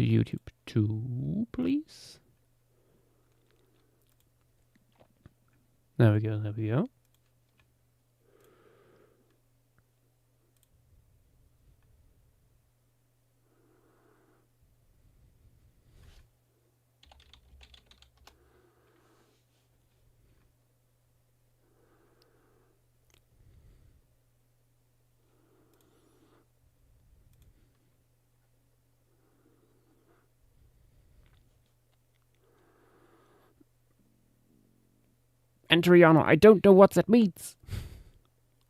to YouTube too, please. There we go, there we go. And Triana, I don't know what that means.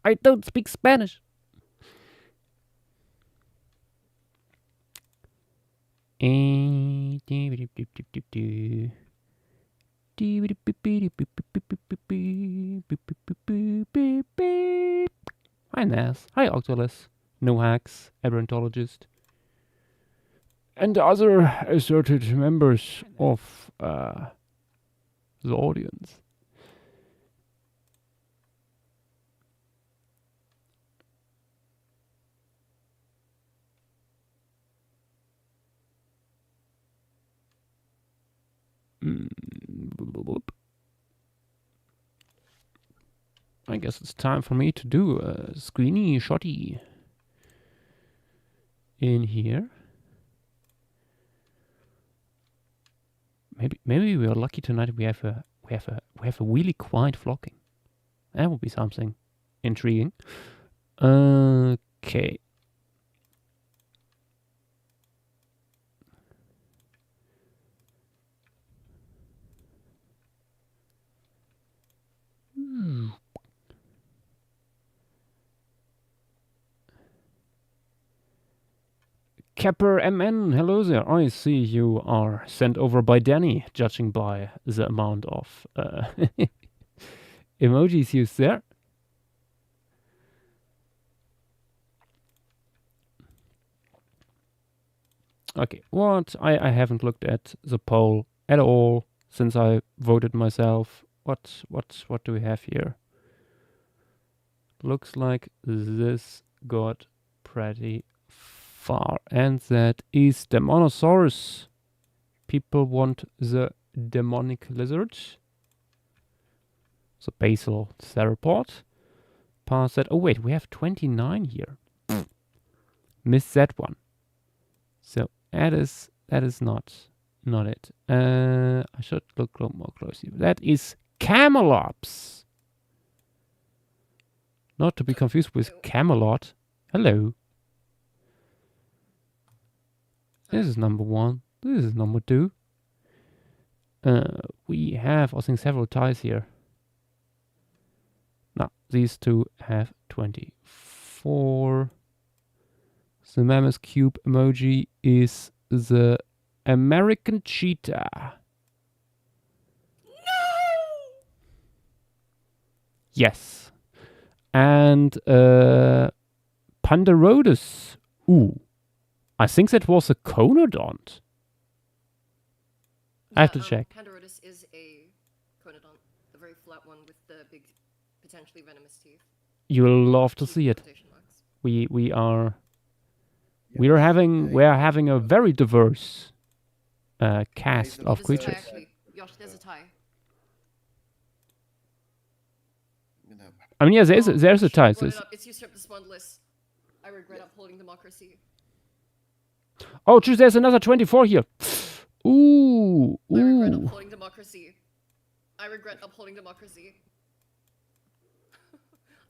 I don't speak Spanish. Hi Nas, hi Octolus, No Hacks, Aberrantologist, and other assorted members of the audience. I guess it's time for me to do a screeny shotty in here. Maybe we are lucky tonight. We have a really quiet flocking. That would be something intriguing. Okay. Kepper MN, hello there. I see you are sent over by Danny, judging by the amount of emojis used there. Okay, what? I haven't looked at the poll at all since I voted myself. What do we have here? Looks like this got pretty far, and that is Demonosaurus. People want the demonic lizard, the basal theropod. Pass that. Oh wait, we have 29 here. Missed that one. So that is not it. I should look more closely. That is Camelops. Not to be confused with Camelot. Hello. This is number 1. This is number 2. We have, I think, several ties here. Now, these two have 24. The Mammoth Cube emoji is the American cheetah. No! Yes. And Pandarodus. Ooh. I think that was a conodont. I have to check. Pandarodus is a conodont, the very flat one with the big, potentially venomous teeth. You'll love to see it. We are having a very diverse cast of creatures. Josh, there's a tie. I mean, yeah, there's a tie. It's usurped the spondylus. I regret upholding democracy. Oh, geez, there's another 24 here. Ooh. I regret upholding democracy. I regret upholding democracy.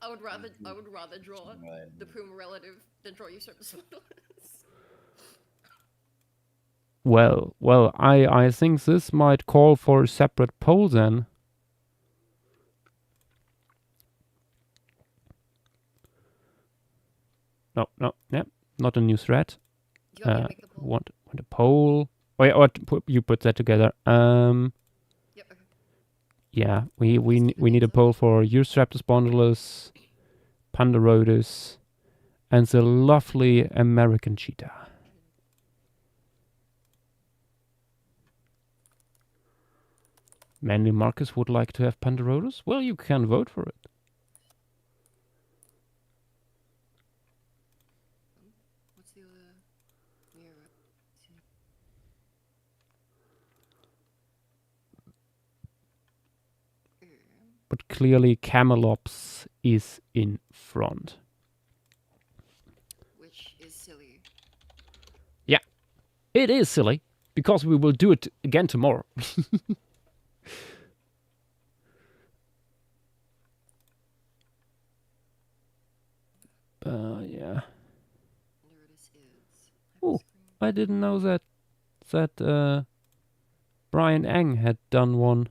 I would rather draw the Puma relative than draw usurped the spondylus. Well, I think this might call for a separate poll then. No, not a new thread. Want a poll? Oh yeah, you put that together. Yep, okay. Yeah, we need a poll for Eustraptor spondylus, Pandarodus, and the lovely American cheetah. Manly Marcus would like to have Pandarodus. Well, you can vote for it. What's the other? but clearly Camelops is in front. Which is silly. Yeah, it is silly, because we will do it again tomorrow. Yeah. There it is. Oh, I didn't know that Brian Eng had done one.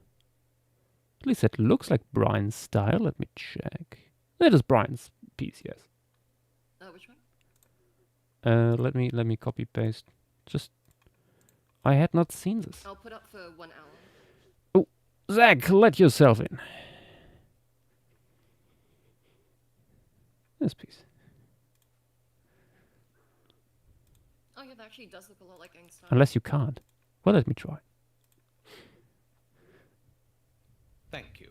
At least it looks like Brian's style. Let me check. That is Brian's piece, yes. Which one? Let me copy paste. Just I had not seen this. I'll put up for 1 hour. Oh, Zach, let yourself in. This piece. Oh yeah, that actually does look a lot like Eng's style. Unless you can't. Well, let me try. Thank you.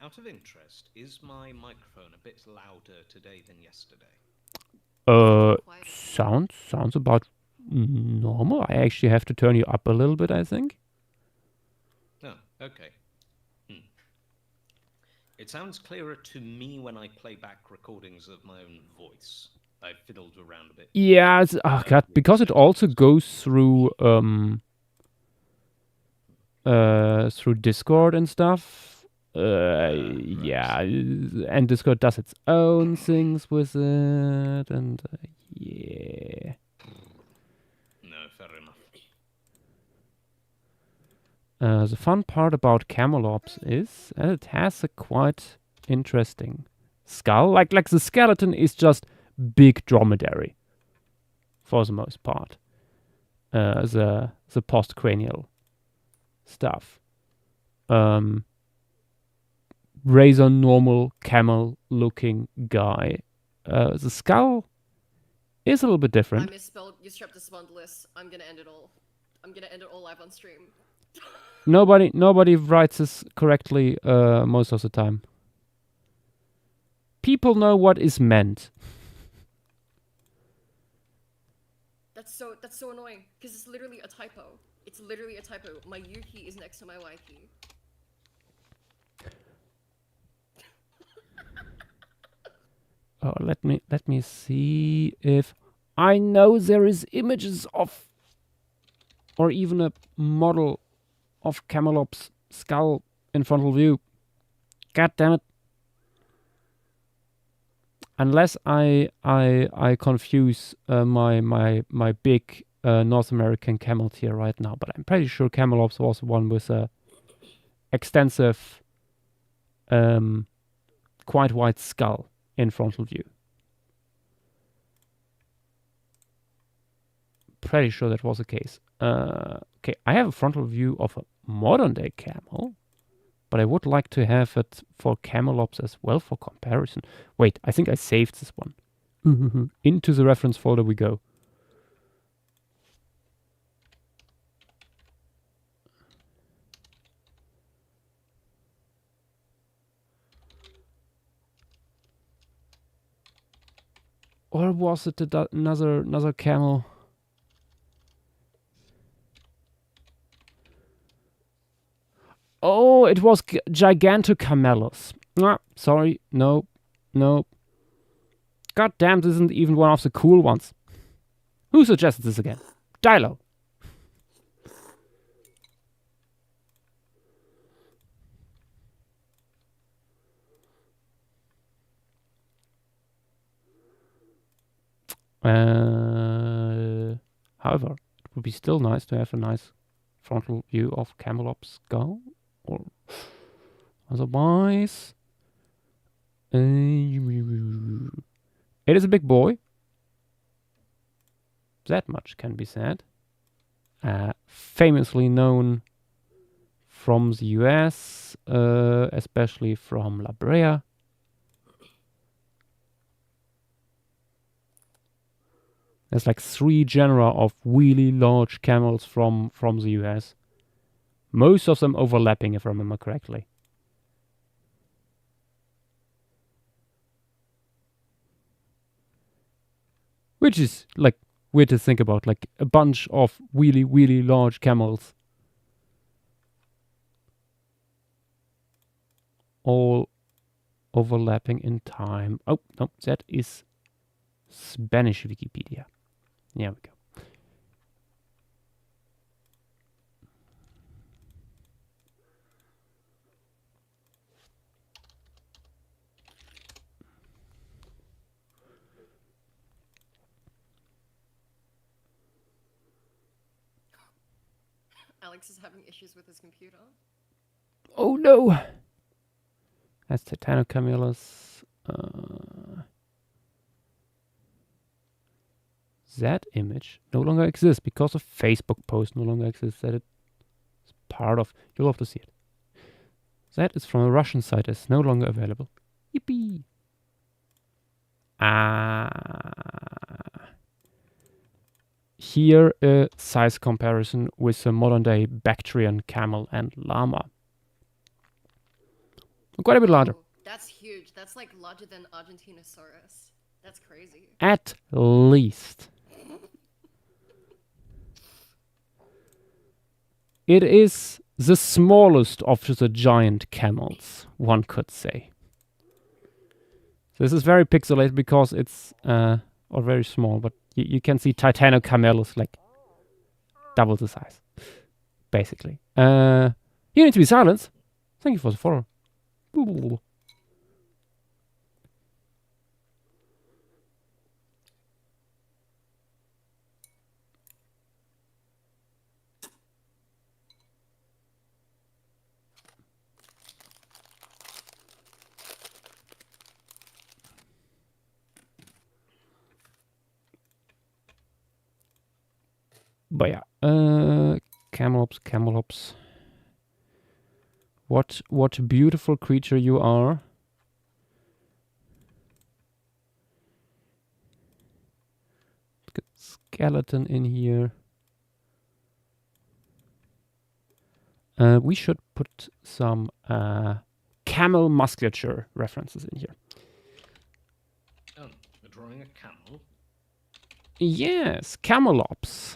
Out of interest, is my microphone a bit louder today than yesterday? Sounds about normal. I actually have to turn you up a little bit, I think. Oh, okay. It sounds clearer to me when I play back recordings of my own voice. I fiddled around a bit. Yeah, oh god, because it also goes through through Discord and stuff. Yeah, and Discord does its own things with it, and yeah. No, fair enough. The fun part about Camelops is that it has a quite interesting skull. Like the skeleton is just big dromedary for the most part. The postcranial stuff. Razor normal camel looking guy. The skull is a little bit different. I misspelled. You stripped the spondylus. I'm gonna end it all. I'm gonna end it all live on stream. Nobody writes this correctly most of the time. People know what is meant. That's so annoying because it's literally a typo. It's literally a typo. My U key is next to my Y key. Oh, let me see if I know there is images of, or even a model of Camelops' skull in frontal view. God damn it! Unless I confuse my big North American camel tier right now, but I'm pretty sure Camelops was one with a extensive, quite wide skull in frontal view. Pretty sure that was the case. Okay, I have a frontal view of a modern day camel, but I would like to have it for Camelops as well for comparison. Wait, I think I saved this one. Into the reference folder we go. Or was it another camel? Oh, it was Gigantocamelus. Sorry, no. God damn, this isn't even one of the cool ones. Who suggested this again? Dilo. However, it would be still nice to have a nice frontal view of Camelops' skull. Or otherwise, it is a big boy. That much can be said. Famously known from the US, especially from La Brea. There's like 3 genera of really large camels from the US. Most of them overlapping, if I remember correctly. Which is like weird to think about, like a bunch of really, really large camels. All overlapping in time. Oh, no, that is Spanish Wikipedia. There we go. Alex is having issues with his computer. Oh no! That's Titanocamelus. That image no longer exists because a Facebook post no longer exists. That it's part of. You'll have to see it. That is from a Russian site. It's no longer available. Yippee! Here a size comparison with a modern day Bactrian camel and llama. Quite a bit larger. Ooh, that's huge. That's like larger than Argentinosaurus. That's crazy. At least. It is the smallest of the giant camels, one could say. This is very pixelated because it's or very small, but you can see Titanocamelus like double the size, basically. You need to be silenced. Thank you for the follow. Ooh. But yeah, camelops. What beautiful creature you are. Got skeleton in here. We should put some camel musculature references in here. Oh, you're drawing a camel? Yes, camelops.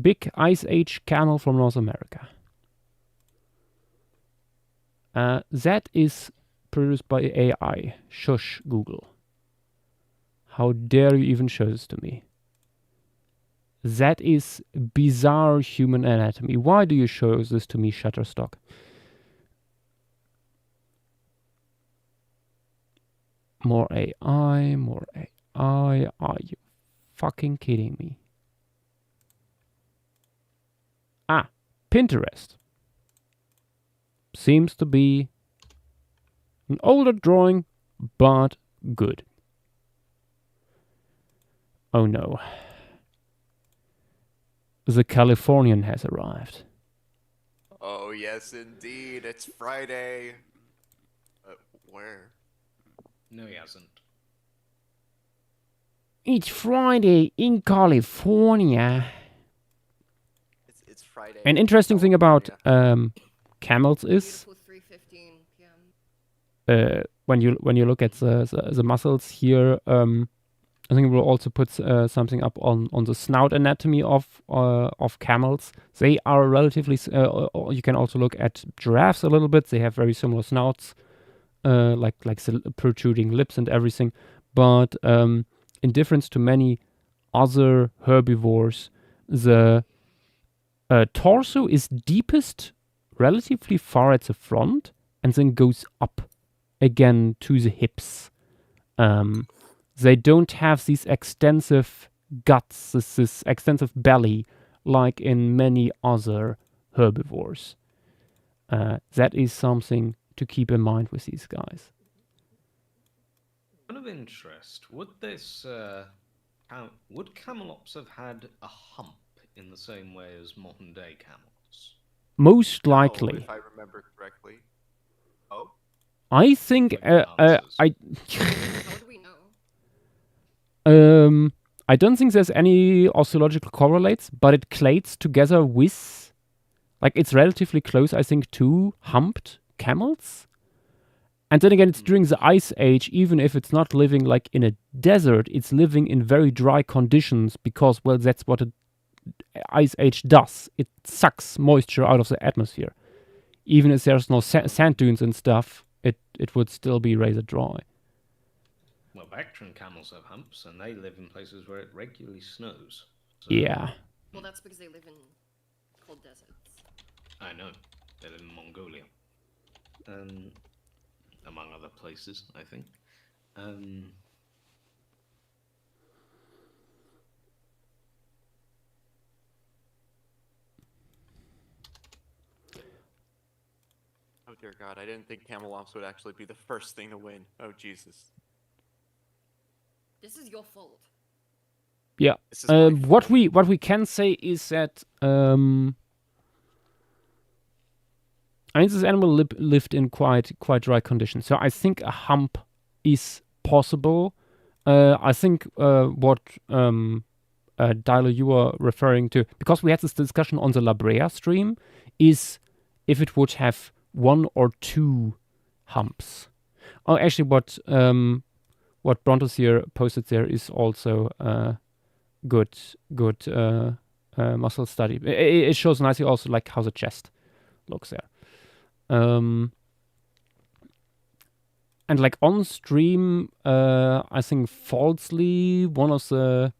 Big Ice Age camel from North America. That is produced by AI. Shush, Google. How dare you even show this to me? That is bizarre human anatomy. Why do you show this to me, Shutterstock? More AI, more AI. Are you fucking kidding me? Ah, Pinterest. Seems to be an older drawing, but good. Oh no. The Californian has arrived. Oh, yes, indeed. It's Friday. Where? No, he hasn't. It's Friday in California. It's Friday. An interesting thing about camels is Beautiful 3:15 p.m. when you look at the muscles here. I think we'll also put something up on the snout anatomy of camels. They are relatively. You can also look at giraffes a little bit. They have very similar snouts, like the protruding lips and everything. But in difference to many other herbivores, the torso is deepest relatively far at the front and then goes up again to the hips. They don't have these extensive guts, this extensive belly, like in many other herbivores. That is something to keep in mind with these guys. Out of interest, would this would camelops have had a hump in the same way as modern day camels? Most No, likely. if I remember correctly. Oh? I think How do we know? I don't think there's any osteological correlates, but it clades together with, like, it's relatively close, I think, to humped camels. And then again, it's during the Ice Age. Even if it's not living like in a desert, it's living in very dry conditions because, well, that's what an Ice Age does. It sucks moisture out of the atmosphere. Even if there's no sand dunes and stuff, it would still be razor dry. Well, Bactrian camels have humps, and they live in places where it regularly snows. So, Yeah. Well, that's because they live in cold deserts. I know. They live in Mongolia. Among other places, I think. Oh dear God, I didn't think Camelops would actually be the first thing to win. Oh Jesus. This is your fault. Yeah. This is my What fault. we can say is that I mean, this animal lived in quite dry conditions, so I think a hump is possible. I think what Dilo you were referring to, because we had this discussion on the La Brea stream, is if it would have 1 or 2 humps. Oh, actually, what Brontos here posted there is also good muscle study. It shows nicely also like how the chest looks there. And like on stream, I think falsely one of the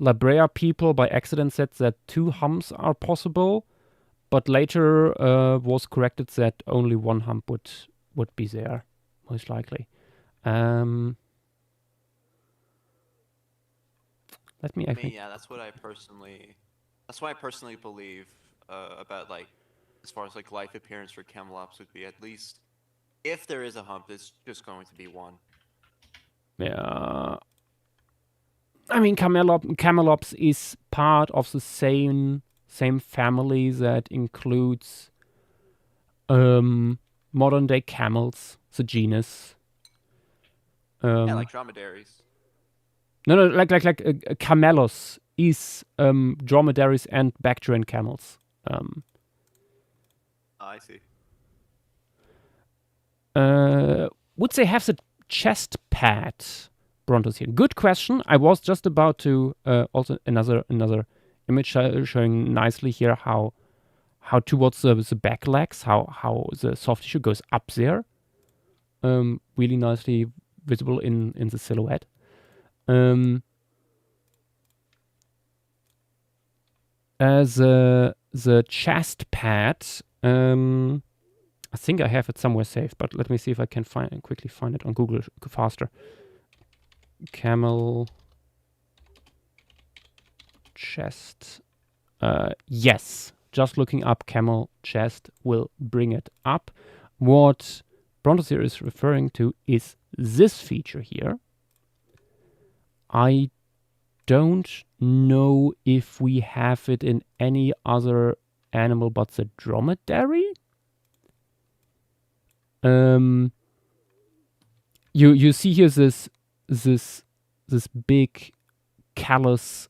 La Brea people by accident said that 2 humps are possible, but later was corrected that only 1 hump would be there, most likely. Let me. I I mean, think. yeah, that's what I personally believe about like as far as like life appearance for Camelops would be. At least if there is a hump, it's just going to be 1. Yeah. I mean, Camelops is part of the same family that includes modern day camels, the genus. Yeah, like dromedaries. No, like camelos is dromedaries and Bactrian camels. Oh, I see. Would they have the chest pad? Brontos here. Good question. I was just about to also another image showing nicely here how towards the back legs, how the soft tissue goes up there. Really nicely visible in the silhouette. As the chest pad, I think I have it somewhere saved, but let me see if I can quickly find it on Google faster. Camel chest. Yes, just looking up camel chest will bring it up. What Brontos here is referring to is this feature here. I don't know if we have it in any other animal but the dromedary. You see here this big callus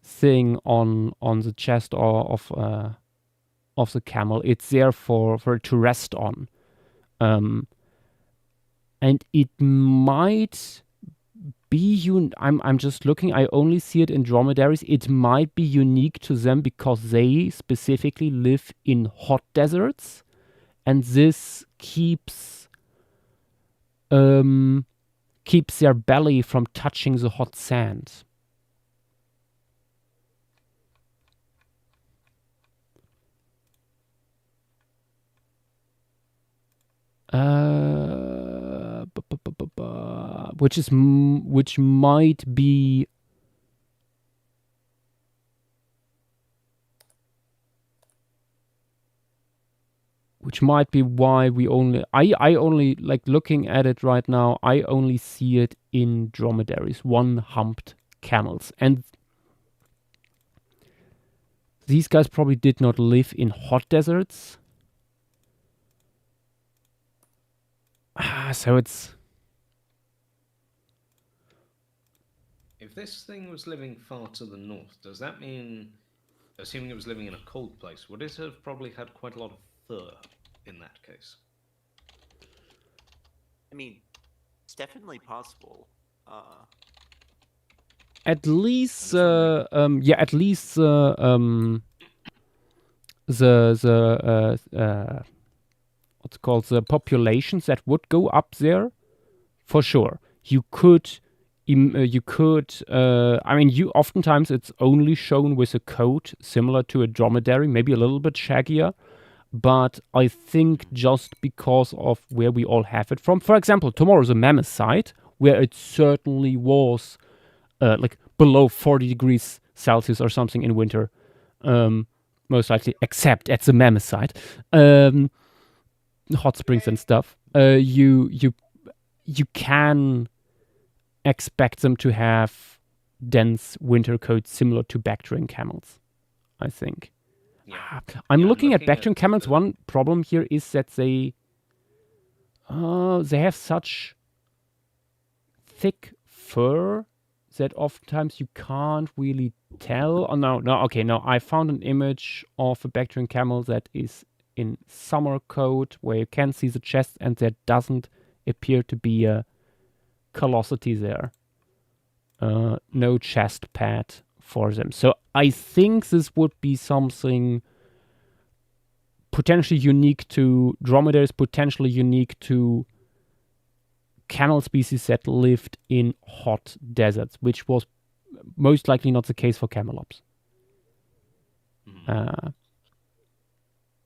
thing on the chest or of the camel. It's there for it to rest on, and it might be I'm just looking. I only see it in dromedaries. It might be unique to them because they specifically live in hot deserts, and this keeps their belly from touching the hot sand. Which might be why we only I only like looking at it right now. I only see it in dromedaries, 1-humped camels, and these guys probably did not live in hot deserts. So it's. If this thing was living far to the north, does that mean, assuming it was living in a cold place, would it have probably had quite a lot of fur in that case? I mean, it's definitely possible. At least, just wondering- at least the what's called the populations that would go up there, for sure. You could, I mean, you oftentimes it's only shown with a coat similar to a dromedary, maybe a little bit shaggier. But I think just because of where we all have it from, for example, tomorrow's a mammoth site where it certainly was like below 40 degrees Celsius or something in winter, most likely, except at the mammoth site, hot springs and stuff. You can expect them to have dense winter coats similar to Bactrian camels, I think. Yeah. I'm Yeah, looking at looking Bactrian at camels. the- One problem here is that they have such thick fur that oftentimes you can't really tell. Oh no, okay, no. I found an image of a Bactrian camel that is in summer coat where you can see the chest and there doesn't appear to be a callosity there. No chest pad for them. So I think this would be something potentially unique to dromedaries, potentially unique to camel species that lived in hot deserts, which was most likely not the case for camelops.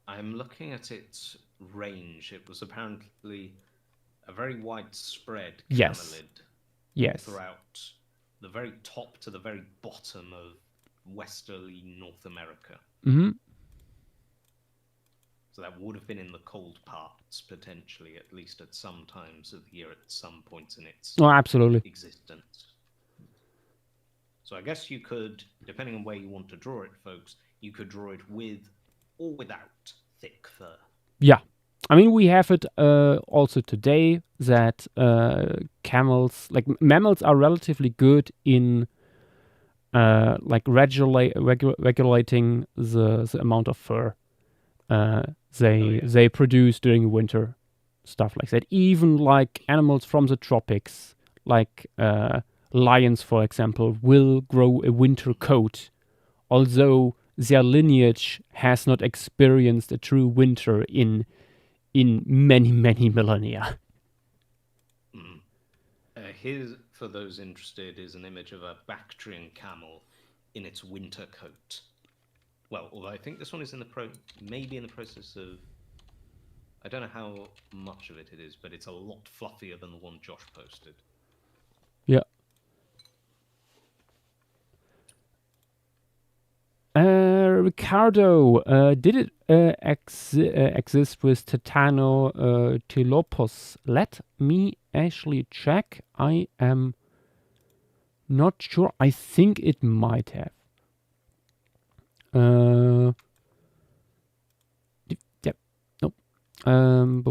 I'm looking at its range. It was apparently a very widespread Yes. camelid Yes. throughout the very top to the very bottom of westerly North America. Mm-hmm. So that would have been in the cold parts, potentially, at least at some times of the year, at some points in its Oh, absolutely. existence. So I guess you could, depending on where you want to draw it, folks, you could draw it with or without thick fur. Yeah. I mean, we have it also today that camels, like mammals, are relatively good in like regulating the amount of fur they produce during winter, stuff like that. Even like animals from the tropics, like lions, for example, will grow a winter coat, although their lineage has not experienced a true winter in many millennia. Here, for those interested, is an image of a Bactrian camel in its winter coat. Well, although I think this one is maybe in the process of, I don't know how much of it is, but it's a lot fluffier than the one Josh posted. Yeah. Ricardo, did it exist with Titanotilopus? Let me actually check. I am not sure. I think it might have. Yep. Nope. Oh,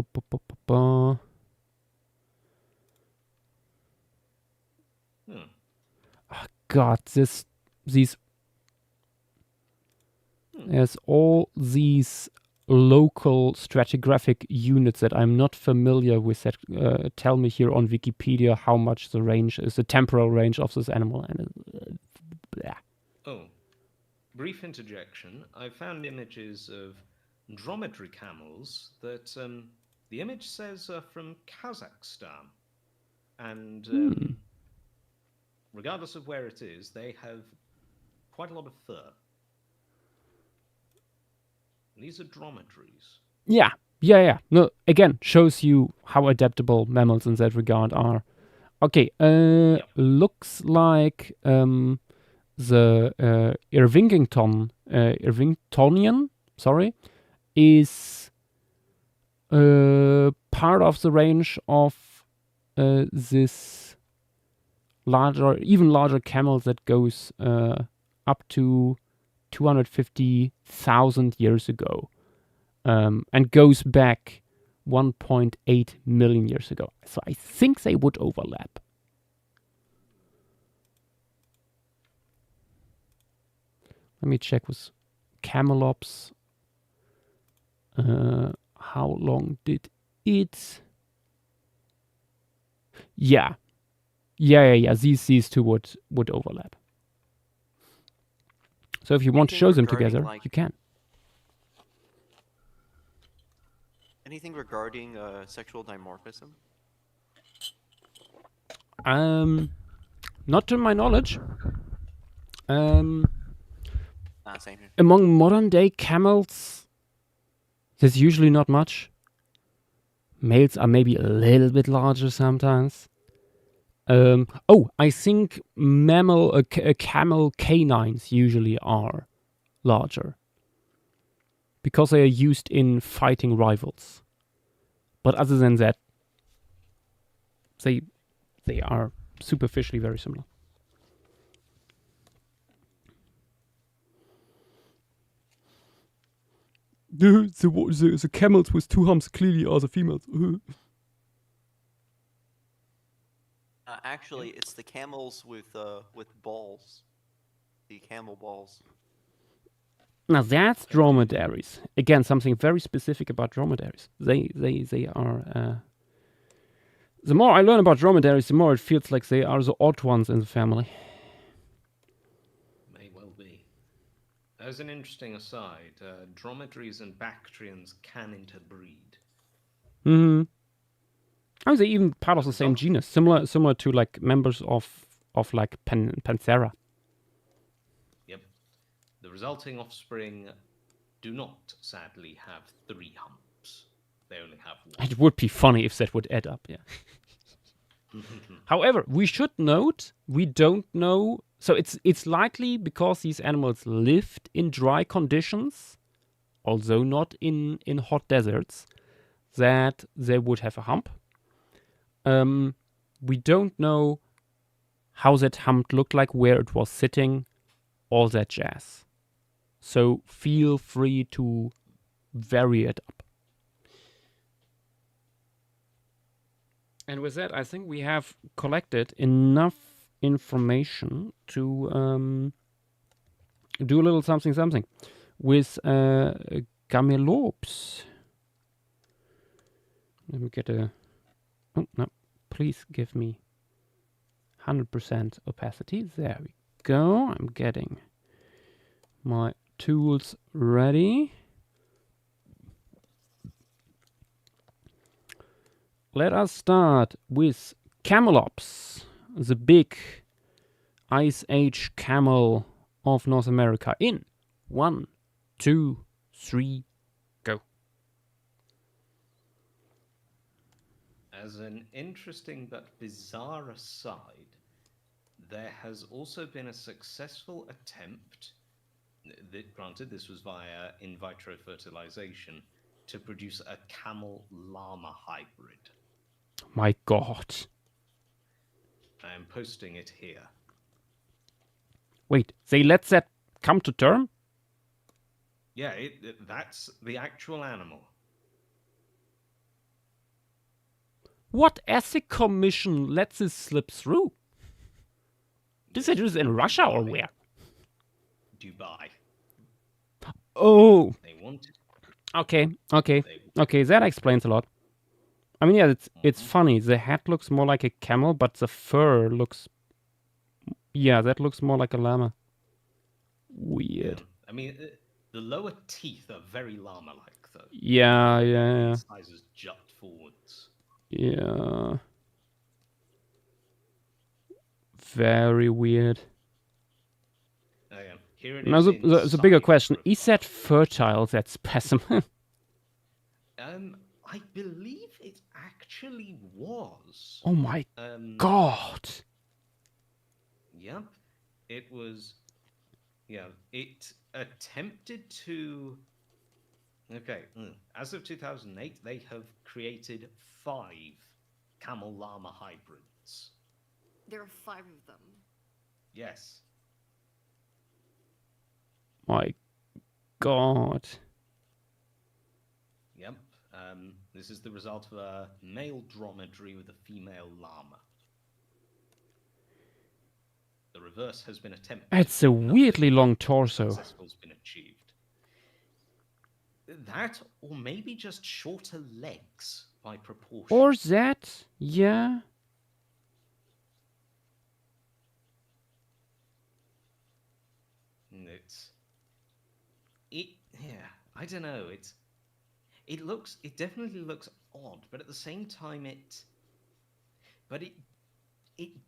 God, these. There's all these local stratigraphic units that I'm not familiar with that tell me here on Wikipedia how much the range is, the temporal range of this animal. And Oh, brief interjection. I found images of dromedary camels that the image says are from Kazakhstan. And regardless of where it is, they have quite a lot of fur. These are dromedaries. Yeah. No, again, shows you how adaptable mammals in that regard are. Okay, looks like the Irvingtonian, is part of the range of this even larger camel that goes up to 250,000 years ago, and goes back 1.8 million years ago. So I think they would overlap. Let me check with camelops. How long did it Yeah. Yeah. These two would overlap. So if you want to Anything show them regarding, together, like- you can. Anything regarding sexual dimorphism? Not to my knowledge. Same here. Among modern day camels, there's usually not much. Males are maybe a little bit larger sometimes. I think camel canines usually are larger because they are used in fighting rivals. But other than that, they are superficially very similar. The camels with two humps clearly are the females. Actually, it's the camels with balls. The camel balls. Now that's dromedaries. Again, something very specific about dromedaries. They are. The more I learn about dromedaries, the more it feels like they are the odd ones in the family. May well be. As an interesting aside, dromedaries and Bactrians can interbreed. Hmm. Oh, they're even part of the same genus, similar to like members of like Panthera. Yep. The resulting offspring do not, sadly, have 3 humps. They only have 1. It would be funny if that would add up, yeah. However, we should note we don't know. So it's likely because these animals lived in dry conditions, although not in hot deserts, that they would have a hump. We don't know how that hump looked like, where it was sitting, all that jazz. So feel free to vary it up. And with that, I think we have collected enough information to do a little something with gamelopes. Let me get a... Oh, no. Please give me 100% opacity. There we go. I'm getting my tools ready. Let us start with camelops, the big Ice Age camel of North America. In 1, 2, 3, go. As an interesting but bizarre aside, there has also been a successful attempt, granted this was via in vitro fertilization, to produce a camel-llama hybrid. My God. I am posting it here. Wait, they let that come to term? Yeah, that's the actual animal. What ethic commission lets this slip through? Did they do this in Russia or where? Dubai. Oh, They wanted. okay. That explains a lot. I mean, yeah, it's funny. The head looks more like a camel, but the fur looks... Yeah, that looks more like a llama. Weird. Yeah. I mean, the lower teeth are very llama-like, though. Yeah. The incisors jut forwards. Yeah. Very weird. Oh, yeah. Here it Now, is. the bigger question, is that fertile, that specimen? I believe it actually was. Oh my God. Yep. It was. Yeah. It attempted to. Okay. As of 2008, they have created 5 camel llama hybrids. There are 5 of them. Yes. My God. Yep. This is the result of a male dromedary with a female llama. The reverse has been attempted. It's a weirdly long torso. Successful's been achieved. That, or maybe just shorter legs by proportion. Or that, yeah. I don't know. It definitely looks odd, but at the same time, it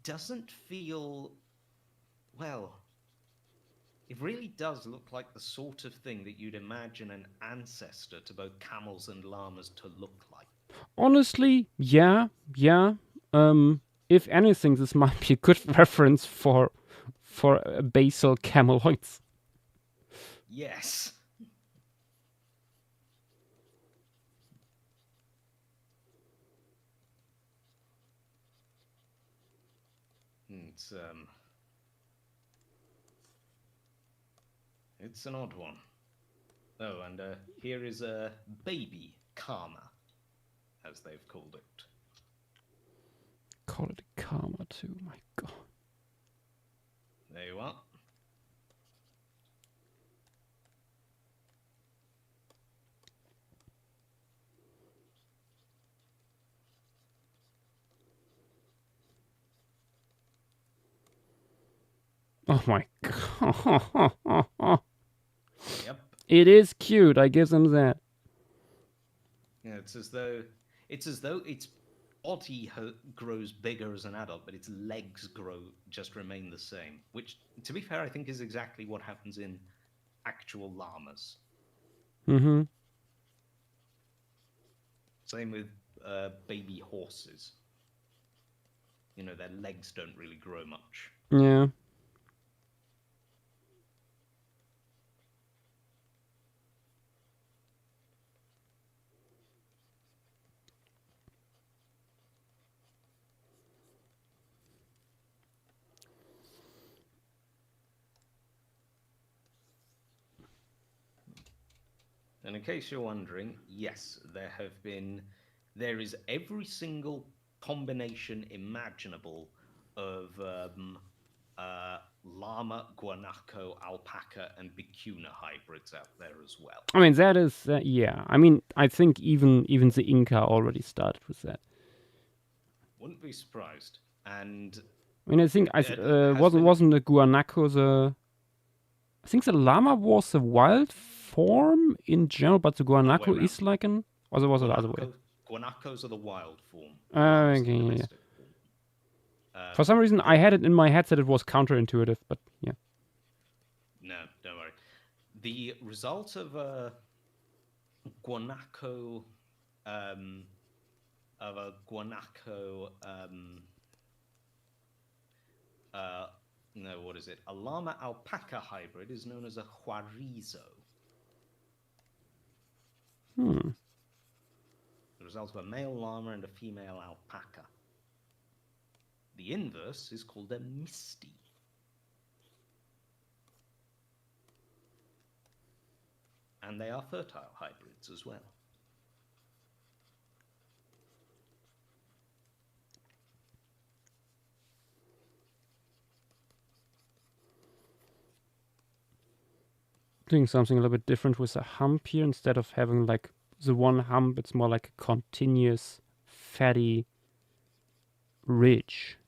doesn't feel, well, it really does look like the sort of thing that you'd imagine an ancestor to both camels and llamas to look like. Honestly, yeah. If anything, this might be a good reference for basal cameloids. Yes. It's an odd one. Oh, and here is a baby karma, as they've called it. Call it karma too. My God. There you are. Oh my God. Yep. It is cute. I give them that. Yeah, it's as though its body grows bigger as an adult, but its legs just remain the same. Which, to be fair, I think is exactly what happens in actual llamas. Mm-hmm. Same with baby horses. You know, their legs don't really grow much. Yeah. And in case you're wondering, yes, there is every single combination imaginable of llama, guanaco, alpaca, and vicuna hybrids out there as well. I mean, that is, yeah. I mean, I think even the Inca already started with that. Wouldn't be surprised. And I mean, I think wasn't the guanaco the? I think the llama was the wild form in general, but the guanaco is like an. Or was it the other way? Guanacos are the wild form. Okay, yeah. For some reason, I had it in my head that it was counterintuitive, but yeah. No, don't worry. The result of a guanaco, no, what is it? A llama alpaca hybrid is known as a juarizo. The result of a male llama and a female alpaca. The inverse is called a misty. And they are fertile hybrids as well. Doing something a little bit different with a hump here. Instead of having like the one hump, it's more like a continuous fatty ridge.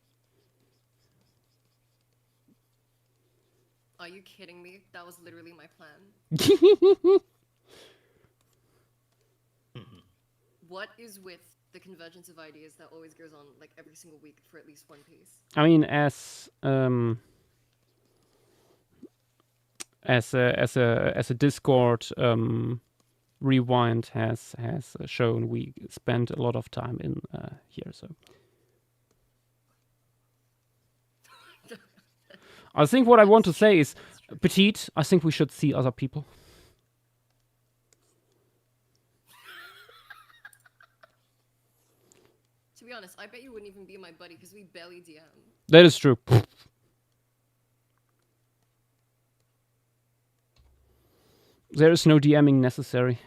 Are you kidding me? That was literally my plan. What is with the convergence of ideas that always goes on like every single week for at least one piece? I mean, as a Discord rewind has shown, we spent a lot of time in here. So I think what I want to say is, Petite, I think we should see other people. To be honest, I bet you wouldn't even be my buddy because we barely DM. That is true. There is no DMing necessary.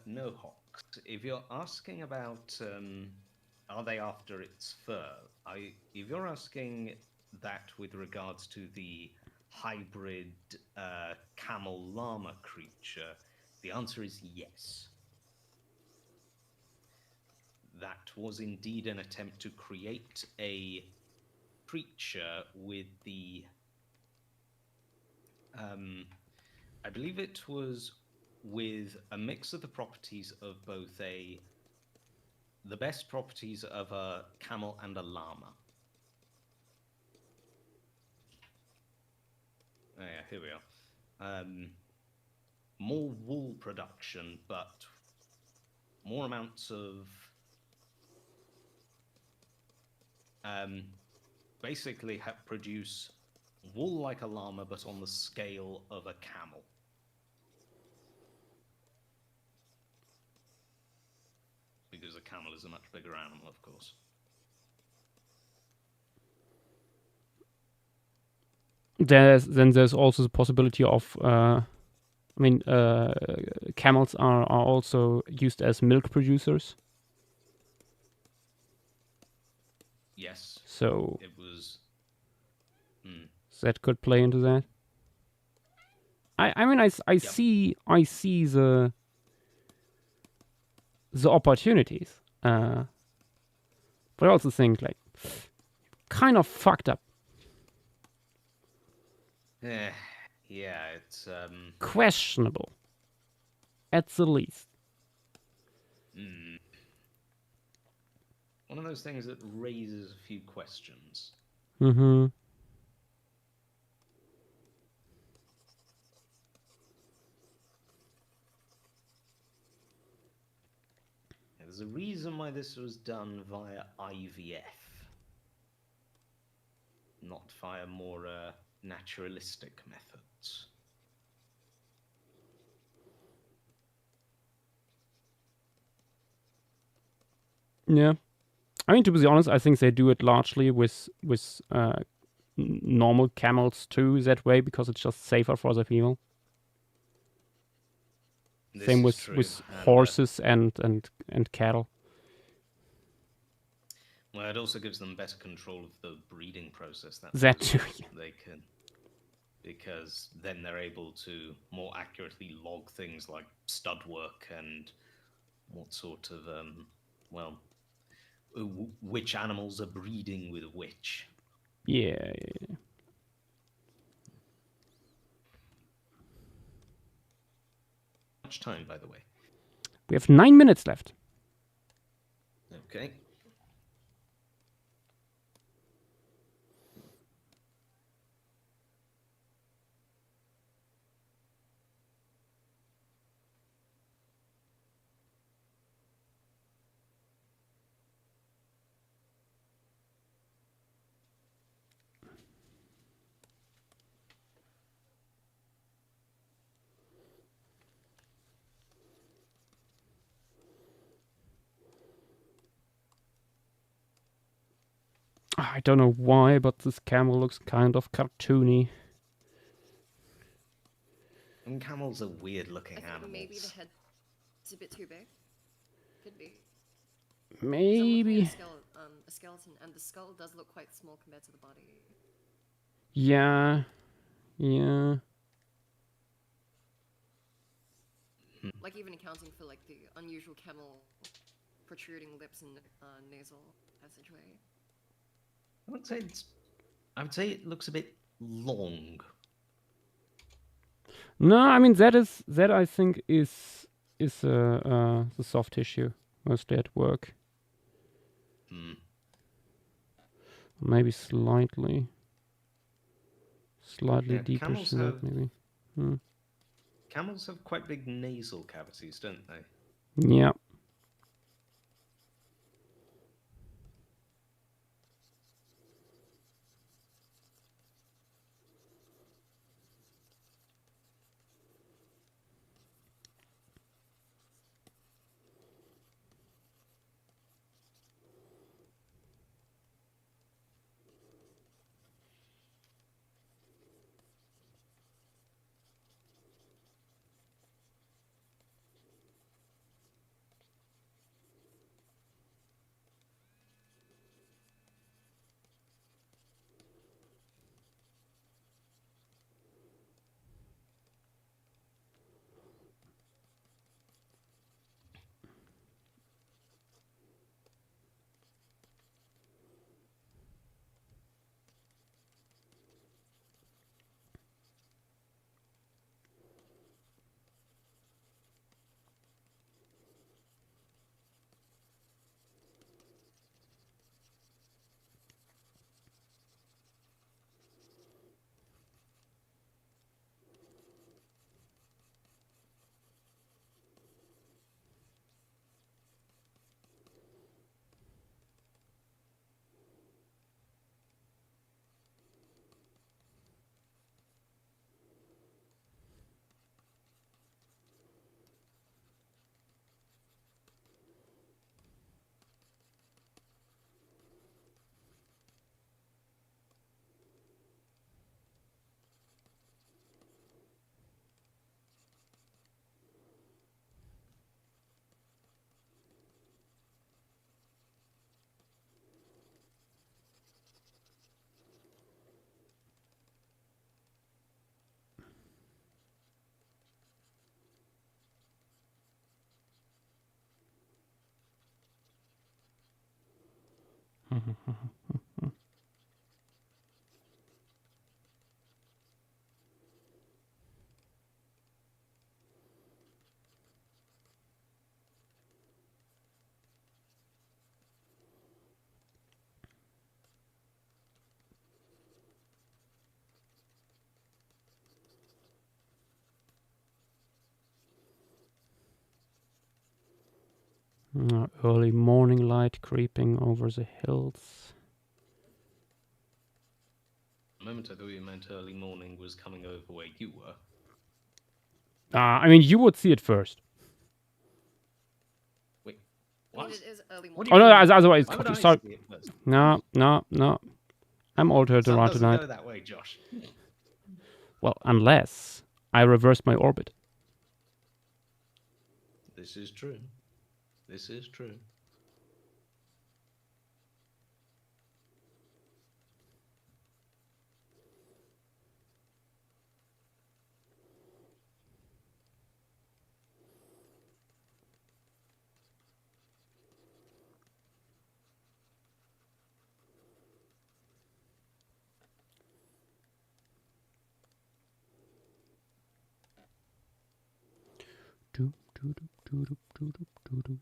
No, Hawks. If you're asking about are they after its fur, if you're asking that with regards to the hybrid camel llama creature, the answer is yes. That was indeed an attempt to create a creature with the I believe it was with a mix of the properties of both the best properties of a camel and a llama. Oh yeah, here we are. More wool production, but more amounts of basically produce wool like a llama, but on the scale of a camel. Because a camel is a much bigger animal, of course. There's also the possibility of camels are also used as milk producers. Yes. So it was. That could play into that. I see the opportunities, but I also think like kind of fucked up. Yeah, it's questionable, at the least. One of those things that raises a few questions. Mm-hmm. There's a reason why this was done via IVF, not via more naturalistic methods. Yeah, I mean, to be honest, I think they do it largely with normal camels too, that way, because it's just safer for the female. Same with horses and cattle. Well, it also gives them better control of the breeding process. That too. They can, because then they're able to more accurately log things like stud work and what sort of which animals are breeding with which. Yeah. Much time, by the way. We have 9 minutes left. Okay. I don't know why, but this camel looks kind of cartoony. And camels are weird-looking animals. Maybe the head's a bit too big. Could be. Maybe. A skeleton, and the skull does look quite small compared to the body. Yeah. Like even accounting for like the unusual camel protruding lips and nasal passageway. I would say it looks a bit long. No, I mean that I think is the soft tissue mostly at work. Maybe slightly deeper than that, maybe. Camels have quite big nasal cavities, don't they? Yeah. Early morning light creeping over the hills. A moment I thought you meant early morning was coming over where you were. I mean, you would see it first. Wait, I mean, what? it is early What morning. do Oh you no, mean? otherwise, Why would I sorry. see it first? No. I'm altered Sun around doesn't tonight. go that way, Josh. Well, unless I reverse my orbit. This is true. This is true. Do, do, do, do, do, do, do, do.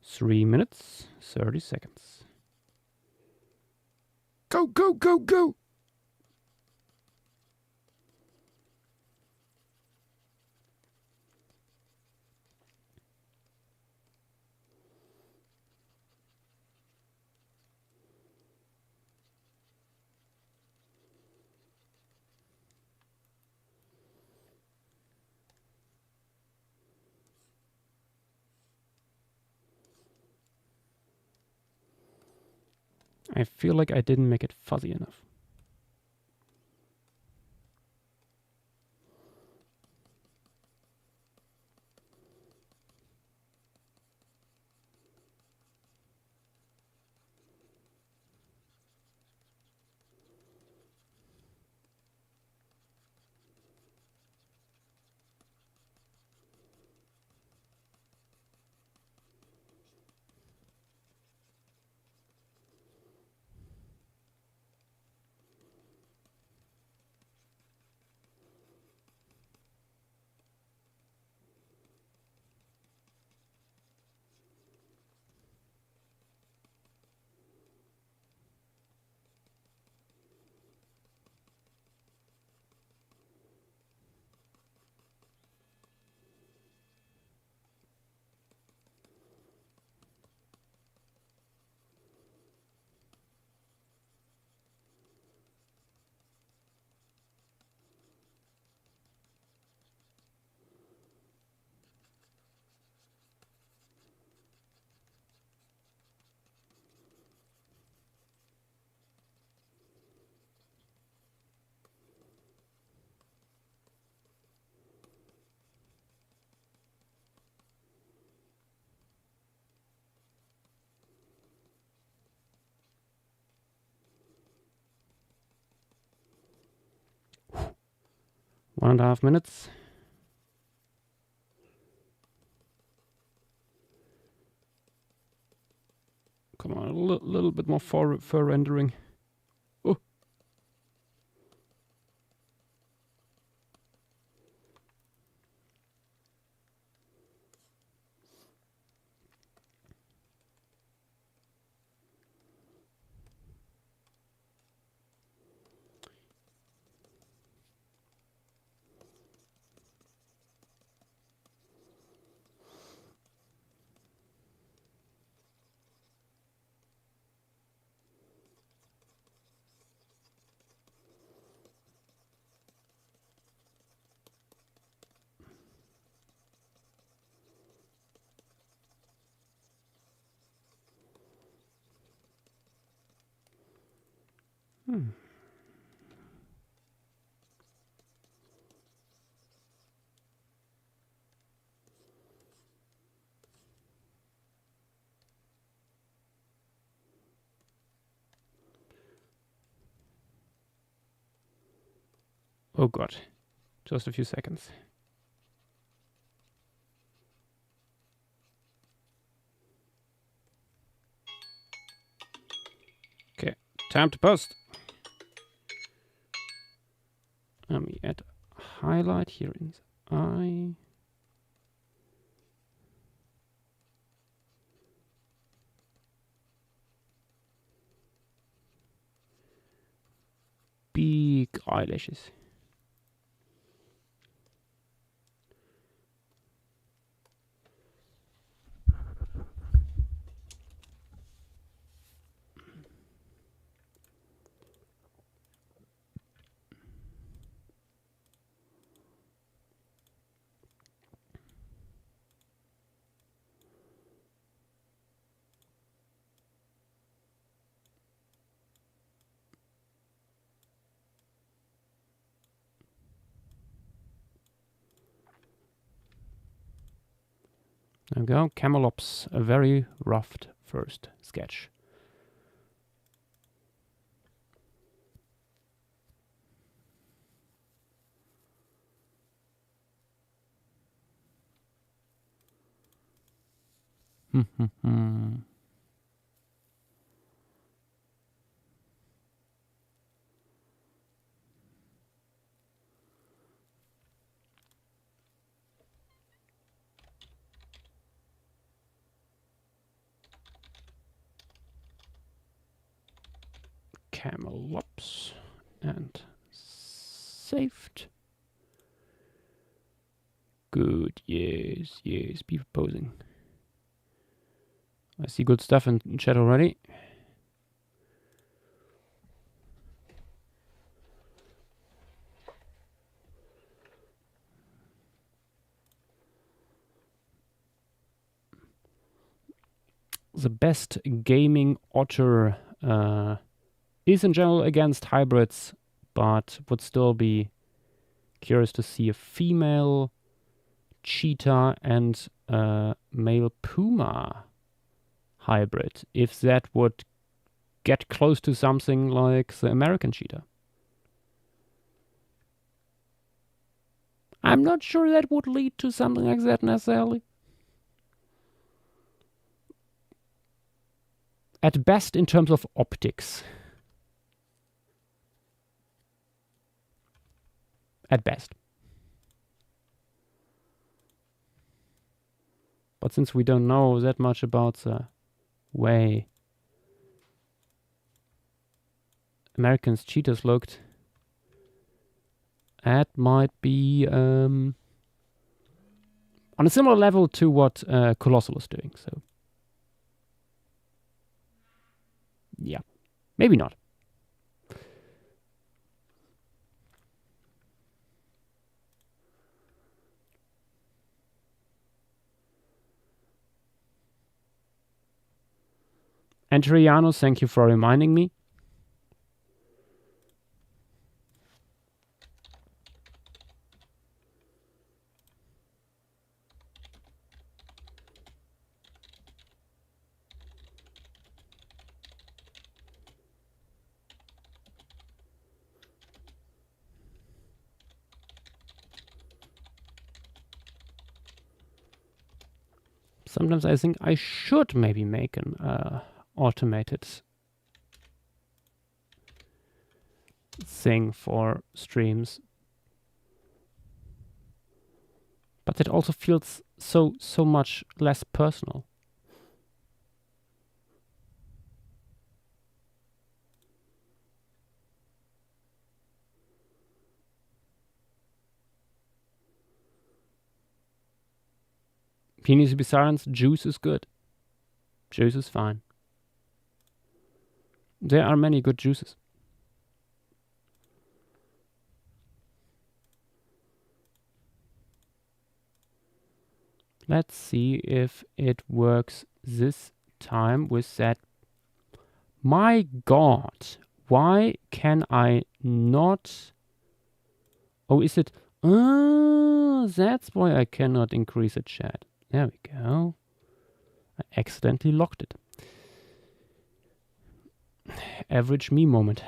Three minutes, 30 seconds. Go, go, go, go! I feel like I didn't make it fuzzy enough. One and a half minutes. Come on, a little bit more fur rendering. Oh. Hmm. Oh god. Just a few seconds. Okay, time to post. Let me add a highlight here in the eye. Big eyelashes. There we go. Camelops, a very roughed first sketch. Camelops and saved. Good, yes, yes, be posing. I see good stuff in chat already. The best gaming otter is in general against hybrids, but would still be curious to see a female cheetah and male puma hybrid, if that would get close to something like the American cheetah. I'm not sure that would lead to something like that necessarily. At best in terms of optics. At best. But since we don't know that much about the way Americans cheetahs looked, that might be on a similar level to what Colossal is doing. So, yeah, maybe not. And Trianos, thank you for reminding me. Sometimes I think I should maybe make an automated thing for streams. But it also feels so much less personal. He needs to be silenced. Juice is good. Juice is fine. There are many good juices. Let's see if it works this time with that. My God, why can I not? Oh, is it? That's why I cannot increase the chat. There we go. I accidentally locked it. Average me moment.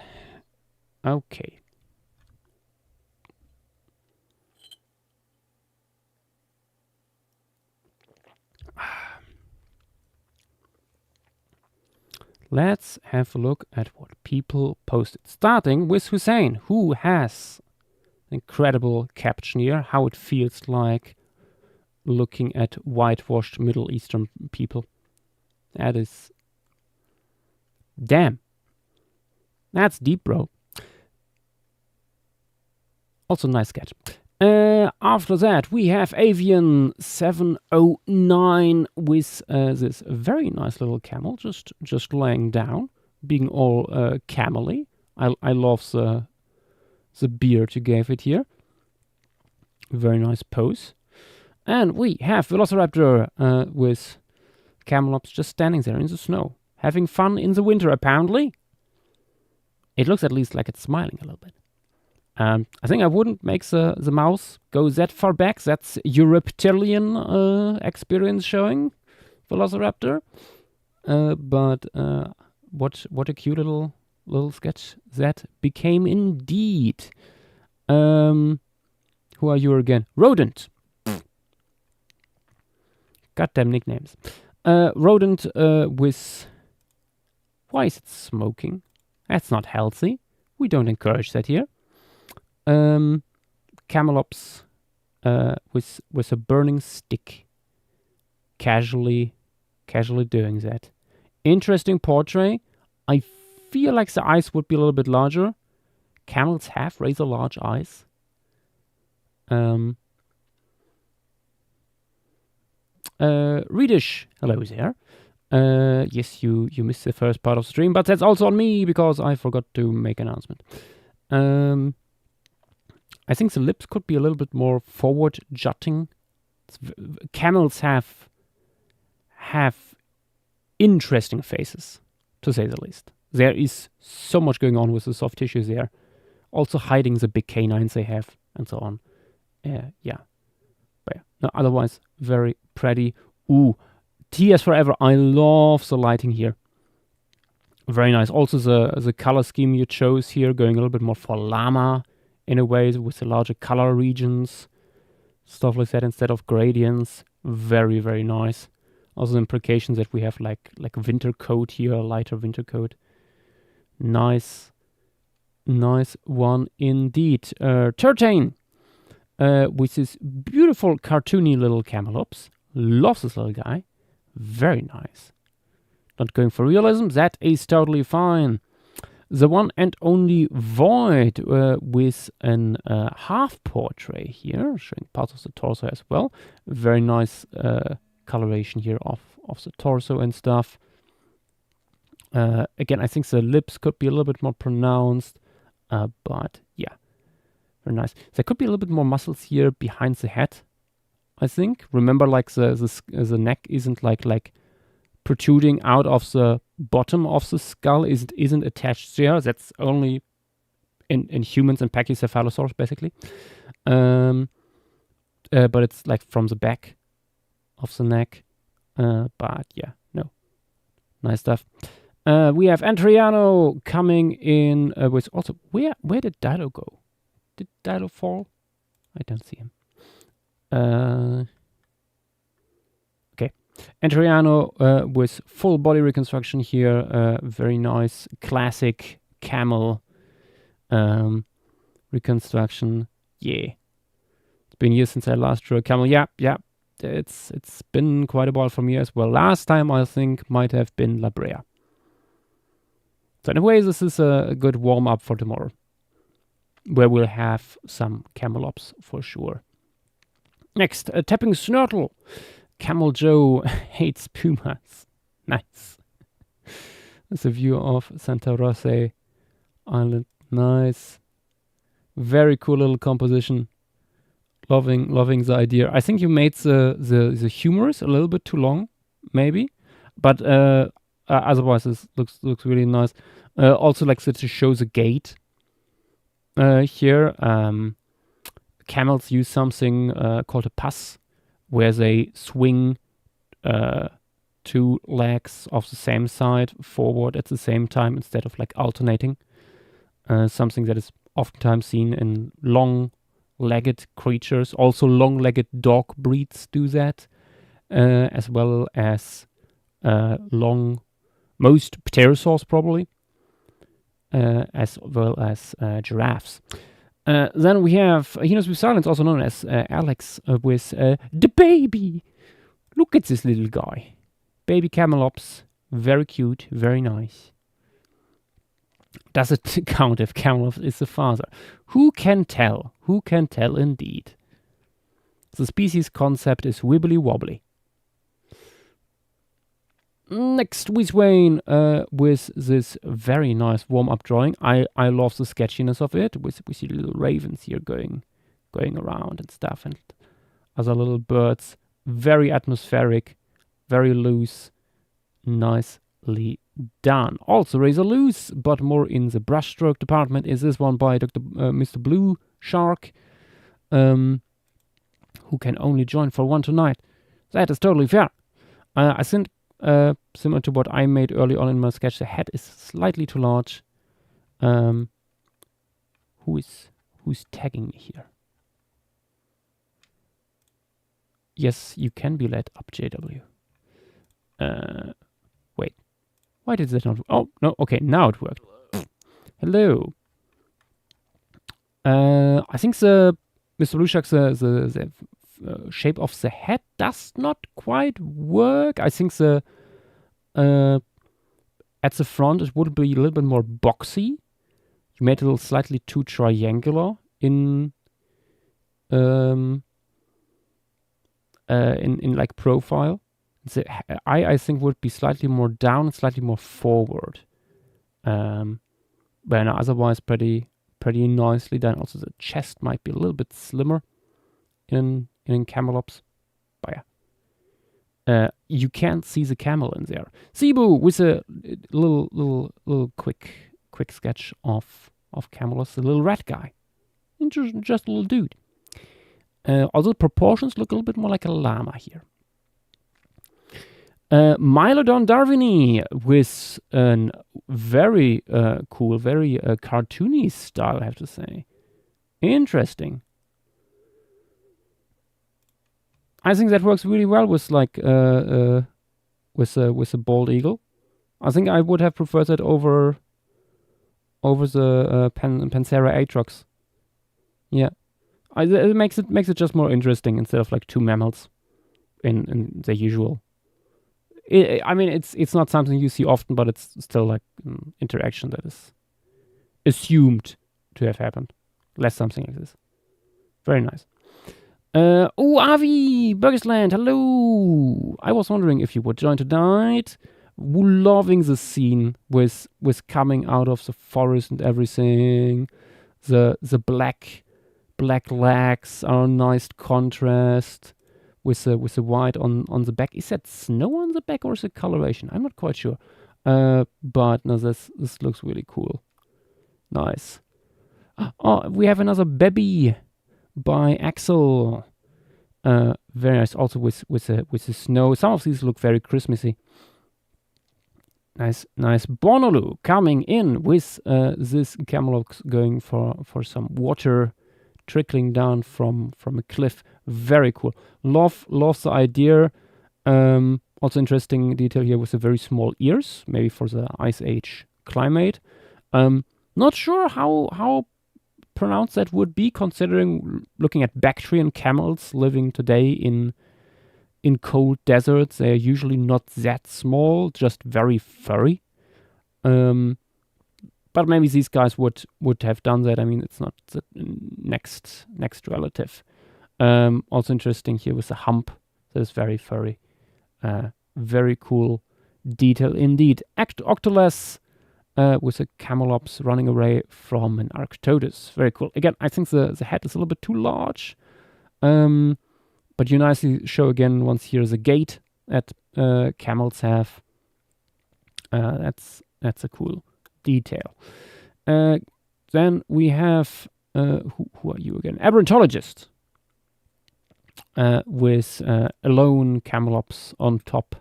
Okay. Let's have a look at what people posted. Starting with Hussein, who has incredible caption here, how it feels like looking at whitewashed Middle Eastern people. That is... Damn. That's deep, bro. Also nice sketch. After that, we have Avian 709 with this very nice little camel, just laying down, being all camely. I love the beard you gave it here. Very nice pose. And we have Velociraptor with Camelops just standing there in the snow, having fun in the winter, apparently. It looks at least like it's smiling a little bit. I think I wouldn't make the mouse go that far back. That's Eureptilian experience showing Velociraptor. But what a cute little sketch that became indeed. Who are you again? Rodent. Goddamn nicknames. Rodent with... Why is it smoking? That's not healthy. We don't encourage that here. Camelops with a burning stick. Casually doing that. Interesting portrait. I feel like the eyes would be a little bit larger. Camels have razor large eyes. Reedish, hello there. Yes, you missed the first part of the stream, but that's also on me because I forgot to make an announcement. I think the lips could be a little bit more forward jutting. Camels have interesting faces, to say the least. There is so much going on with the soft tissues there. Also hiding the big canines they have and so on. Yeah. But yeah. No, otherwise, very pretty. Ooh, Tears Forever. I love the lighting here. Very nice. Also the color scheme you chose here, going a little bit more for llama in a way, with the larger color regions. Stuff like that instead of gradients. Very, very nice. Also the implications that we have like a winter coat here, a lighter winter coat. Nice one indeed. Turtain with this beautiful cartoony little Camelops. Loves this little guy. Very nice. Not going for realism, that is totally fine. The one and only Void with an half portrait here, showing parts of the torso as well. Very nice coloration here of the torso and stuff. Again, I think the lips could be a little bit more pronounced, but yeah, very nice. There could be a little bit more muscles here behind the head, I think. Remember, like the neck isn't like protruding out of the bottom of the skull, isn't attached there. That's only in humans and Pachycephalosaurus, basically. But it's like from the back of the neck. But yeah, no. Nice stuff. We have Antriano coming in with also... Where did Dilo go? Did Dilo fall? I don't see him. Okay. Antriano with full body reconstruction here. Very nice classic camel reconstruction. Yeah. It's been years since I last drew a camel. Yeah. It's been quite a while for me as well. Last time I think might have been La Brea. So in a way, this is a good warm-up for tomorrow, where we'll have some Camelops for sure. Next, Tapping Snurtle. Camel Joe hates pumas. Nice. That's a view of Santa Rosa Island. Nice. Very cool little composition. Loving the idea. I think you made the humorous a little bit too long, maybe. But otherwise, this looks really nice. Also, like, so to show the gait here. Camels use something called a pass, where they swing 2 legs of the same side forward at the same time instead of like alternating. Something that is oftentimes seen in long-legged creatures. Also, long-legged dog breeds do that, as well as most pterosaurs probably, as well as giraffes. Then we have Hyenas with Silence, also known as Alex, with the baby. Look at this little guy. Baby Camelops. Very cute, very nice. Does it count if Camelops is the father? Who can tell? Who can tell indeed? The species concept is wibbly wobbly. Next, we Wayne with this very nice warm-up drawing. I love the sketchiness of it. We see little ravens here going around and stuff, and other little birds. Very atmospheric, very loose, nicely done. Also razor loose, but more in the brushstroke department is this one by Mr. Blue Shark, who can only join for one tonight. That is totally fair. I think similar to what I made early on in my sketch, the head is slightly too large. Who's tagging me here? Yes, you can be let up, JW. Wait. Why did that not... Oh, no, okay, now it worked. Hello. I think the Mr. Blue Shark, the shape of the head does not quite work. I think the at the front it would be a little bit more boxy. You made it a little slightly too triangular in like profile. The eye, I think, would be slightly more down, slightly more forward. But no, otherwise pretty nicely done. Also, the chest might be a little bit slimmer in Camelops. But yeah, you can't see the camel in there. Cebu with a little quick sketch of Camelops, a little rat guy, just a little dude. Although proportions look a little bit more like a llama here. Mylodon darwini with a very cool, very cartoony style, I have to say. Interesting. I think that works really well with like with a bald eagle. I think I would have preferred that over the Panthera atrox. Yeah, it makes it just more interesting instead of like 2 mammals in the usual. I mean, it's not something you see often, but it's still like an interaction that is assumed to have happened. Less something like this. Very nice. Avi, Burgersland, hello. I was wondering if you would join tonight. Loving the scene with coming out of the forest and everything. The black legs are a nice contrast. With the white on the back. Is that snow on the back or is it coloration? I'm not quite sure. But no, this looks really cool. Nice. Oh, we have another baby by Axel. Very nice. Also with the snow. Some of these look very Christmassy. Nice. Bonolu coming in with this Camelops going for some water trickling down from a cliff. Very cool. Love the idea. Also interesting detail here with the very small ears, maybe for the Ice Age climate. Not sure how pronounced that would be, considering looking at Bactrian camels living today in cold deserts. They're usually not that small, just very furry. But maybe these guys would have done that. I mean, it's not the next relative. Also interesting here with the hump that is very furry. Very cool detail indeed. Octolus with a Camelops running away from an Arctodus. Very cool. Again, I think the head is a little bit too large. But you nicely show again once here the gait that camels have. That's a cool detail. Then we have who are you again? Aberrantologist. With a lone Camelops on top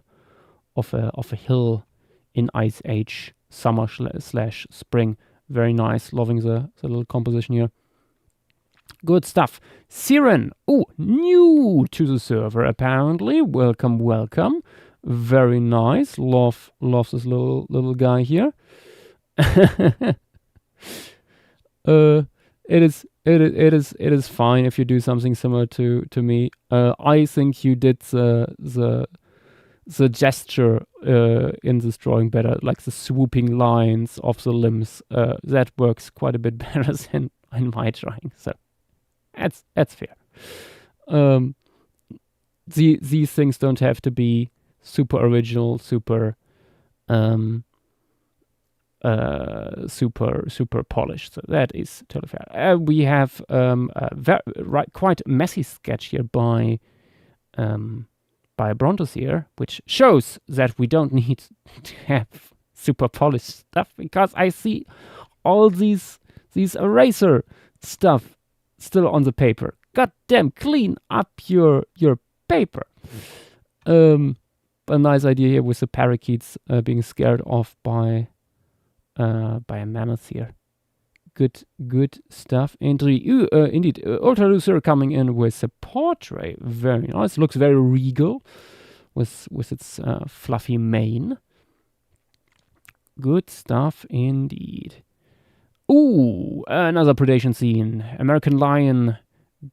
of a hill in Ice Age, summer / spring. Very nice. Loving the little composition here. Good stuff. Siren. Oh, new to the server apparently. Welcome, welcome. Very nice. Loves this little guy here. It is fine if you do something similar to me. I think you did the gesture in this drawing better, like the swooping lines of the limbs. That works quite a bit better than in my drawing. So that's fair. These things don't have to be super original, super polished. So that is totally fair. We have quite messy sketch here by Brontos here, which shows that we don't need to have super polished stuff, because I see all these eraser stuff still on the paper. God damn, clean up your paper. A nice idea here with the parakeets being scared off by a mammoth here. Good stuff. Indeed, Ultra Lucer coming in with a portrait. Very nice. Looks very regal with its fluffy mane. Good stuff indeed. Ooh, another predation scene. American lion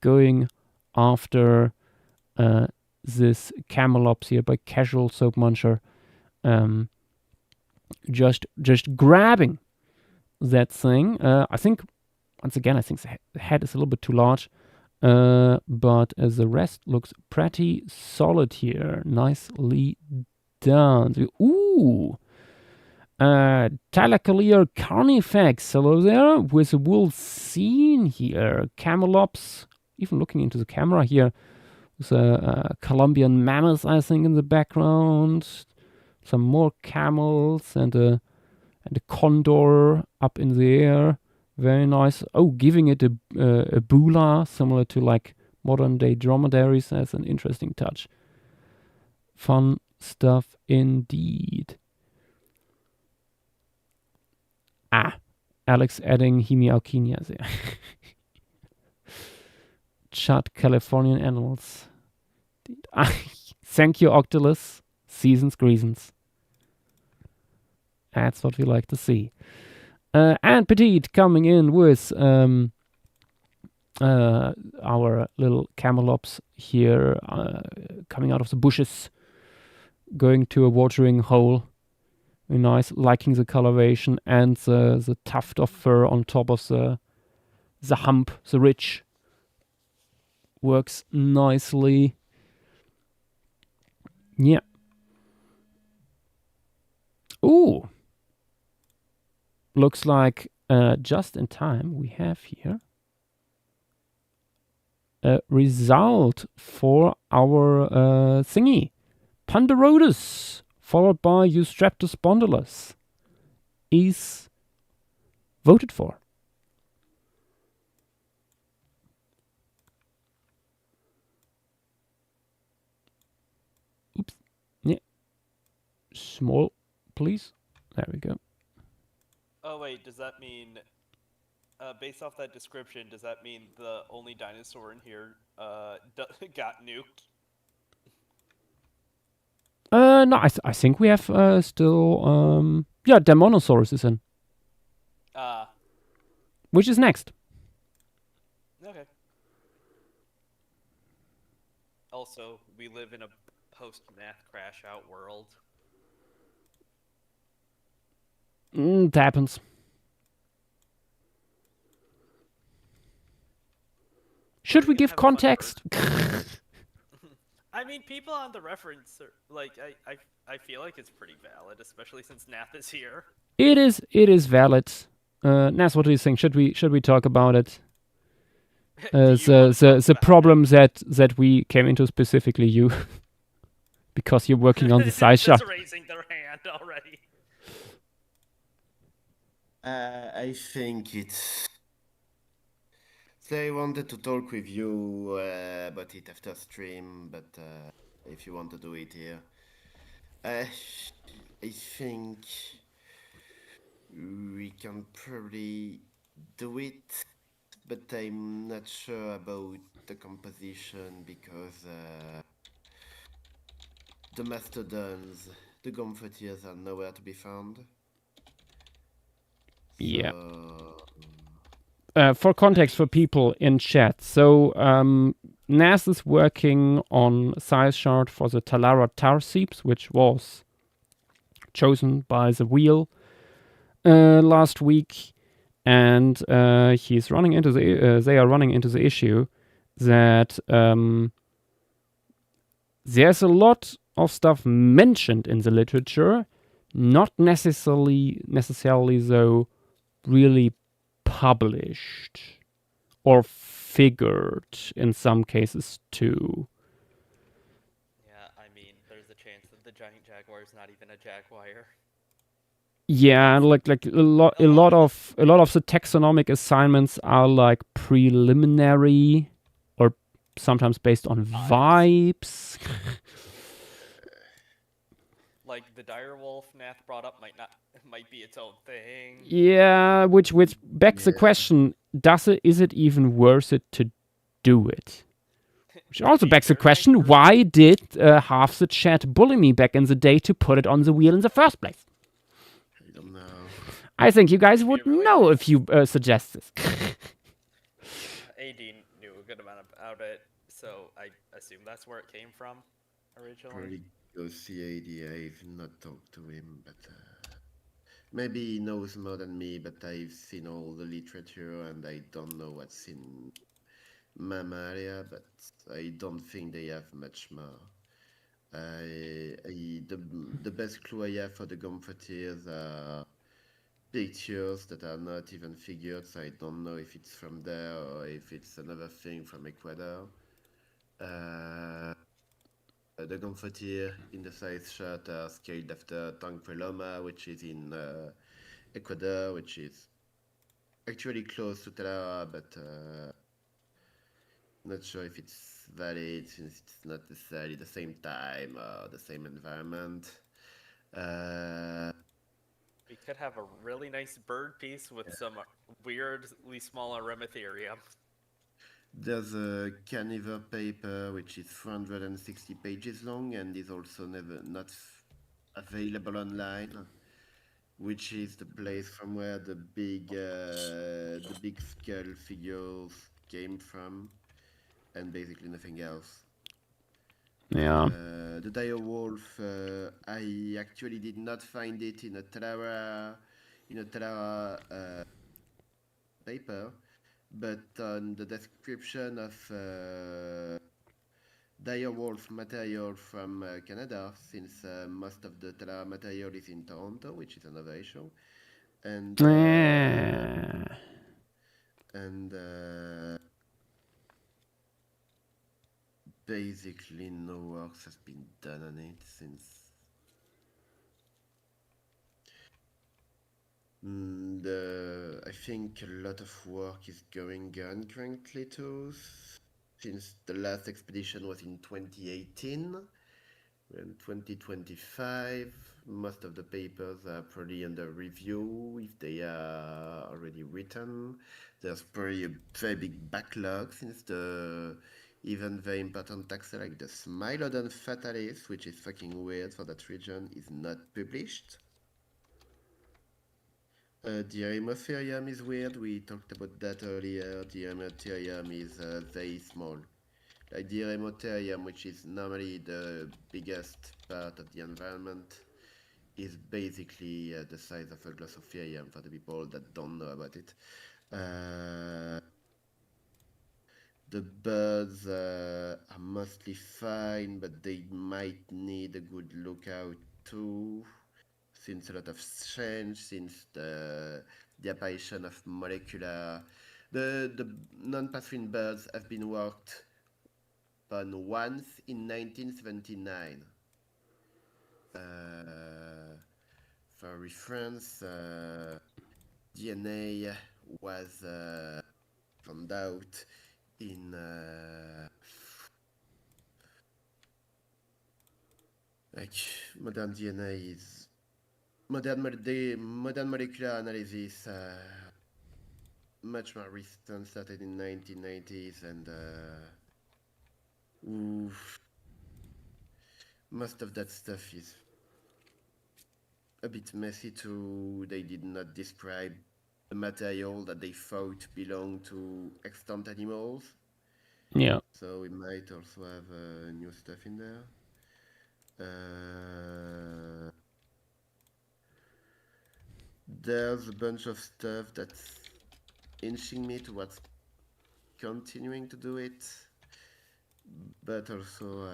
going after this Camelops here by Casual Soap Muncher. Just grabbing that thing. I think, once again, the head is a little bit too large. But the rest looks pretty solid here. Nicely done. Ooh! Thylacolea carnifex. Hello there. With a wool scene here. Camelops. Even looking into the camera here. With a Colombian mammoth, I think, in the background. Some more camels and a condor up in the air. Very nice. Oh, giving it a bula, similar to like modern day dromedaries. That's an interesting touch. Fun stuff indeed. Alex adding Hemialkinia there. Chud Californian animals. Thank you, Octolus. Seasons Greasons. That's what we like to see. And Petite coming in with our little Camelops here, coming out of the bushes, going to a watering hole. Very nice, liking the coloration and the tuft of fur on top of the hump, the ridge. Works nicely. Yeah. Ooh. Looks like just in time we have here a result for our thingy. Ponderotus, followed by Eustreptus spondylus, is voted for. Oops. Yeah. Small, please. There we go. Oh wait, does that mean, based off that description, does that mean the only dinosaur in here got nuked? No, I think we have still Demonosaurus is in. Which is next? Okay. Also, we live in a post-math crash-out world. It happens. Should we give context? I mean, people on the reference are, like, I feel like it's pretty valid, especially since Nath is here. It is valid. Nas, what do you think? Should we talk about it? The problem that we came into, specifically you, because you're working on the size chart. Just raising their hand already. I think it's. They wanted to talk with you about it after stream, but if you want to do it here, I think we can probably do it, but I'm not sure about the composition because the mastodons, the Gomphetiers are nowhere to be found. Yeah. So, For context for people in chat, so Nas is working on size chart for the Talara Tarseeps, which was chosen by the wheel last week, and he's running into the they are running into the issue that there's a lot of stuff mentioned in the literature, not necessarily though really published or figured in some cases too. Yeah, I mean, there's a chance that the giant jaguar is not even a jaguar. Yeah, like a lot of the taxonomic assignments are like preliminary or sometimes based on vibes. Like the direwolf Nath brought up might be its own thing. Yeah, which begs the question: is it even worth it to do it? Which also begs the question: why did half the chat bully me back in the day to put it on the wheel in the first place? I don't know. I think you guys would know if you suggest this. AD knew a good amount about it, so I assume that's where it came from originally. Probably go see AD. I've not talked to him, but maybe he knows more than me. But I've seen all the literature, and I don't know what's in Mammalia, but I don't think they have much more. The best clue I have for the Gomphetiers are pictures that are not even figured, so I don't know if it's from there or if it's another thing from Ecuador. The Gomphetier in the size chart are scaled after Tangpreloma, which is in Ecuador, which is actually close to Talara, but not sure if it's valid since it's not necessarily the same time or the same environment. We could have a really nice bird piece with some weirdly small Aremitherium. There's a Carnivore paper which is 460 pages long and is also not available online, which is the place from where the big skull figures came from, and basically nothing else. Yeah. The dire wolf, I actually did not find it in a Talara paper, but on the description of dire wolf material from Canada, since most of the Talara material is in Toronto, which is another issue, and basically no work has been done on it since I think a lot of work is going on currently too, since the last expedition was in 2018. In 2025, most of the papers are probably under review if they are already written. There's probably a very big backlog since the even very important taxa like the Smilodon fatalis, which is fucking weird for that region, is not published. The Eremotherium is weird, we talked about that earlier. The Eremotherium is very small. Like the Eremotherium, which is normally the biggest part of the environment, is basically the size of a Glossotherium for the people that don't know about it. The birds are mostly fine, but they might need a good lookout too, since a lot of change, since the apparition of molecular... The non-passerine birds have been worked on once in 1979. For reference, DNA was found out in like modern DNA is modern molecular analysis. Much more recent, started in 1990s, and most of that stuff is a bit messy too. They did not describe the material that they thought belonged to extant animals. Yeah. So we might also have new stuff in there. There's a bunch of stuff that's inching me towards continuing to do it, but also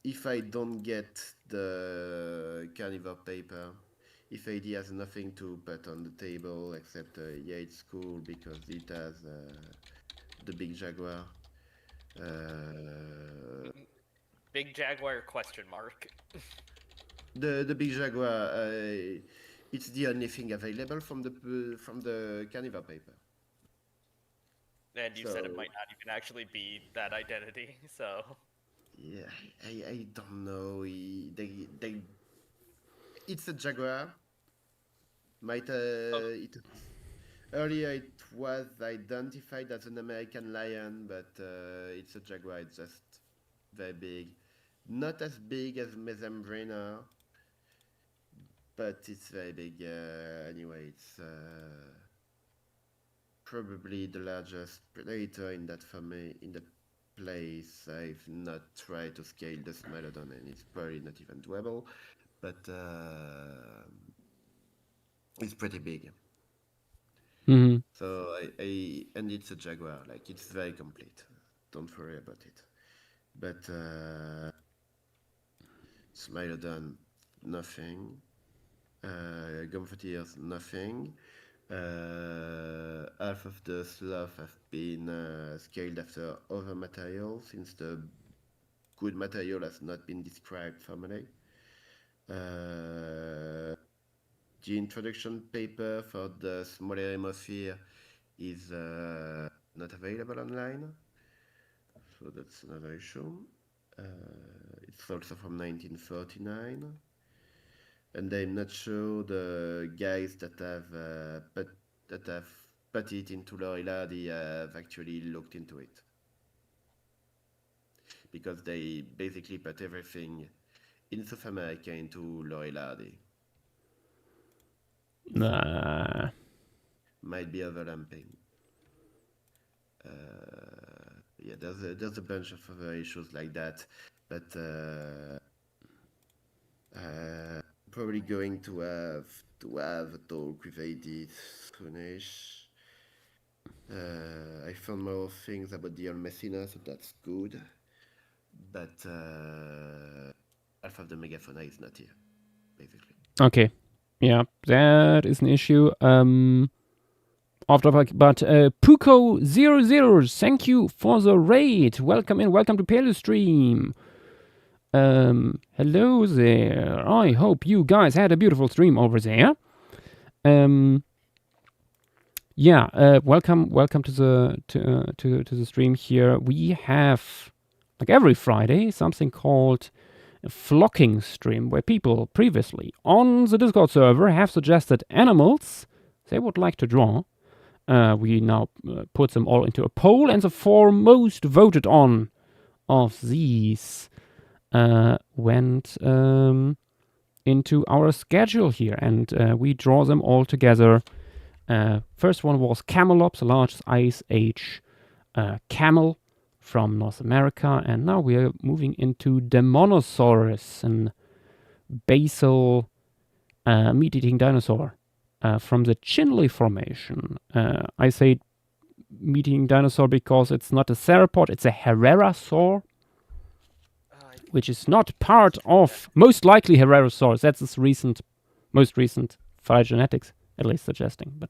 if I don't get the carnivore paper, if AD has nothing to put on the table except yeah, it's cool because it has the big jaguar. Big Jaguar question mark. The big jaguar, it's the only thing available from the carnivore paper. And you said it So- might not even actually be that identity, so. Yeah, I don't know. It's a jaguar. Earlier it was identified as an American lion, but it's a jaguar. It's just very big, not as big as Mesembrana, but it's very big. Anyway, it's probably the largest predator in that family in the place. I've not tried to scale the Smilodon, and it's probably not even doable, but it's pretty big. Mm-hmm. So and it's a jaguar, like it's very complete. Don't worry about it. But Smilodon, nothing. Gomphothirs, nothing. Half of the sloth have been scaled after other materials, since the good material has not been described formally. The introduction paper for the smaller hemisphere is not available online, so that's another issue. It's also from 1939, and I'm not sure the guys that have put it into Loreladi have actually looked into it, because they basically put everything in South America into Loreladi. Might be overlapping. Yeah, there's a bunch of other issues like that, but probably going to have a talk with AD soonish. I found more things about the Messina, so that's good. But half of the megafauna is not here, basically. Okay. Yeah, that is an issue. But Puko00, thank you for the raid. Welcome to Palestream. Hello there. I hope you guys had a beautiful stream over there. Welcome to the stream here. We have, like every Friday, something called a flocking stream, where people previously on the Discord server have suggested animals they would like to draw. We now put them all into a poll, and the 4 most voted on of these went into our schedule here, and we draw them all together. First one was Camelops, the largest Ice Age camel from North America, and now we are moving into Demonosaurus, an basal meat-eating dinosaur from the Chinle Formation. I say meat-eating dinosaur because it's not a theropod, it's a Herrerasaur, which is not part of, most likely, Herrerasaurus. That's its most recent phylogenetics, at least suggesting. But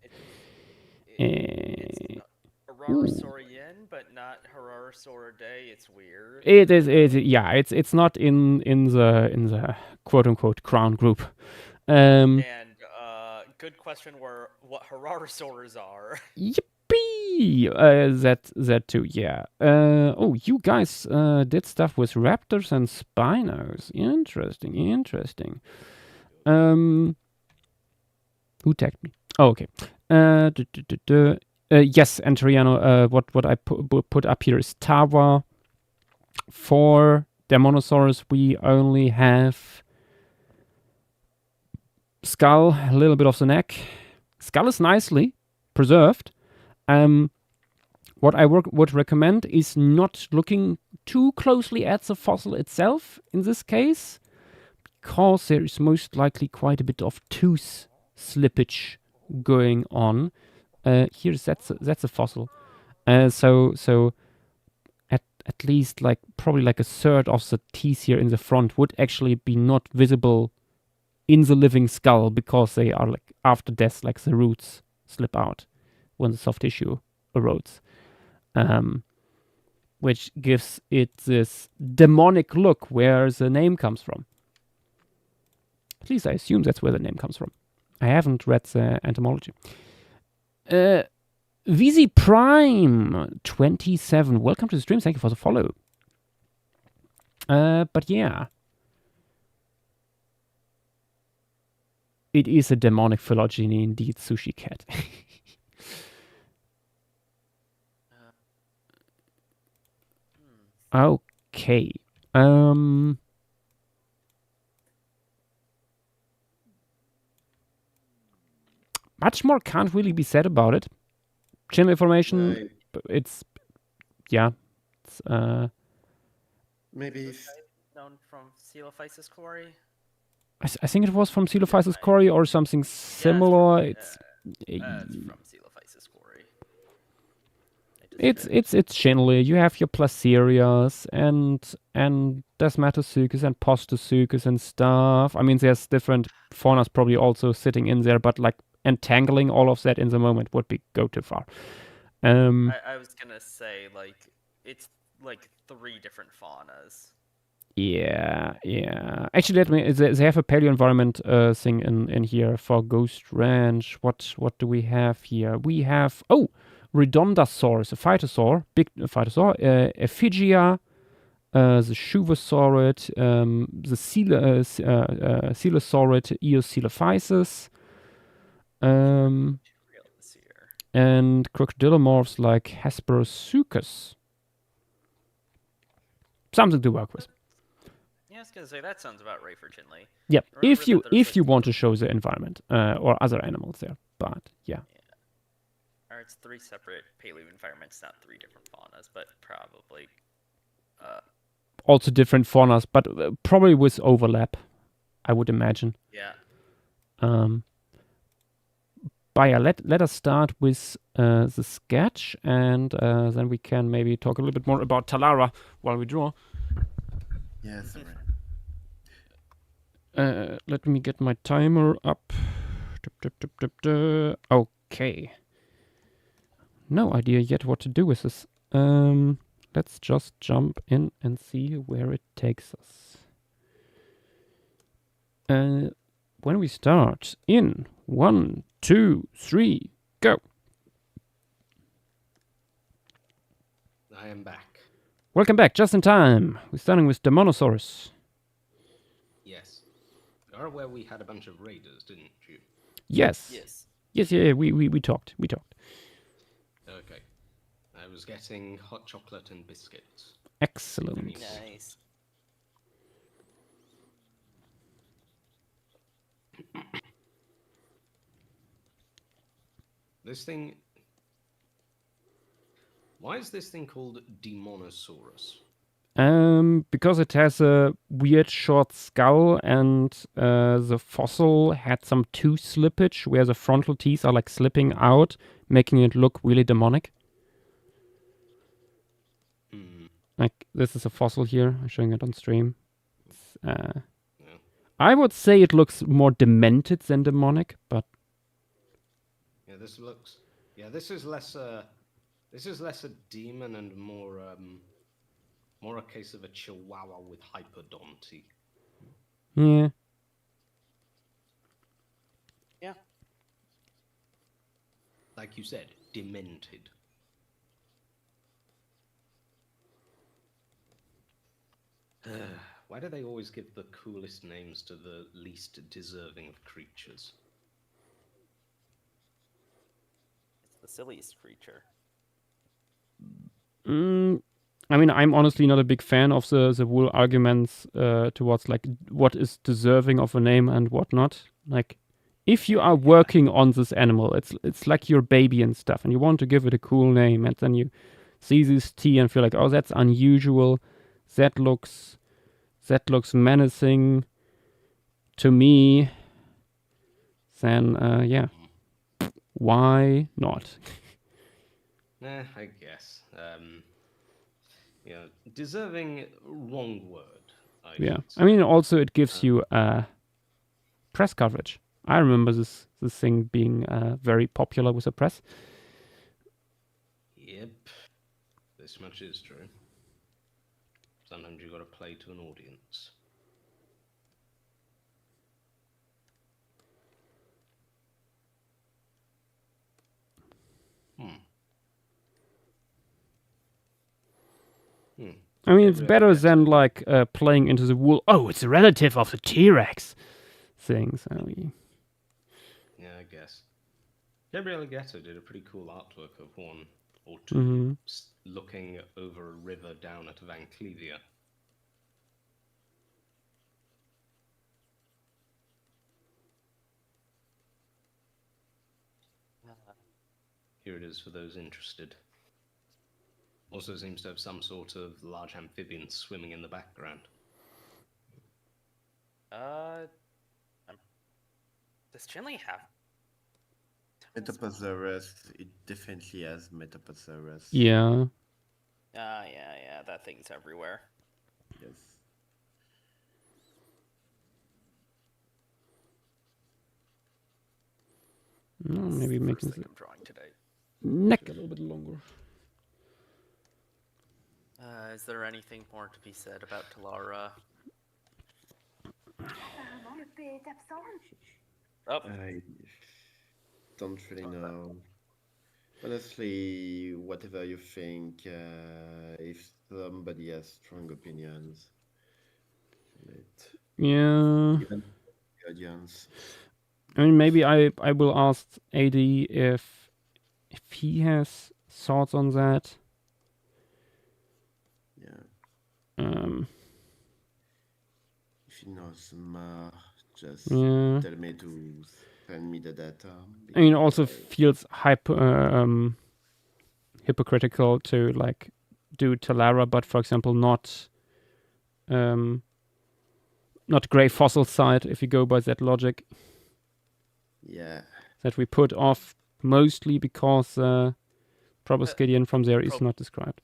It's Herrerasaurian, but not Herrerasauridae. It's weird. it is. It's not in the quote unquote crown group. And good question were what Hararosaurs are. Yippee! That too, yeah. Oh, you guys did stuff with raptors and spinos. Interesting, interesting. Who tagged me? Oh, okay. Yes, and Triano, what I put up here is Tawa. For Demonosaurus, we only have skull, a little bit of the neck. Skull is nicely preserved. What I would recommend is not looking too closely at the fossil itself in this case, because there is most likely quite a bit of tooth slippage going on. That's a fossil. So at least probably like a third of the teeth here in the front would actually be not visible in the living skull because they are like after death, like the roots slip out when the soft tissue erodes. Which gives it this demonic look where the name comes from. At least I assume that's where the name comes from. I haven't read the entomology. VZ Prime 27. Welcome to the stream. Thank you for the follow. But yeah. It is a demonic phylogeny indeed, Sushi Cat. Okay. Much more can't really be said about it. Channel information, it's Maybe Known from Coelophysis quarry. I think it was from Coelophysis quarry or something similar. It's from Coelophysis quarry. It's generally you have your Placerias and Desmatosuchus and Postosuchus and stuff. I mean, there's different faunas probably also sitting in there, but like entangling all of that in the moment would go too far. I was gonna say it's like 3 different faunas. Yeah. Actually, they have a paleo environment thing in here for Ghost Ranch. What do we have here? We have Redondosaurus, a phytosaur, big phytosaur, Ephigia, the Shuvosaurid, the Coelosaurid, Eocoelophysis, and crocodilomorphs like Hesperosuchus. Something to work with. Yeah, I was gonna say that sounds about right for Chinley. Yep, if you want to show the environment or other animals there, but yeah. Or it's 3 separate paleo environments, not 3 different faunas, but probably. Also different faunas, but probably with overlap, I would imagine. Yeah. But yeah, let us start with the sketch, and then we can maybe talk a little bit more about Talara while we draw. yes, alright. Let me get my timer up. Okay. No idea yet what to do with this. Let's just jump in and see where it takes us. When we start in 1, 2, 3, go. I am back. Welcome back, just in time. We're starting with Demonosaurus. Yes. You're aware we had a bunch of raiders, didn't you? Yes. Yes. Yeah. We talked. Okay. I was getting hot chocolate and biscuits. Excellent. Nice. This thing... Why is this thing called Demonosaurus? Because it has a weird short skull and the fossil had some tooth slippage where the frontal teeth are like slipping out, making it look really demonic. Like this is a fossil here. I'm showing it on stream. I would say it looks more demented than demonic, but Yeah, this looks... Yeah, this is less a demon and more a case of a chihuahua with hyperdonty. yeah. Yeah. like you said, demented. Why do they always give the coolest names to the least deserving of creatures? It's the silliest creature. I mean, I'm honestly not a big fan of the whole arguments towards like what is deserving of a name and what not. Like, if you are working on this animal, it's like your baby and stuff, and you want to give it a cool name, and then you see this T and feel like, oh, that's unusual. That looks menacing to me. Then yeah, why not? I guess. Deserving, wrong word. Yeah, should I mean, say. also it gives you press coverage. I remember this thing being very popular with the press. Yep. This much is true. Sometimes you got to play to an audience. I mean, it's Maybe I better guess than so. like playing into the wool. Oh, it's a relative of the T-Rex thing. So Yeah, I guess. Gabriele Ghetto did a pretty cool artwork of one or two Mhm. looking over a river down at Van Clevia. Here it is for those interested. Also seems to have some sort of large amphibian swimming in the background. Does Chinley have? Metaposaurus, it definitely has Metaposaurus. yeah. Yeah, that thing's everywhere. Yes. No, This is maybe the making first thing the I'm drawing today. neck a little bit longer. Is there anything more to be said about Talara? Oh, I don't really know. Honestly, whatever you think, if somebody has strong opinions, let Yeah. even the audience. I mean, maybe I will ask AD if he has thoughts on that. Yeah, Um. if he knows more, just Yeah. tell me to send me the data. I mean, it also because feels hypocritical to like do Talara, but for example, not Grey Fossil side. If you go by that logic, yeah, that we put off mostly because Proboscidian from there is not described.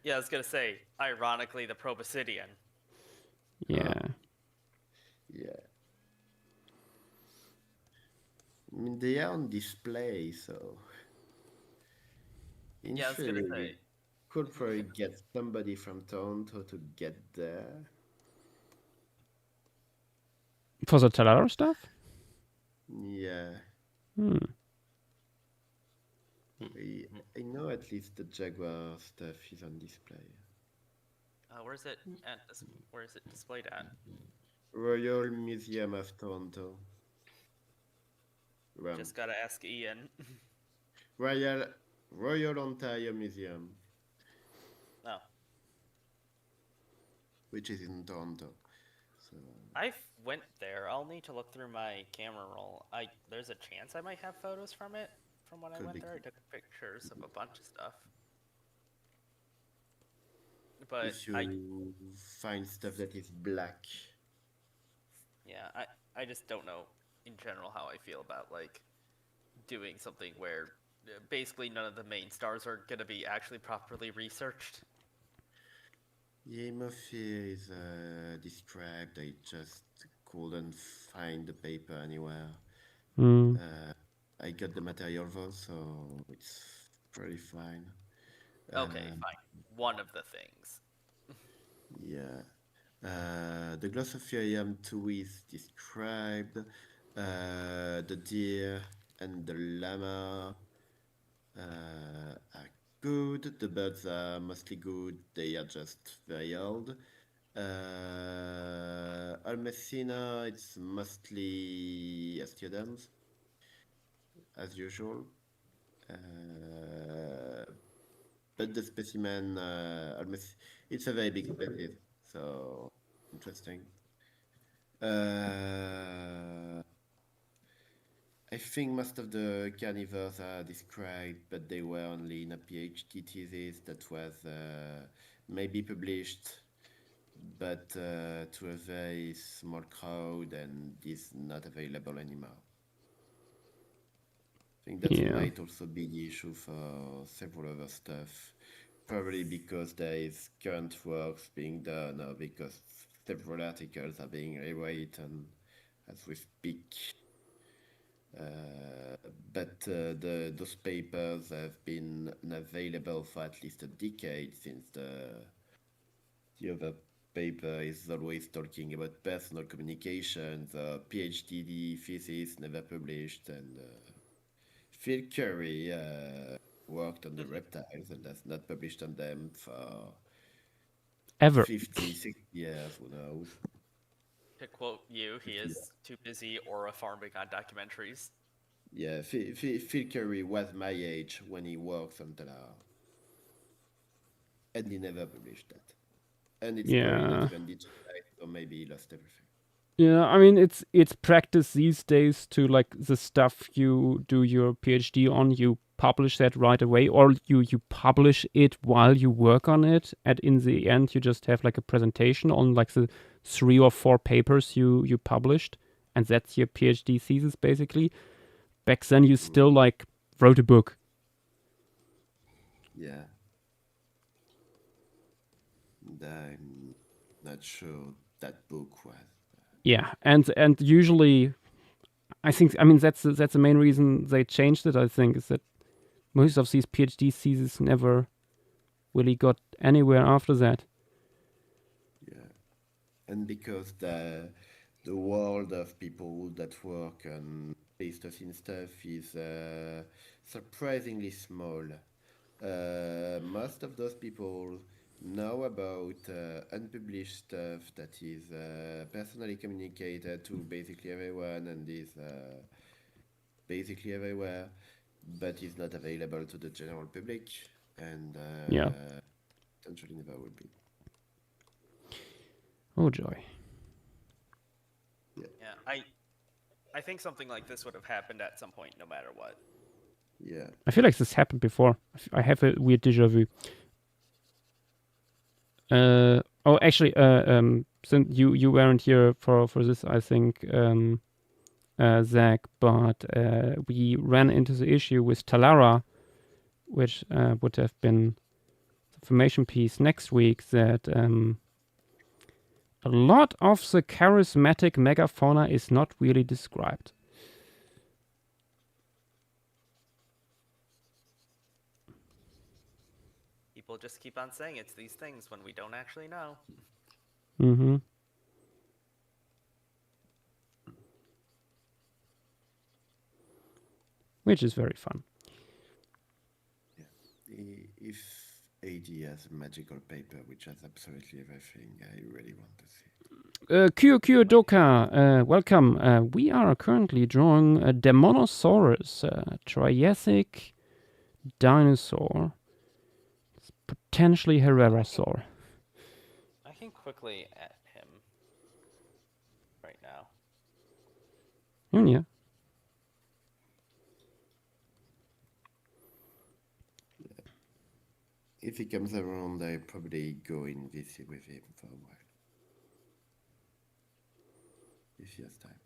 yeah, I was gonna say, ironically, the Proboscidian. Yeah. yeah. I mean, they are on display, so in Yeah, I was gonna theory, say. we could probably get somebody from Toronto to get there. For the Talara stuff? Yeah, I know at least the Jaguar stuff is on display. Where is it at? Where is it displayed at? Royal Museum of Toronto. Well, Just gotta ask Ian. Royal Ontario Museum, Oh, which is in Toronto. So I went there. I'll need to look through my camera roll. There's a chance I might have photos from it. From when I Could went be. there, I took pictures of a bunch of stuff. But if you find stuff that is black, yeah, I just don't know in general how I feel about like doing something where basically none of the main stars are gonna be actually properly researched. Hemophilia is described. I just couldn't find the paper anywhere. I got the material though, so it's pretty fine. Okay, fine. One of the things. Yeah. The Glossotherium 2 is described. The deer and the llama are good. The birds are mostly good. They are just very old. Almecina, it's mostly Astrodons, as usual. But the specimen, it's a very big species, so interesting. I think most of the carnivores are described, but they were only in a PhD thesis that was maybe published, but to a very small crowd and is not available anymore. I think that Yeah. might also be the issue for several other stuff. Probably because there is current works being done, or because several articles are being rewritten as we speak. But those papers have been unavailable for at least a decade, since the other paper is always talking about personal communications, PhD thesis never published, and Phil Curry worked on the reptiles and has not published on them for Ever. 50, 60 years, who knows. To quote you, he is too busy aura farming on documentaries. Yeah, Phil Curry was my age when he worked on Talar. And he never published that. And it's probably not Yeah. even digitized, or maybe he lost everything. Yeah, I mean it's practice these days to like the stuff you do your PhD on, you publish that right away, or you publish it while you work on it, and in the end you just have like a presentation on like the 3 or 4 papers you published, and that's your PhD thesis basically. Back then you still like wrote a book. Yeah. And I'm not sure that book was. Yeah, and usually I mean that's the main reason they changed it, I think, is that most of these PhD theses never really got anywhere after that. Yeah. And because the world of people that work on Pleistocene stuff is surprisingly small. Most of those people know about unpublished stuff that is personally communicated to basically everyone and is basically everywhere, but is not available to the general public, and Yeah. potentially never will be. Oh joy. Yeah, I think something like this would have happened at some point, no matter what. Yeah. I feel like this happened before. I have a weird déjà vu. Oh, actually, since you weren't here for this, I think, Zach, but we ran into the issue with Talara, which would have been the information piece next week, that a lot of the charismatic megafauna is not really described. People just keep on saying it's these things when we don't actually know. Mm-hmm. Which is very fun. If AD has a magical paper which has absolutely everything, I really want to see it. Kyo Doka, welcome. We are currently drawing a Demonosaurus, a Triassic dinosaur. It's potentially Herrerasaur. I can quickly add him right now. Yeah. If he comes around, I'll probably go in VC with him for a while. If he has time.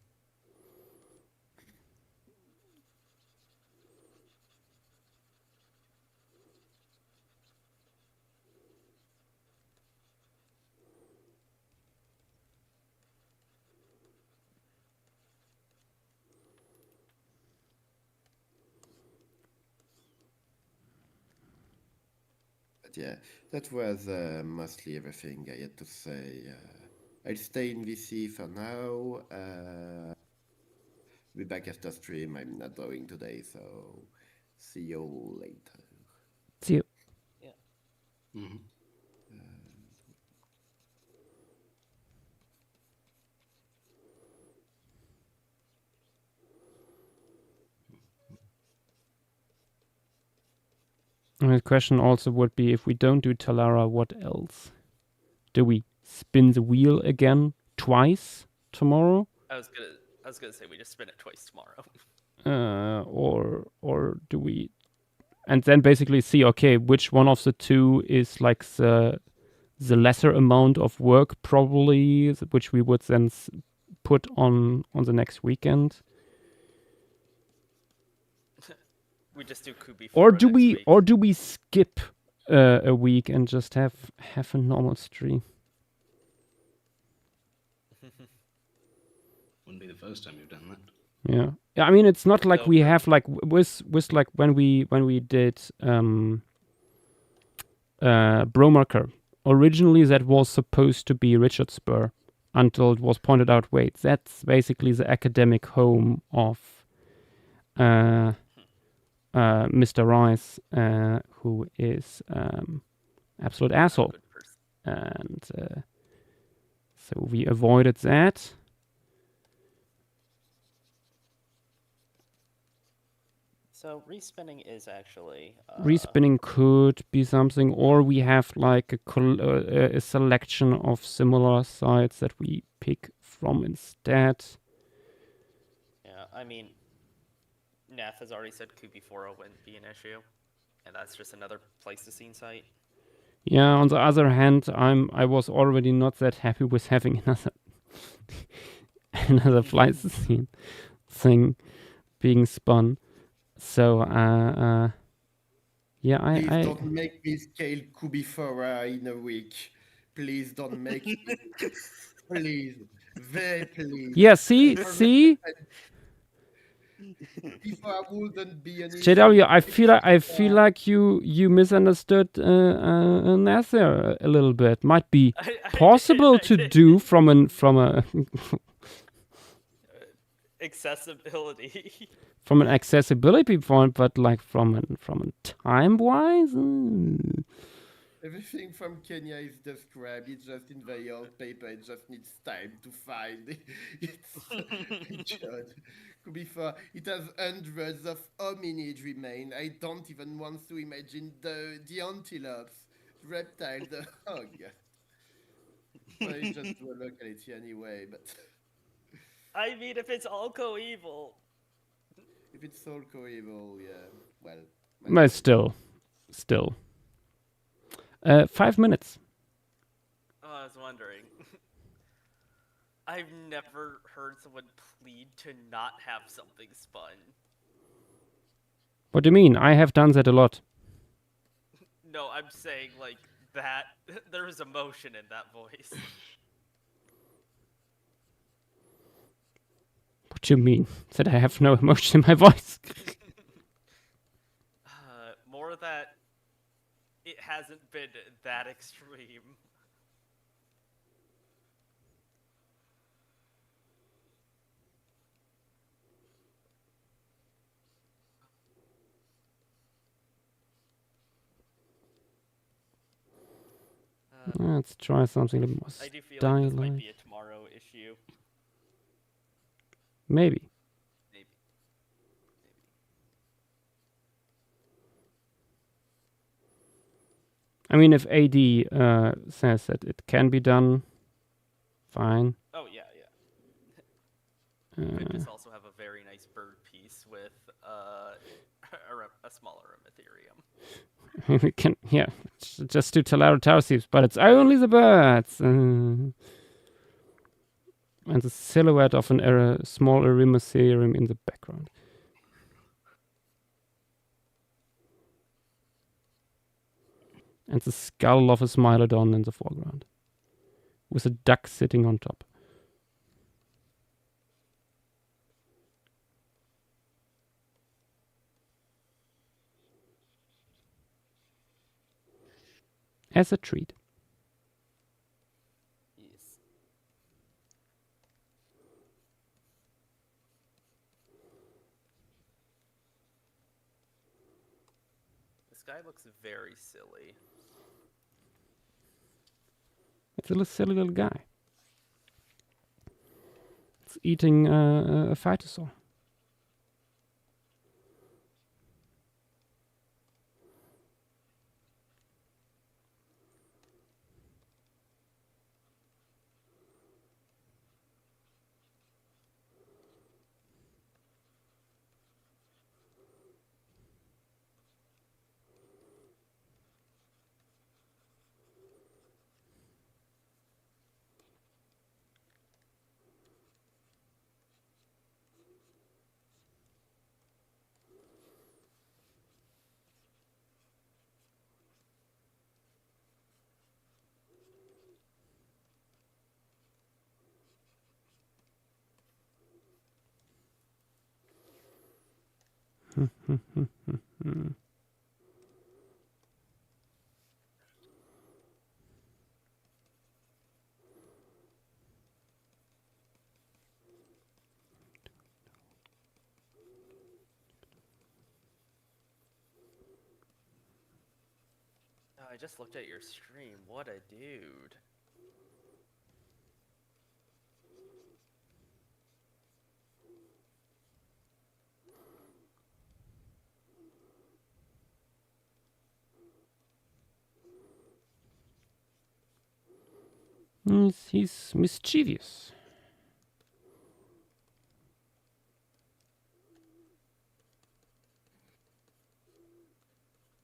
But yeah, that was mostly everything I had to say. I'll stay in VC for now. Be back after stream. I'm not drawing today, so See you later. See you. Yeah. Mhm. And the question also would be, if we don't do Talara, what else? Do we spin the wheel again twice tomorrow? I was gonna say we just spin it twice tomorrow. Or do we, and then basically see, okay, which one of the two is like the lesser amount of work, probably, which we would then put on the next weekend. We just do Kubi Or 4 do next we week. or do we skip a week and just have a normal stream? Wouldn't be the first time you've done that. Yeah. Yeah, I mean, it's not like No, we for- have like with like when we did Bromarker. Originally that was supposed to be Richard Spur until it was pointed out, wait, that's basically the academic home of Mr. Rice, who is absolute asshole. Good person. And so we avoided that. So respinning is actually Respinning could be something, or we have like a selection of similar sites that we pick from instead. Yeah, I mean, Neff has already said Kubi 4 wouldn't be an issue, and that's just another Pleistocene site. Yeah, on the other hand, I was already not that happy with having another Pleistocene thing being spun. So yeah, Please I don't make me scale Kubifora in a week. Please don't make me. Please. Very please. yeah, see If I wouldn't be an JW, issue, I feel like you misunderstood Nasser a little bit. Might be possible to do from a Accessibility. from an accessibility point, but like from a time wise. everything from Kenya is described. It's just in very old paper. It just needs time to find. It's God. Kubifa. It has hundreds of hominid remain. I don't even want to imagine the antelopes, reptile, the hog. Well, it's just a locality anyway, but I mean, if it's all coeval. if it's so coeval, yeah. Well, But still. 5 minutes. Oh, I was wondering. I've never heard someone plead to not have something spun. What do you mean? I have done that a lot. No, I'm saying like that. There is emotion in that voice. What do you mean? That I have no emotion in my voice? More that it hasn't been that extreme. Let's try something a bit more I do feel like this might stylish. be a tomorrow issue. Maybe. Maybe. I mean, if AD says that it can be done, fine. Oh yeah, yeah. Could Uh, just also have a very nice bird piece with a smaller Ethereum. we can, yeah, just do Talara Tower Thieves, but it's only the birds. And the silhouette of an small Eremotherium in the background. And the skull of a Smilodon in the foreground. With a duck sitting on top. As a treat. Yes. looks very silly. It's a little silly little guy. It's eating a phytosaur. Oh, I just looked at your stream. What a dude. He's mischievous.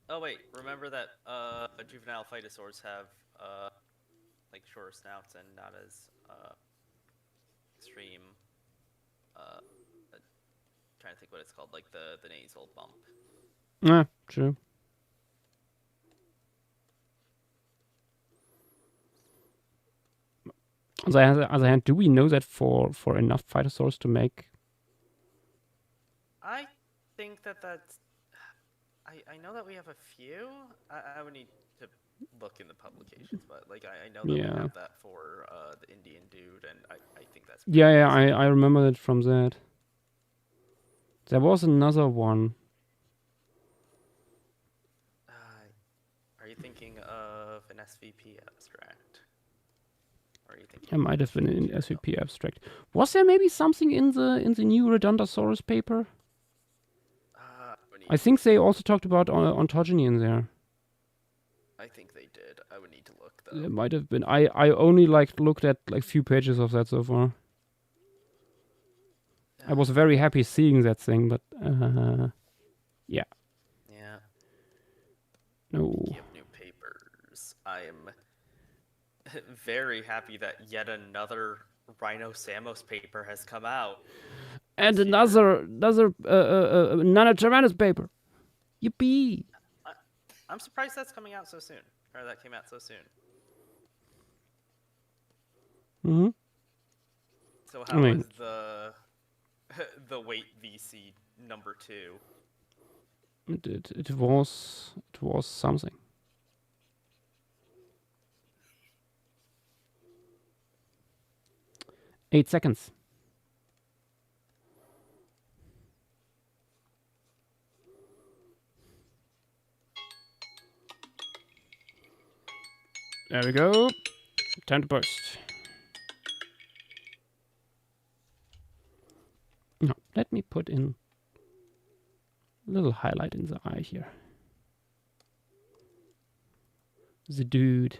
Oh wait, remember that juvenile phytosaurs have like shorter snouts and not as extreme. Trying to think what it's called, like the nasal bump. Ah, true. On the other hand, do we know that for enough phytosaurs to make? I think that's. I know that we have a few. I would need to look in the publications, but like I know that we Yeah. have that for the Indian dude, and I think that's. Yeah, I remember that from that. There was another one. Are you thinking of an SVP abstract? Or are you thinking? It might have been in SVP abstract. Was there maybe something in the new Redondosaurus paper? I think they also talked about ontogeny in there. I think they did. I would need to look There though. might have been. I only looked at like few pages of that so far. I was very happy seeing that thing, but yeah. Yeah. No. Speaking of new papers, I am very happy that yet another Rhino Samos paper has come out. And this year. another Nanotyranus paper. Yippee! I'm surprised that's coming out so soon, or that came out so soon. Mm-hmm. So how is the weight VC number 2? It was something. Eight seconds. There we go. Time to post. No, let me put in a little highlight in the eye here. The dude.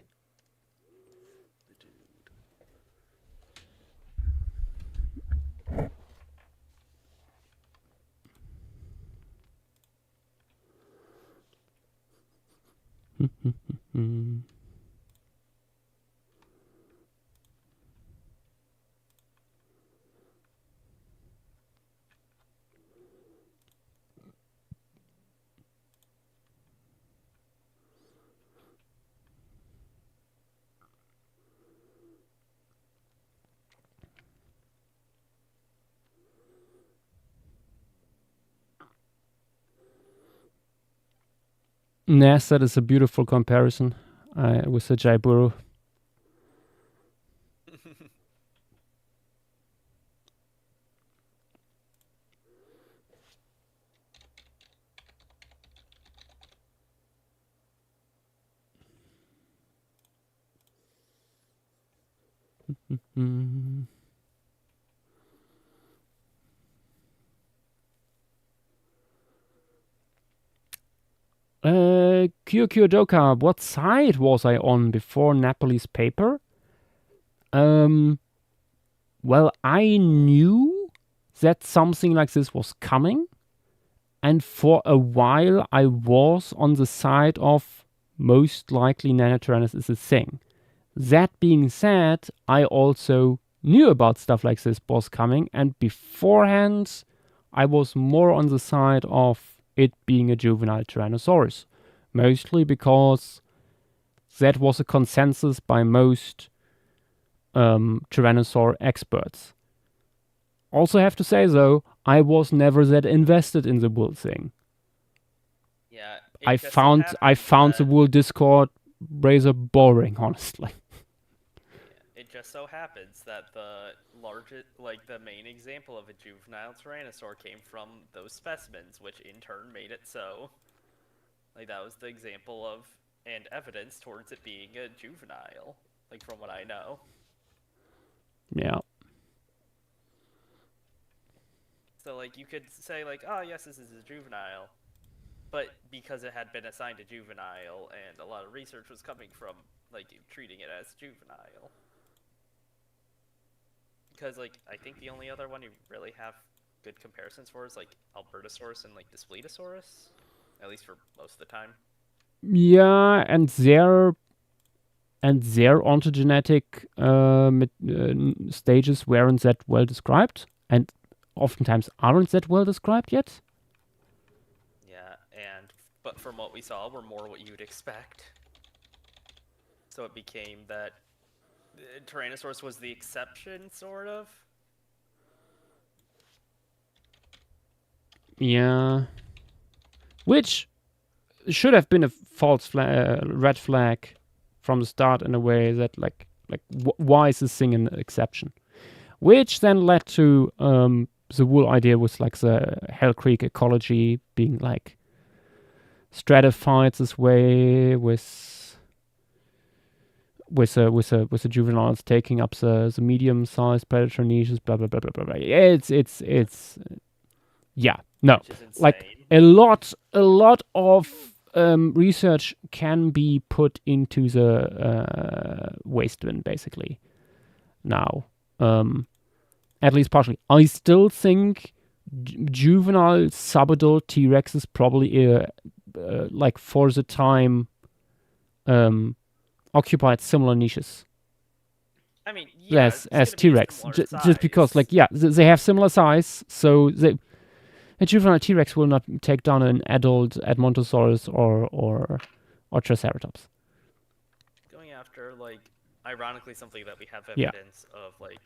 Yes, that is a beautiful comparison with the Jaiburu. Doka, what side was I on before Napoli's paper? Well, I knew that something like this was coming, and for a while I was on the side of most likely Nanotyrannus is a thing. That being said, I also knew about stuff like this was coming, and beforehand I was more on the side of it being a juvenile Tyrannosaurus, mostly because that was a consensus by most Tyrannosaur experts. Also have to say though, I was never that invested in the wool thing. Yeah. I found the wool Discord rather boring, honestly. It just so happens that the largest, like the main example of a juvenile Tyrannosaur came from those specimens, which in turn made it so. Like that was the example of and evidence towards it being a juvenile, like from what I know. Yeah. So like you could say like, oh yes, this is a juvenile, but because it had been assigned a juvenile and a lot of research was coming from like treating it as juvenile. Because like I think the only other one you really have good comparisons for is like Albertosaurus and like Displetosaurus, at least for most of the time. Yeah, and their ontogenetic stages weren't that well described, and oftentimes aren't that well described yet. Yeah, but from what we saw, were more what you'd expect. So it became that Tyrannosaurus was the exception, sort of. Yeah. Which should have been a false red flag from the start in a way that why is this thing an exception? Which then led to the whole idea with like the Hell Creek ecology being like stratified this way with the juveniles taking up the medium-sized predator niches, blah blah blah blah blah. It's yeah, no, Which is insane. like a lot of research can be put into the waste bin basically now, at least partially. I still think juvenile subadult T-Rex is probably like for the time occupied similar niches. I mean, yeah, as T-Rex, just because like they have similar size, so a juvenile T-Rex will not take down an adult Edmontosaurus or Triceratops. Going after like ironically something that we have Yeah. evidence of like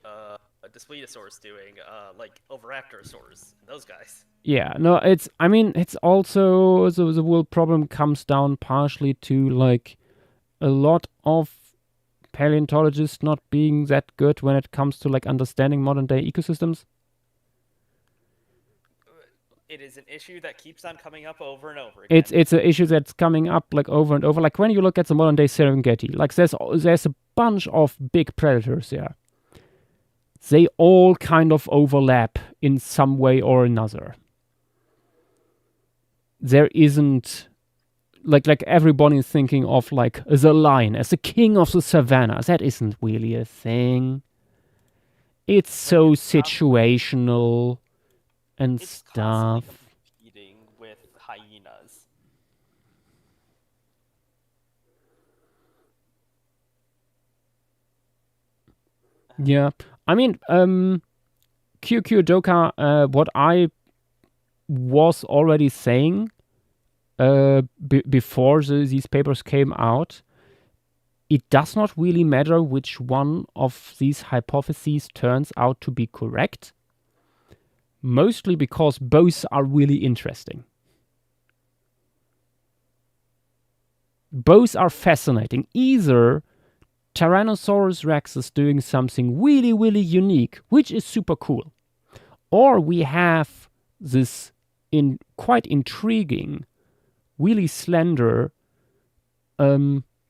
a Displetosaurus doing, like Oviraptorosaurus, those guys. Yeah, no, it's also the whole problem comes down partially to like a lot of paleontologists not being that good when it comes to like understanding modern day ecosystems. It is an issue that keeps on coming up over and over again. It's an issue that's coming up like over and over. Like when you look at the modern day Serengeti, like there's a bunch of big predators there. They all kind of overlap in some way or another. There isn't like everybody is thinking of like the lion as the king of the savannah. That isn't really a thing. It's so situational and It's stuff. constantly competing with hyenas. Yeah, I mean, QQ Doka, what I was already saying before these papers came out, it does not really matter which one of these hypotheses turns out to be correct, mostly because both are really interesting. Both are fascinating. Either Tyrannosaurus Rex is doing something really, really unique, which is super cool. Or we have this quite intriguing, really slender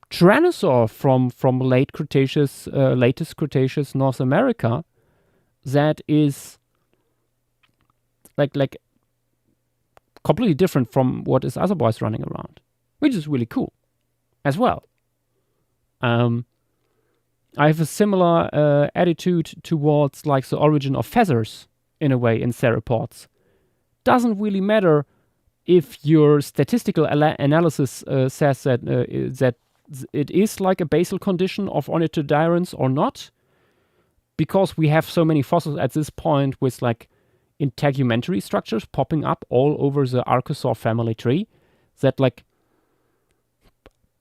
Tyrannosaur from late Cretaceous, latest Cretaceous North America, that is like completely different from what is otherwise running around, which is really cool as well. I have a similar attitude towards like the origin of feathers in a way in theropods. Doesn't really matter if your statistical analysis says that that it is like a basal condition of ornithodyrans or not, because we have so many fossils at this point with like integumentary structures popping up all over the Archosaur family tree, that like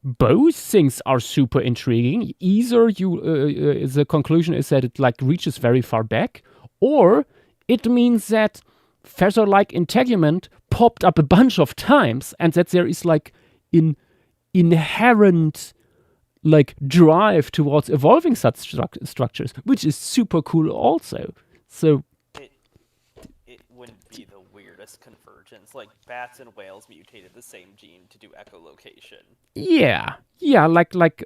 both things are super intriguing. Either you the conclusion is that it like reaches very far back, or it means that feather-like integument popped up a bunch of times and that there is like inherent like drive towards evolving such structures, which is super cool also. So it wouldn't be the weirdest convergence. Like bats and whales mutated the same gene to do echolocation. yeah, like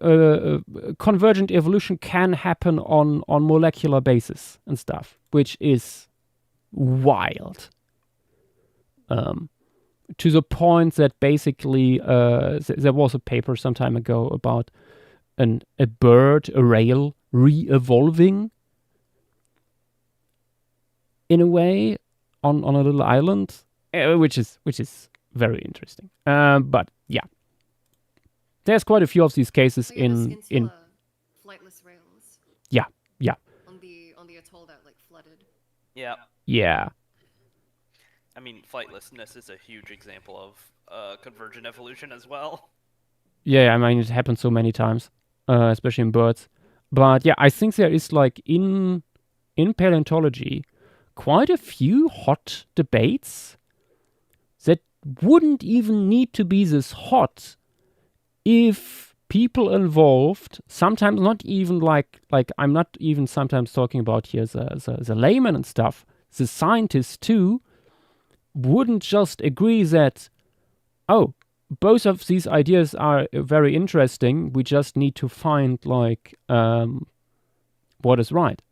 convergent evolution can happen on molecular basis and stuff, which is wild. To the point that basically there was a paper some time ago about a bird, a rail, re-evolving in a way on a little island, which is very interesting. But yeah, there's quite a few of these cases Oh, yeah, the in Skinsular flightless rails yeah on the atoll that like flooded. Yeah. I mean, flightlessness is a huge example of convergent evolution as well. Yeah, I mean, it happens so many times, especially in birds. But yeah, I think there is like in paleontology quite a few hot debates that wouldn't even need to be this hot if people involved, sometimes not even like I'm not even sometimes talking about here the layman and stuff, the scientists too, wouldn't just agree that, oh, both of these ideas are very interesting, we just need to find like what is right.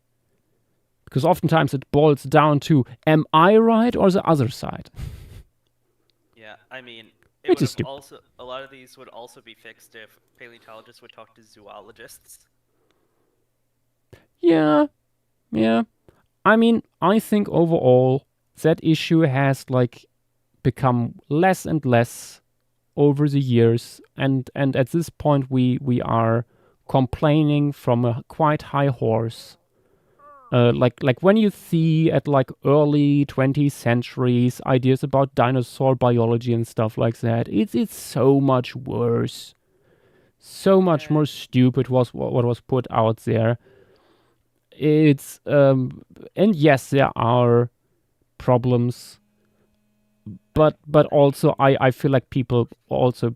Because oftentimes it boils down to, am I right or the other side? Yeah, I mean, Which is stupid. also a lot of these would also be fixed if paleontologists would talk to zoologists. Yeah. I mean, I think overall that issue has like become less and less over the years, and at this point we are complaining from a quite high horse. Like when you see at like early 20th centuries ideas about dinosaur biology and stuff like that, it's so much worse, so much more stupid was what was put out there. It's and yes, there are problems, but also I feel like people also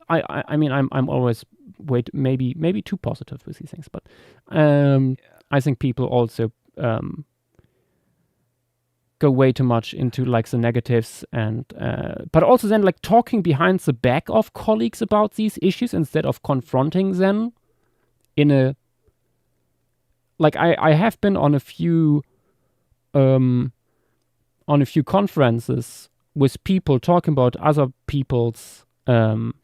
I mean I'm always maybe too positive with these things, but I think people also go way too much into like the negatives, and but also then like talking behind the back of colleagues about these issues instead of confronting them in a like I have been on a few conferences with people talking about other people's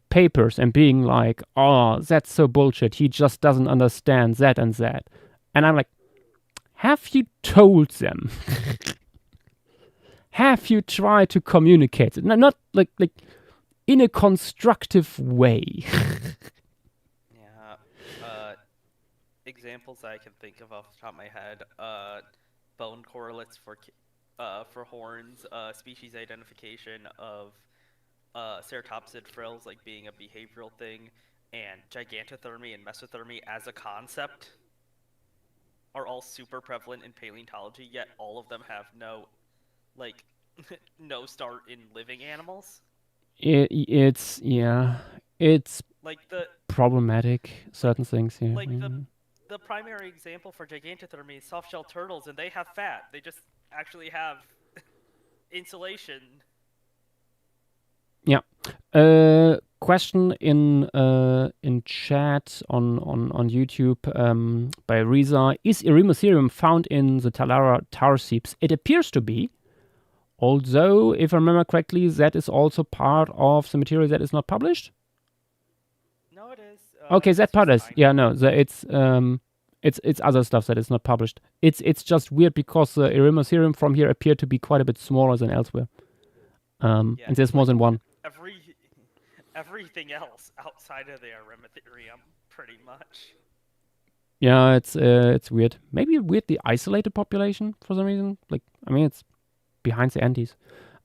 papers and being like, oh, that's so bullshit, he just doesn't understand that and that. And I'm like, have you told them? Have you tried to communicate it? Not like in a constructive way. Yeah. Examples I can think of off the top of my head: bone correlates for horns, species identification of ceratopsid frills like being a behavioral thing, and gigantothermy and mesothermy as a concept are all super prevalent in paleontology, yet all of them have no start in living animals. It's Like the problematic, certain things here. like the primary example for gigantothermy is soft-shell turtles, and they have fat. They just actually have insulation. Yeah. question in chat on YouTube by Riza. Is Eremotherium found in the Talara tar seeps? It appears to be. Although, if I remember correctly, that is also part of the material that is not published. No, it is. Okay, it's that part just is. Yeah, no, it's other stuff that is not published. It's just weird because the Eremotherium from here appear to be quite a bit smaller than elsewhere. Yeah, And there's more than one. Everything else outside of the Eremotherium, pretty much. Yeah, it's weird. Maybe weirdly isolated population for some reason. Like, I mean, it's behind the Andes.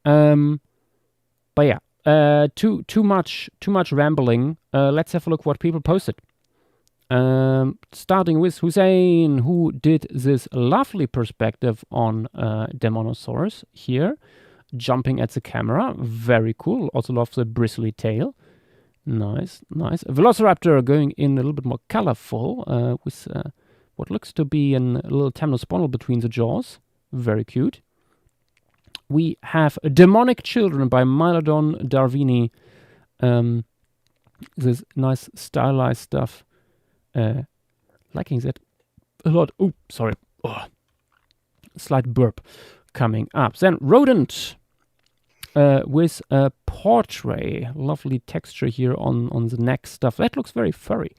But yeah, too much rambling. Let's have a look what people posted. Starting with Hussein, who did this lovely perspective on Demonosaurus here, jumping at the camera. Very cool. Also love the bristly tail. Nice. Velociraptor going in a little bit more colorful with what looks to be a little temnospondyl between the jaws. Very cute. We have Demonic Children by Mylodon Darwini. This nice stylized stuff. Liking that a lot. Oh, sorry. Oh. Slight burp coming up. Then Rodent with a portrait. Lovely texture here on the neck stuff. That looks very furry,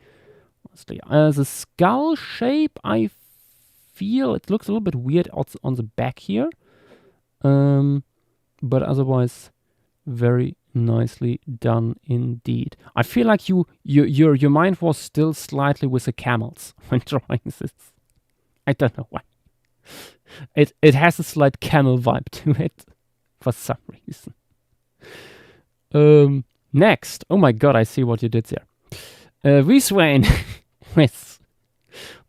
honestly. The skull shape, I feel it looks a little bit weird on the back here. But otherwise, very nicely done indeed. I feel like your mind was still slightly with the camels when drawing this. I don't know why. It has a slight camel vibe to it for some reason. Next, oh my god, I see what you did there. Wieswain with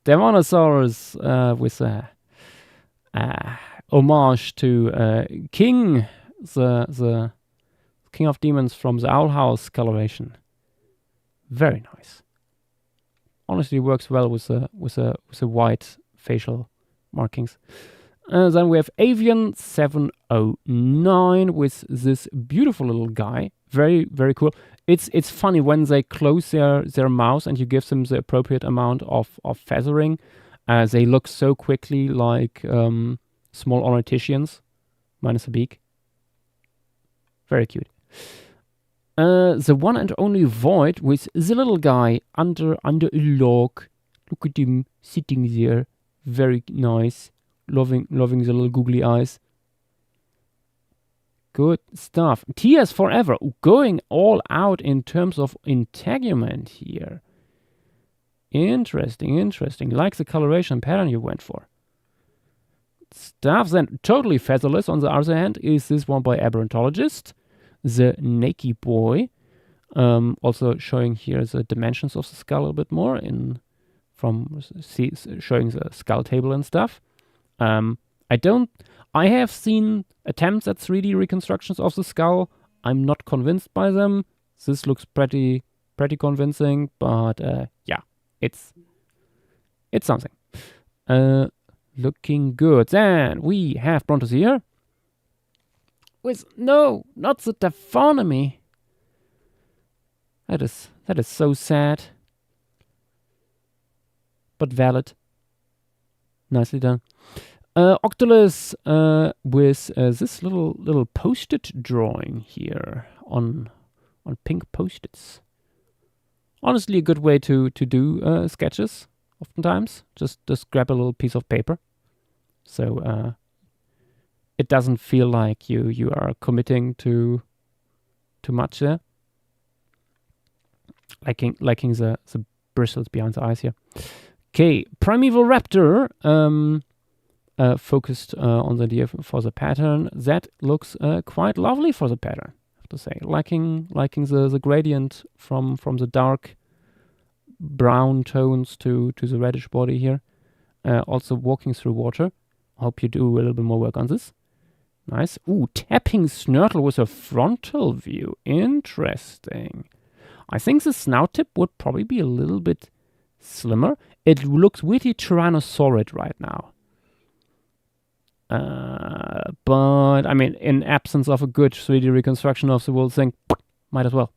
Demonosaurus with a homage to King, the King of Demons from the Owl House coloration. Very nice. Honestly, works well with the white facial markings. Then we have Avian 709 with this beautiful little guy. Very, very cool. It's funny when they close their mouths and you give them the appropriate amount of feathering. They look so quickly like small ornithischians, minus a beak. Very cute. The one and only Void with the little guy under a log. Look at him sitting there. Very nice. Loving the little googly eyes. Good stuff. Tears Forever. Going all out in terms of integument here. Interesting. Like the coloration pattern you went for. Stuff. Then totally featherless on the other hand is this one by Aberrantologist. The Nakey Boy. Also showing here the dimensions of the skull a bit more showing the skull table and stuff. I have seen attempts at 3D reconstructions of the skull. I'm not convinced by them. This looks pretty convincing, but yeah, it's something. Looking good. Then we have Brontos here. With no, not the taphonomy. That is so sad. But valid. Nicely done. Octolus with this little post-it drawing here on pink post-its. Honestly, a good way to do sketches. Oftentimes, just grab a little piece of paper, so it doesn't feel like you are committing to too much there. Liking the bristles behind the eyes here. Okay, Primeval Raptor. Focused on the idea for the pattern. That looks quite lovely for the pattern, I have to say. Liking the gradient from the dark brown tones to the reddish body here. Also walking through water. Hope you do a little bit more work on this. Nice. Ooh, tapping Snurtle with a frontal view. Interesting. I think the snout tip would probably be a little bit slimmer. It looks witty Tyrannosaurid right now. But, I mean, in absence of a good 3D reconstruction of the whole thing, might as well.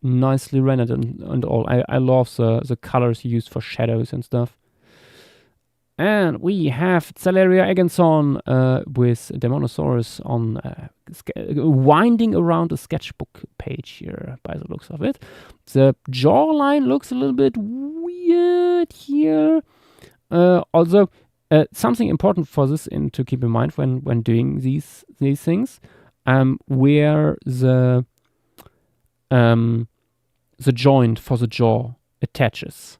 nicely rendered and all. I love the colors used for shadows and stuff. And we have Celeria Eganson with Demonosaurus on winding around a sketchbook page here, by the looks of it. The jawline looks a little bit weird here. Also, something important for this to keep in mind when doing these things, where the joint for the jaw attaches.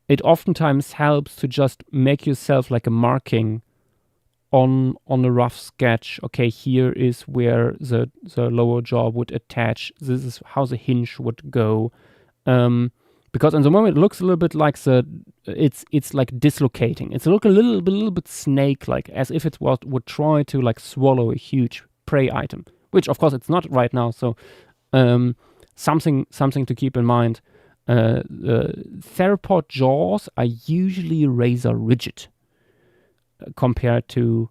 It oftentimes helps to just make yourself like a marking on a rough sketch. Okay, here is where the lower jaw would attach. This is how the hinge would go. Because in the moment it looks a little bit like it's like dislocating. It's a little bit snake-like, as if it would try to like swallow a huge prey item, which of course it's not right now. So something to keep in mind. Theropod jaws are usually razor rigid compared to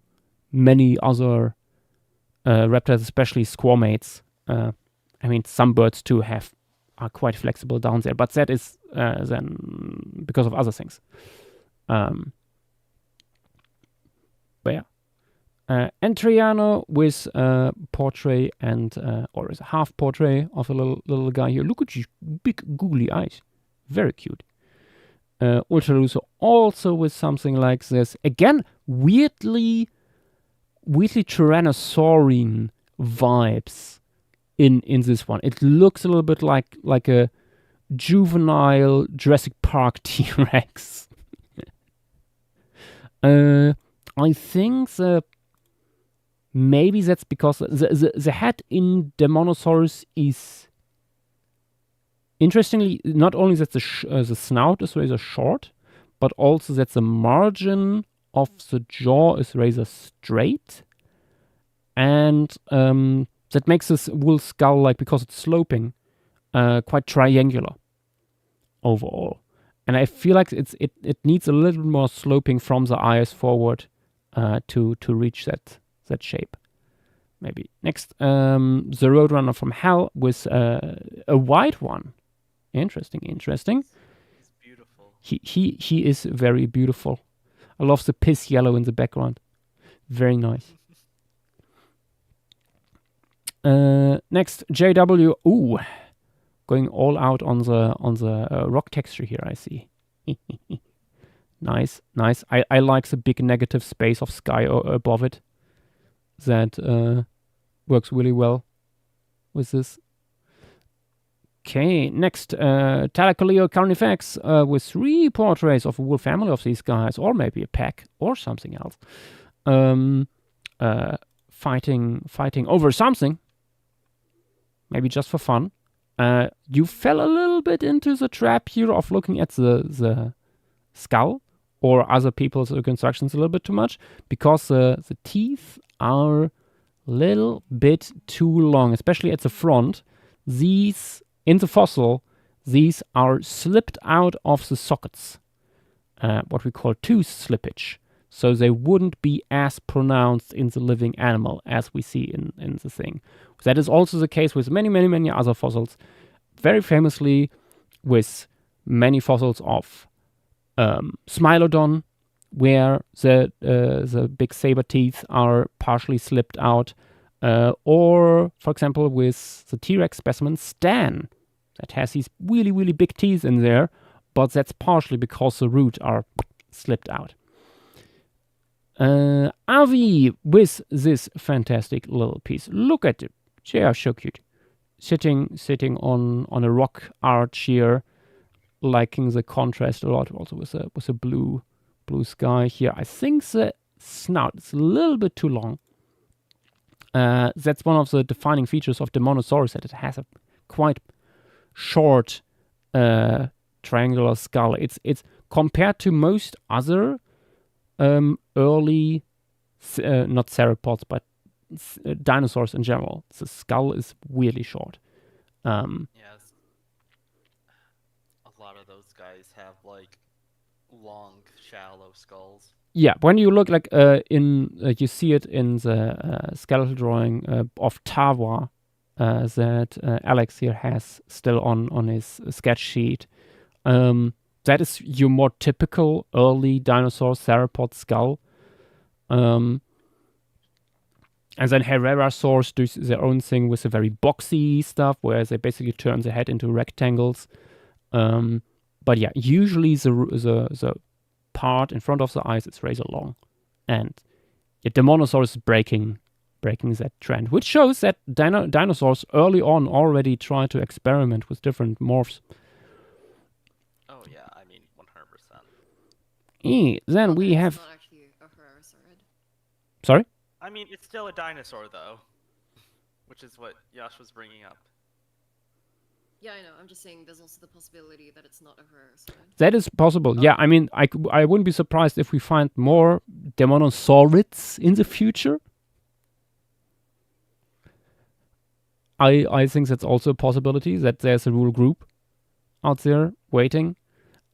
many other reptiles, especially squamates. I mean, some birds too are quite flexible down there, but that is then because of other things. But yeah. Entriano with portrait and or is a half portrait of a little guy here. Look at his big googly eyes, very cute. Ultraluso also with something like this. Again, weirdly Tyrannosaurine vibes in this one. It looks a little bit like a juvenile Jurassic Park T-Rex. I think maybe that's because the head in Demonosaurus is, interestingly, not only that the snout is rather short, but also that the margin of the jaw is rather straight, and that makes this wool skull, like, because it's sloping, quite triangular overall. And I feel like it needs a little more sloping from the eyes forward to reach that shape. Maybe. Next, the Roadrunner from Hell with a white one. Interesting. He's beautiful. He is very beautiful. I love the piss yellow in the background. Very nice. Next, JW. Ooh, going all out on the rock texture here. I see. Nice. I like the big negative space of sky above it. That works really well with this. Okay, next, Talacoleo Carnifex with 3 portraits of a whole family of these guys, or maybe a pack, or something else. Fighting over something. Maybe just for fun. You fell a little bit into the trap here of looking at the skull or other people's reconstructions a little bit too much, because the teeth are a little bit too long, especially at the front. These, in the fossil, these are slipped out of the sockets, what we call tooth slippage. So they wouldn't be as pronounced in the living animal as we see in the thing. That is also the case with many other fossils. Very famously with many fossils of Smilodon, where the big saber teeth are partially slipped out. Or, for example, with the T-Rex specimen Stan, that has these really big teeth in there, but that's partially because the roots are slipped out. Avi with this fantastic little piece. Look at it. They are so cute. Sitting on a rock arch here, liking the contrast a lot, also with a blue sky here. I think the snout is a little bit too long. That's one of the defining features of Demonosaurus, that it has a quite short triangular skull. It's compared to most other early, not theropods, but dinosaurs in general. The skull is really short. Yes. A lot of those guys have like long, shallow skulls. Yeah, when you look you see it in the skeletal drawing of Tawa that Alex here has still on his sketch sheet. That is your more typical early dinosaur theropod skull. And then Herrerasaurs do their own thing with a very boxy stuff, where they basically turn the head into rectangles. But yeah, usually the part in front of the eyes is razor long, and yeah, Demonosaurus is breaking that trend, which shows that dinosaurs early on already tried to experiment with different morphs. Oh yeah, I mean 100%. Then we It's have. not actually a Herrerasaurid. Sorry? I mean, it's still a dinosaur though, which is what Yash was bringing up. Yeah, I know. I'm just saying there's also the possibility that it's not a Herrerasaurid. That is possible. Yeah, I mean, I wouldn't be surprised if we find more Demonosaurids in the future. I think that's also a possibility, that there's a rule group out there waiting.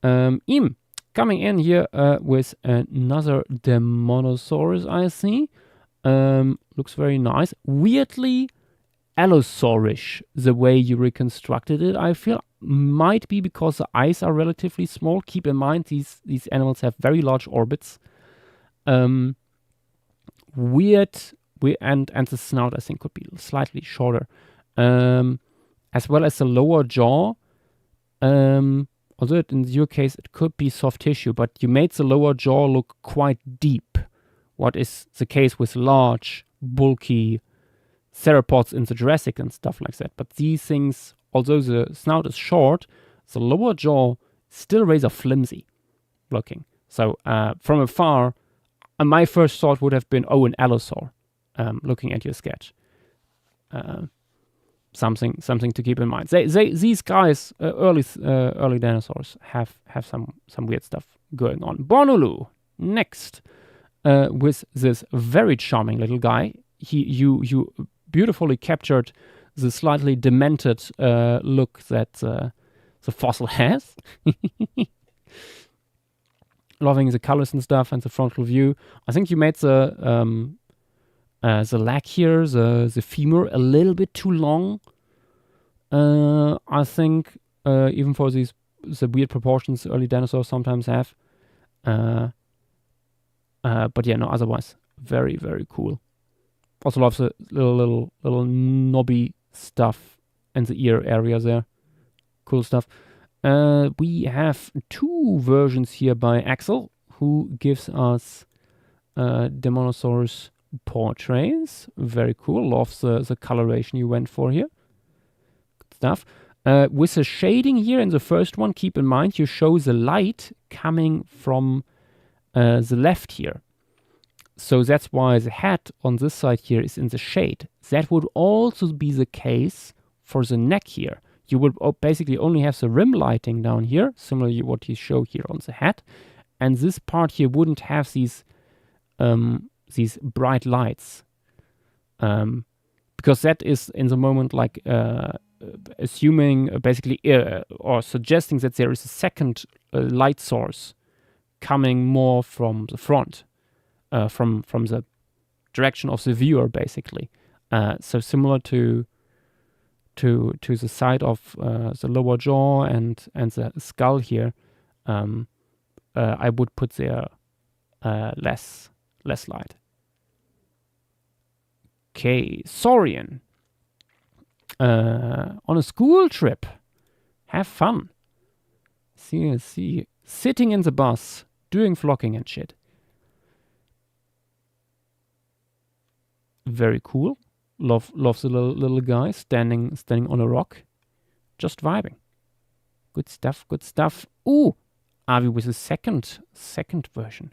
Im coming in here with another Demonosaurus, I see. Looks very nice. Weirdly Allosaurish, the way you reconstructed it, I feel. Might be because the eyes are relatively small. Keep in mind, these animals have very large orbits. Weird, and the snout, I think, could be slightly shorter. As well as the lower jaw. Although in your case it could be soft tissue, but you made the lower jaw look quite deep. What is the case with large, bulky theropods in the Jurassic and stuff like that. But these things, although the snout is short, the lower jaw still rather flimsy looking. So from afar, my first thought would have been, oh, an allosaur, looking at your sketch. Something to keep in mind. These guys, early dinosaurs, have some weird stuff going on. Bonulu, next, with this very charming little guy. You beautifully captured the slightly demented look that the fossil has. Loving the colors and stuff and the frontal view. I think you made the leg here, the femur, a little bit too long. I think even for the weird proportions early dinosaurs sometimes have. But yeah, no, otherwise very, very cool. Also loves the little knobby stuff in the ear area there. Cool stuff. We have two versions here by Axel, who gives us Demonosaurus portraits. Very cool. Loves the coloration you went for here. Good stuff. With the shading here in the first one, keep in mind you show the light coming from the left here. So that's why the head on this side here is in the shade. That would also be the case for the neck here. You would basically only have the rim lighting down here, similar to what you show here on the head. And this part here wouldn't have these bright lights. Because that is in the moment like assuming basically or suggesting that there is a second light source coming more from the front. From the direction of the viewer, basically. So similar to the side of the lower jaw and the skull here, I would put there less light. Okay, Saurian. On a school trip. Have fun. See. Sitting in the bus, doing vlogging and shit. Very cool. Loves the little guy standing on a rock. Just vibing. Good stuff. Ooh, Avi with a second version.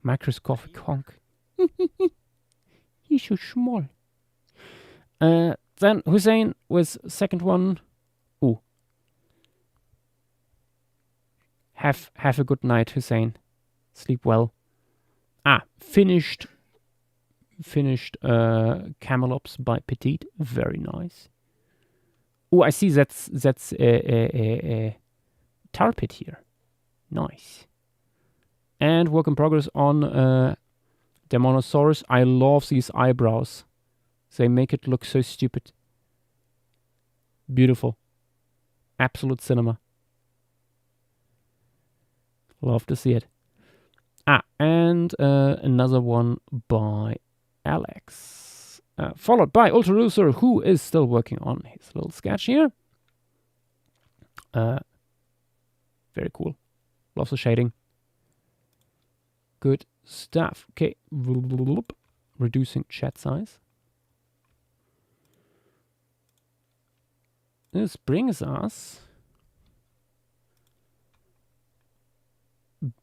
Microscopic honk. He's so small. Then Hussein with second one. Ooh. Have a good night, Hussein. Sleep well. Finished Camelops by Petite. Very nice. Oh, I see that's a tar pit here. Nice. And work in progress on Demonosaurus. I love these eyebrows. They make it look so stupid. Beautiful. Absolute cinema. Love to see it. And another one by Alex. Followed by Ultra Loser, who is still working on his little sketch here. Very cool. Loves the shading. Good stuff. Okay. Reducing chat size. This brings us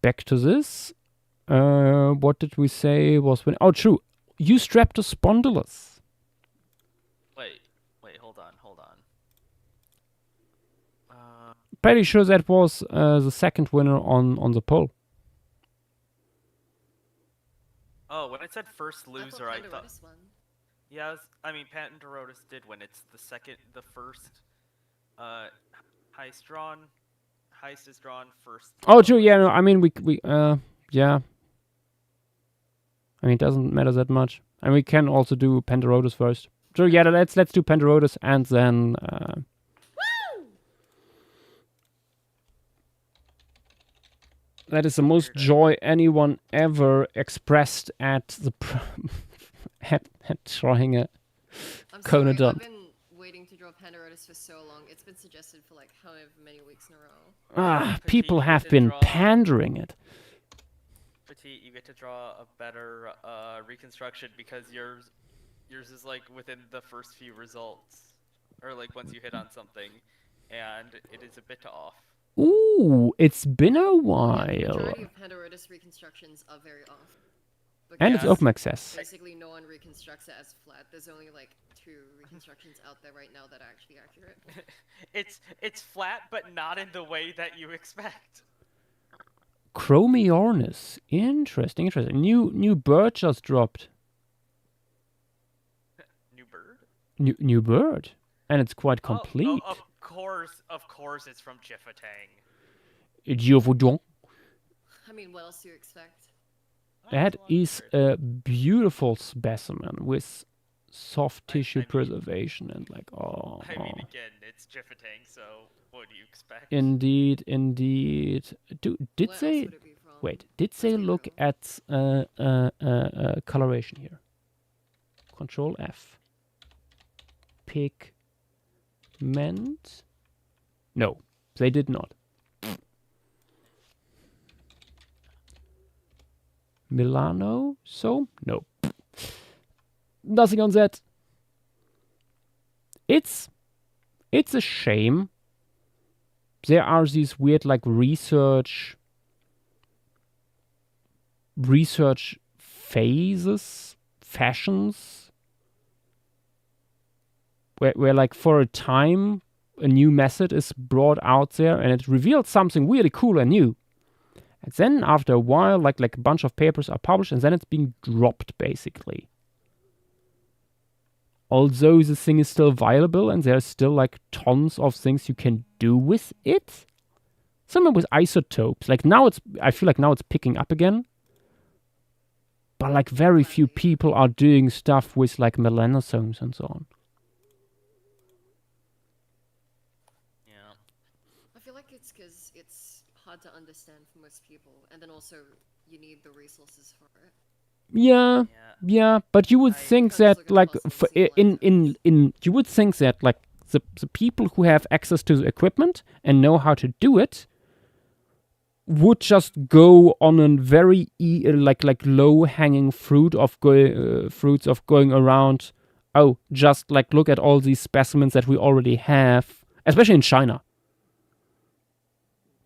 back to this. What did we say was when? Oh, true. You strapped a spondylus. Wait, hold on. Pretty sure that was the second winner on the poll. Oh, when I said first loser, I thought. Pandarotus won. Yeah, I mean, Pandarotus did win. It's the first, highest is drawn first. Oh, true. Yeah, no, I mean, yeah. I mean, it doesn't matter that much. And we can also do Pandarotus first. True, yeah, let's do Pandarotus and then... That is the most joy anyone ever expressed at the at trying a I'm sorry, Conodont. I've been waiting to draw Pandarotus for so long. It's been suggested for like however many weeks in a row. People have been pandering it. Petite, you get to draw a better reconstruction because yours is like within the first few results, or like once you hit on something, and it is a bit off. Ooh, it's been a The while. majority of Pandarotus reconstructions are very off. And it's Because open access. basically no one reconstructs it as flat. There's only like 2 reconstructions out there right now that are actually accurate. It's flat, but not in the way that you expect. Chromiornis. Interesting. New bird just dropped. New bird? New bird. And it's quite complete. Oh, of course, it's from Jiffatang. Giovodon. I mean, what else do you expect? That is a beautiful specimen with soft tissue mean- preservation and like, oh. I mean, again, it's Jiffatang, so what do you expect? Indeed. Did Where else they... would it be from? Wait, did they Let's be look real. at coloration here? Control F. Pigment? No, they did not. Milano? So? No. Nothing on that. It's a shame. There are these weird like research phases, fashions, where like for a time a new method is brought out there and it reveals something really cool and new. And then after a while, like a bunch of papers are published and then it's being dropped basically. Although the thing is still viable and there's still like tons of things you can do with it. Similar with isotopes. Like now I feel like now it's picking up again. But like very few people are doing stuff with like melanosomes and so on. Yeah. I feel like it's because it's hard to understand for most people, and then also you need the resources for it. Yeah, but you would think Because that look at like fossil in you would think that like the people who have access to the equipment and know how to do it would just go on a very like low hanging fruits of going around. Oh, just like look at all these specimens that we already have, especially in China.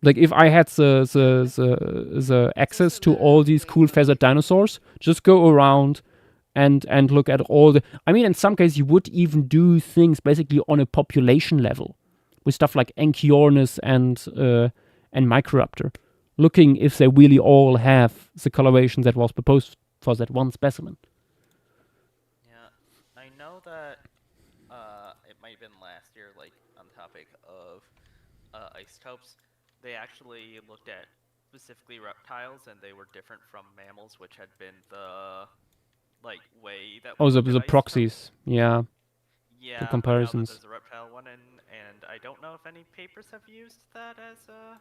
Like if I had the access to all these cool feathered dinosaurs, just go around and look at all the... I mean, in some cases, you would even do things basically on a population level with stuff like Anchiornis and Microraptor, looking if they really all have the coloration that was proposed for that one specimen. Yeah, I know that it might have been last year, like on the topic of isotopes, they actually looked at specifically reptiles, and they were different from mammals, which had been the like way that. Oh, we the looked at isotopes. proxies, yeah. Yeah, but I know that comparisons. there's a reptile one, and I don't know if any papers have used that as a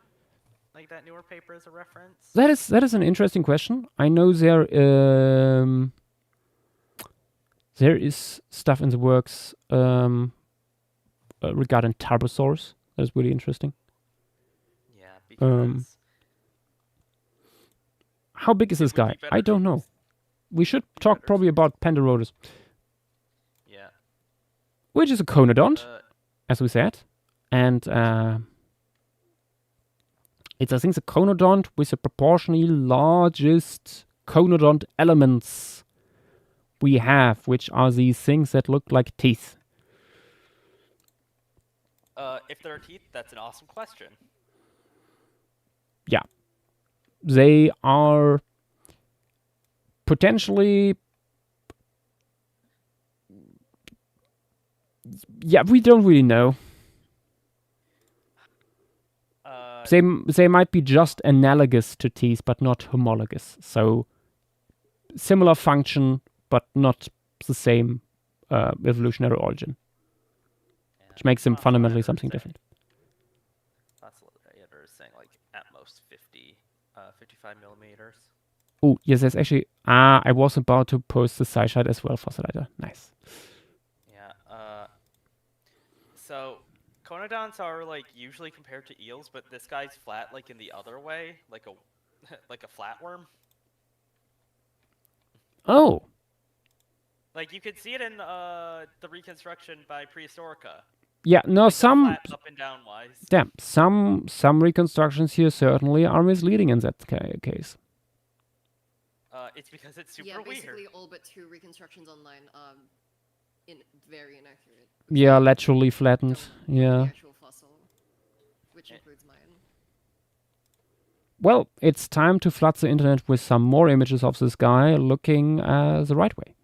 like that newer paper as a reference. That is an interesting question. I know there is stuff in the works regarding Tarbosaurs. That is really interesting. Yeah, because How big is it this would guy? be better I to don't know. use- We should be talk better probably to about Pandarodus, Yeah. which is a conodont, Uh, as we said, and it's I think the conodont with the proportionally largest conodont elements we have, which are these things that look like teeth. if there are teeth, that's an awesome question. Yeah, they are potentially. Yeah, we don't really know. They might be just analogous to teeth, but not homologous. So similar function, but not the same evolutionary origin, which makes them fundamentally something different. Fossil is saying like at most 55 millimeters. Oh, yes, there's actually. I was about to post the side shot as well, Fossilizer. Nice. Yeah. So conodonts are like usually compared to eels, but this guy's flat like in the other way, like a like a flatworm. Oh, Like you could see it in the reconstruction by Prehistorica. yeah. No, Like, they're some. flat up and down wise. Yeah, some reconstructions here certainly are misleading in that case. It's because it's super Yeah, weird. basically all but 2 reconstructions online are very inaccurate. Yeah, laterally flattened. Don't know Yeah. the actual fossil, which includes mine. Well, it's time to flood the internet with some more images of this guy looking the right way.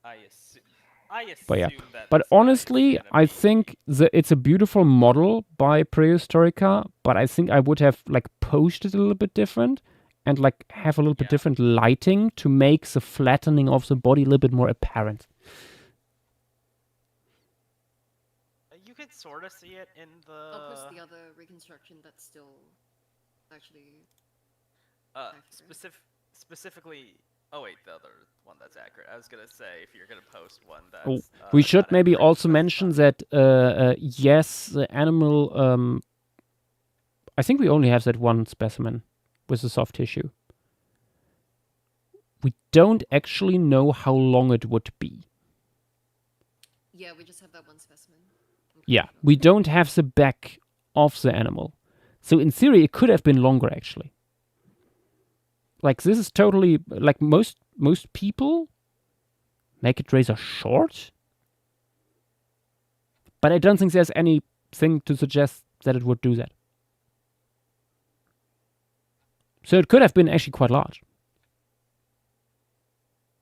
I assume But yeah, that but this guy is honestly, gonna I be- think it's a beautiful model by Prehistorica, but I think I would have like posed it a little bit different and like have a little bit Yeah. different lighting to make the flattening of the body a little bit more apparent. You could sort of see it in the. I'll post the other reconstruction that's still actually accurate. Specifically. Oh wait, the other one that's accurate. I was gonna say if you're gonna post one that's. Oh, we should not maybe accurate, also that's mention fine. that yes, the animal. I think we only have that one specimen with the soft tissue. We don't actually know how long it would be. Yeah, we just have that one specimen. I'm pretty Yeah, sure. we don't have the back of the animal. So in theory, it could have been longer, actually. Like, this is totally... Like, most people make it razor short. But I don't think there's anything to suggest that it would do that. So it could have been actually quite large.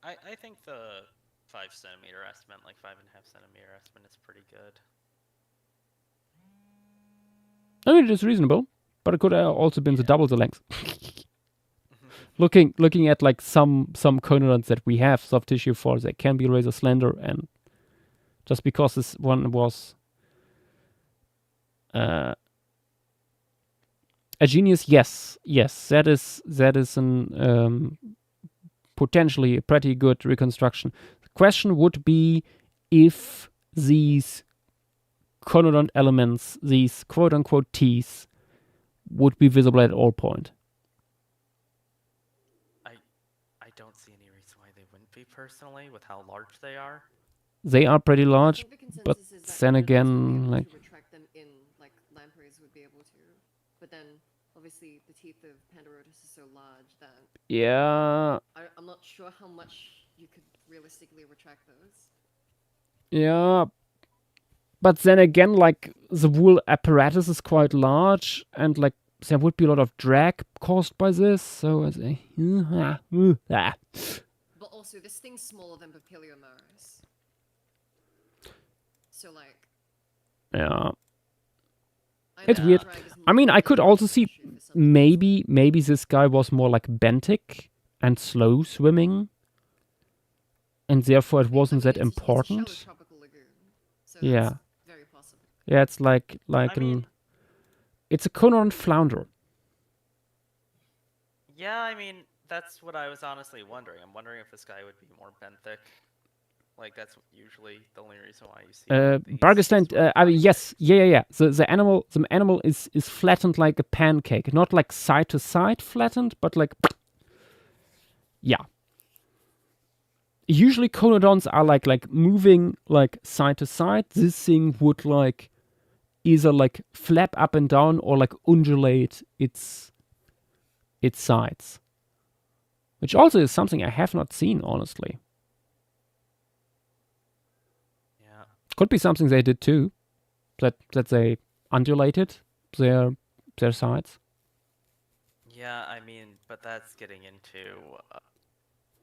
I think the 5 centimeter estimate, like 5.5 centimeter estimate, is pretty good. I mean, it is reasonable, but it could have also been the double the length. Looking at like some conodonts that we have soft tissue for, they can be razor slender, and just because this one was a genius, yes, that is an potentially a pretty good reconstruction. The question would be if these conodont elements, these quote-unquote teeth, would be visible at all point. I don't see any reason why they wouldn't be personally, with how large they are. They are pretty I large, think the consensus but is that then conodonts would be again, able like... to retract them in, like lampreys would be able to, but then obviously the teeth of Pandarodus is so large that Yeah, I'm not sure how much you could realistically retract those. yeah. But then again, like, the wool apparatus is quite large, and, like, there would be a lot of drag caused by this, so I say... But also, this thing's smaller than Papiliomaris. So, like... Yeah. I It's know weird. drag is I mean, not I could really also an see issue for some species. maybe this guy was more like benthic and slow swimming, and therefore it wasn't I mean, that it's a important. shallow tropical Yeah. That's very possible. Yeah, it's like I mean, it's a Conodon flounder. yeah, I mean, that's what I was honestly wondering. I'm wondering if this guy would be more benthic. Like, that's usually the only reason why you see these Bargesland, sort of I mean, body yes, shapes. yeah. The animal is flattened like a pancake, not like side to side flattened, but like, yeah. Usually conodons are like moving like side to side. This thing would like either like flap up and down or like undulate its sides, which also is something I have not seen, honestly. Yeah. Could be something they did too, that they undulated their sides. Yeah, I mean, but that's getting into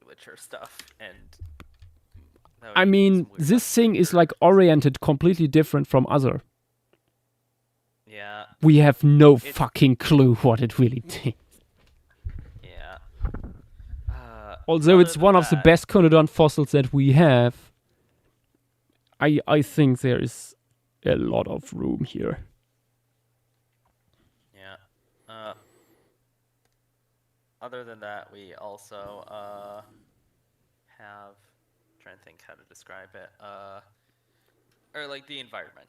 literature stuff, and that would I be mean, some weird this thing is architecture. like oriented completely different from other. Yeah, We have no It's- fucking clue what it really did. yeah. Although Other it's than one of the that- best conodon fossils that we have, I think there is a lot of room here. Yeah. Other than that, we also have. Trying to think how to describe it. Or like the environment.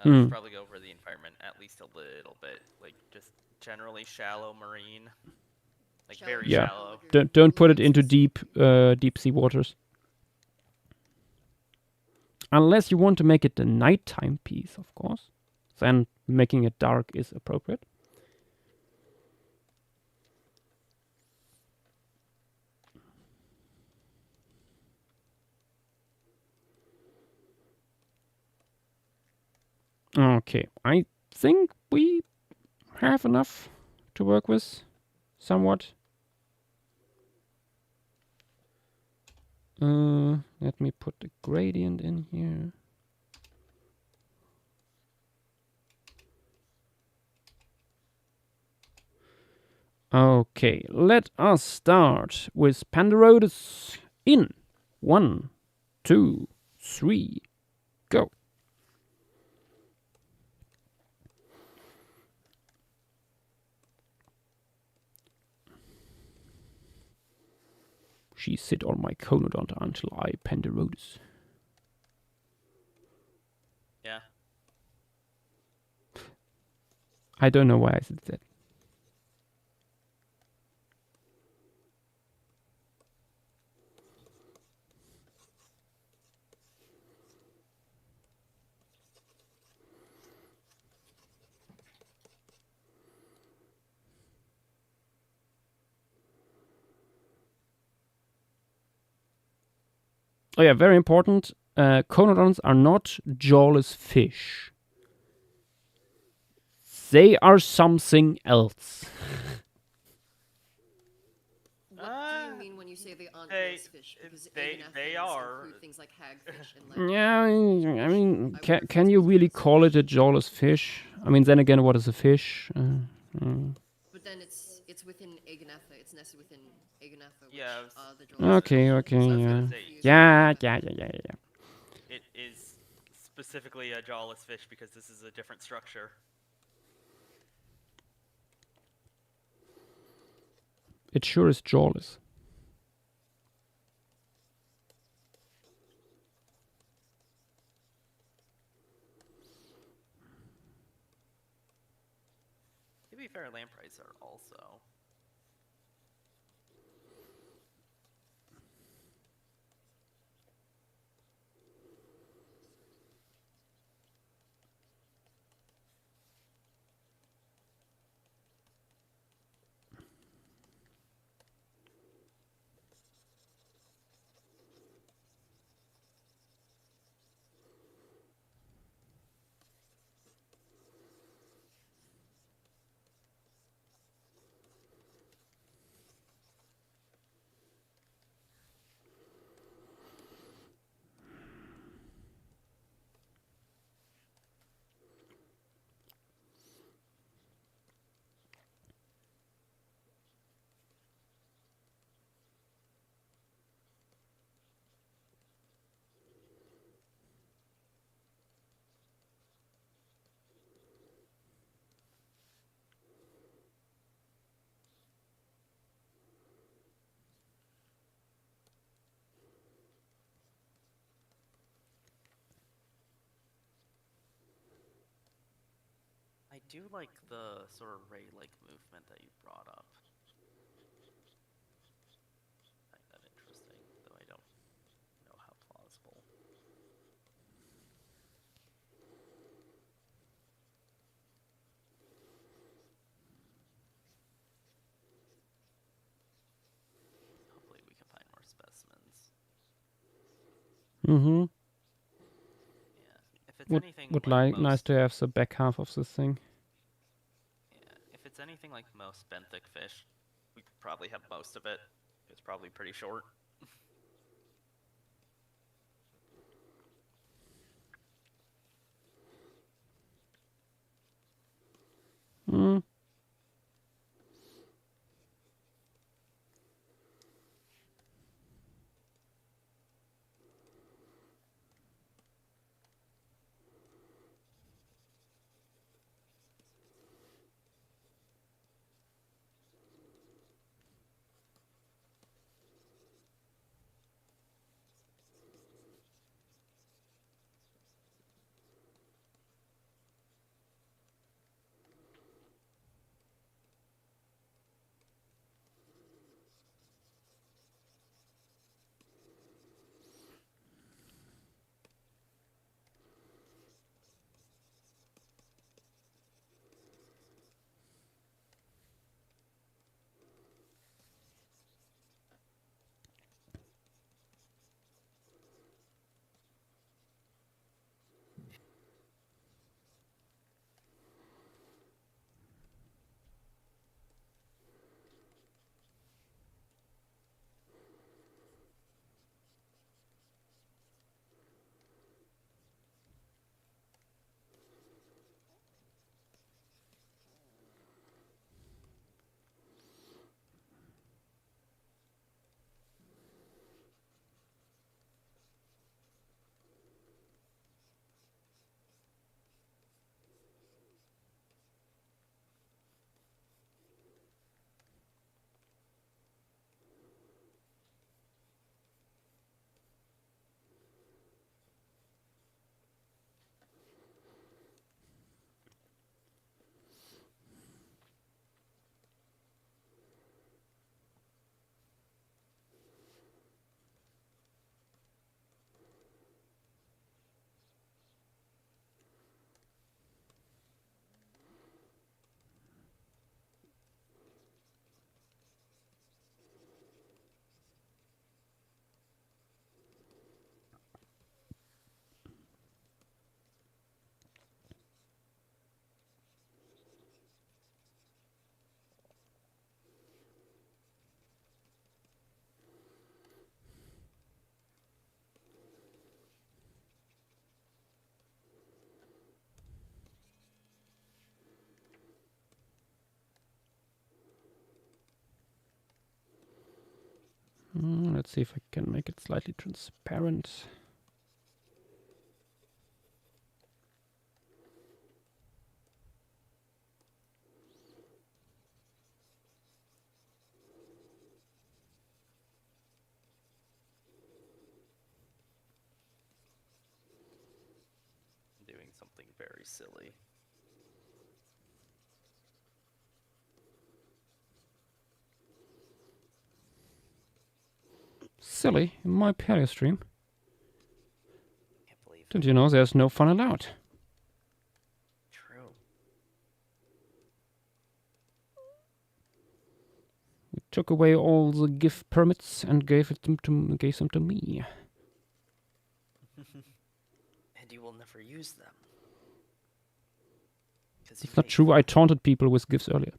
We should probably go over the environment at least a little bit, like just generally shallow marine, like Shallow very Yeah. shallow. Don't put it into deep sea waters. Unless you want to make it the nighttime piece, of course. Then making it dark is appropriate. Okay, I think we have enough to work with, somewhat. Let me put the gradient in here. Okay, let us start with Pandarodus in 1, 2, 3, go. She sit on my conodont until I Pandarodus. Yeah. I don't know why I said that. Oh yeah, very important. Conodons are not jawless fish. They are something else. What do you mean when you say they aren't they- jawless fish? Because they Aegonethes are- include things like hagfish and like. Yeah, I mean, I can would refer you to really it as call fish. it a jawless fish? I mean, then again, what is a fish? But then it's within Aegonetha. It's nested within Aegonetha, which Yeah, I was- are the jawless Okay, fish. okay, So that's yeah. gonna confuse Yeah, Aegonetha. yeah. It is specifically a jawless fish because this is a different structure. It sure is jawless. To be fair, lampreys are also. I do like the sort of ray-like movement that you brought up. I find that interesting, though I don't know how plausible. Hopefully we can find more specimens. Mm-hmm. Yeah, if it's anything Would like like nice most, to have the back half of this thing. yeah, if it's anything like most benthic fish, we probably have most of it. It's probably pretty short. Mm. Let's see if I can make it slightly transparent. Doing something very silly. Silly, in my paleo stream. Can't believe Don't you know there's no fun allowed? True. We took away all the GIF permits and gave them to me. And you will never use them. It's not true. I taunted people with GIFs earlier.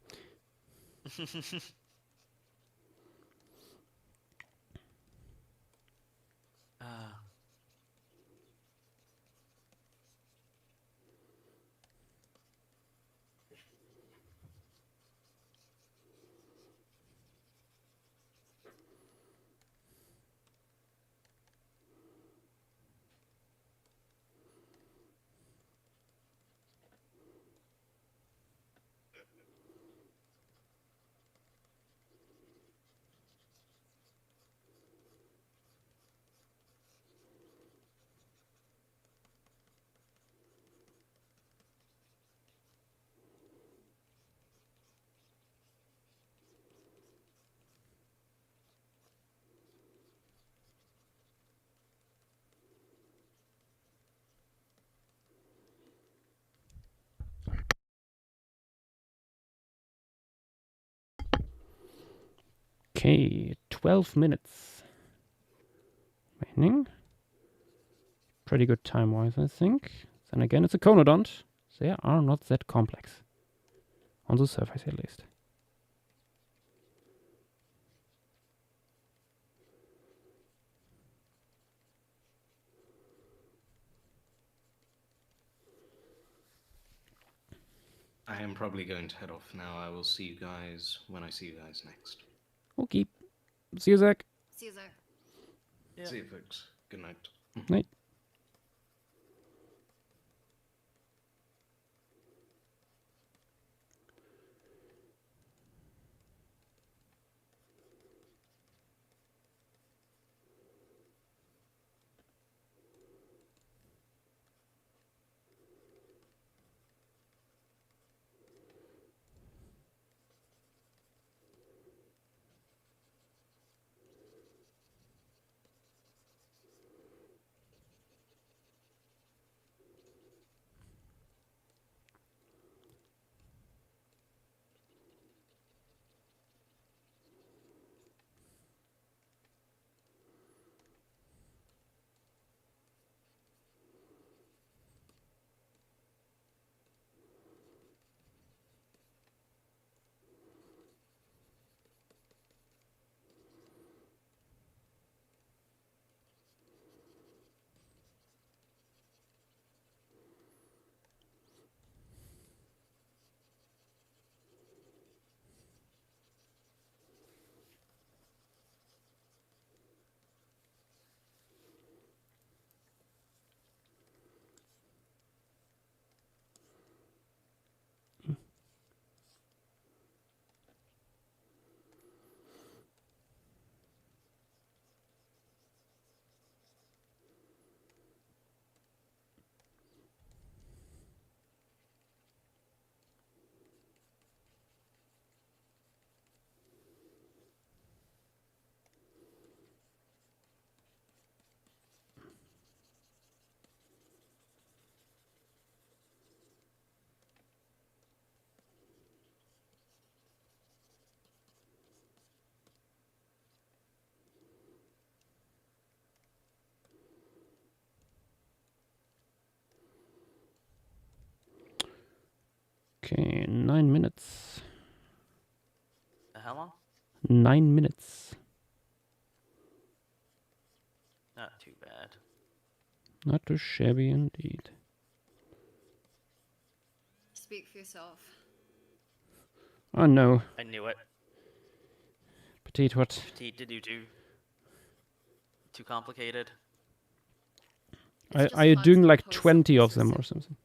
Okay, 12 minutes remaining. Pretty good time-wise, I think. Then again, it's a conodont. They are not that complex. On the surface, at least. I am probably going to head off now. I will see you guys when I see you guys next. Okay. See you, Zach. See you, Zach. Yeah. See you, folks. Good night. Night. Okay, 9 minutes. How long? 9 minutes. Not too bad. Not too shabby indeed. Speak for yourself. Oh no. I knew it. Petite, what? Petite, did you do too complicated? It's just Are you hard doing to like compose 20 of something them or specific. something?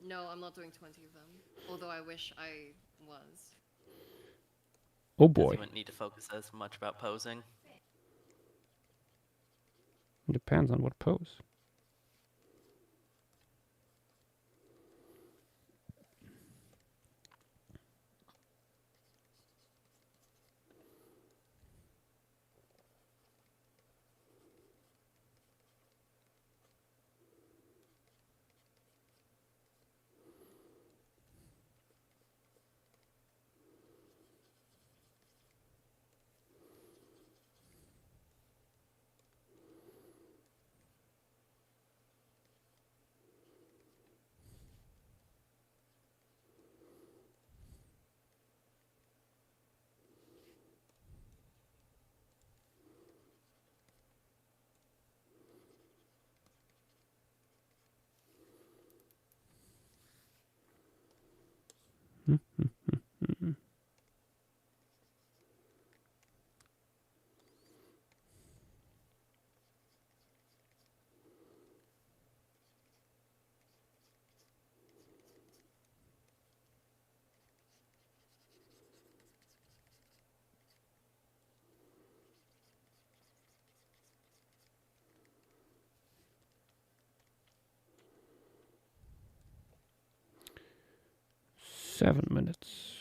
No, I'm not doing 20 of them. Although I wish I was. Oh Because boy. you wouldn't need to focus as much about posing. Depends on what pose. Seven minutes.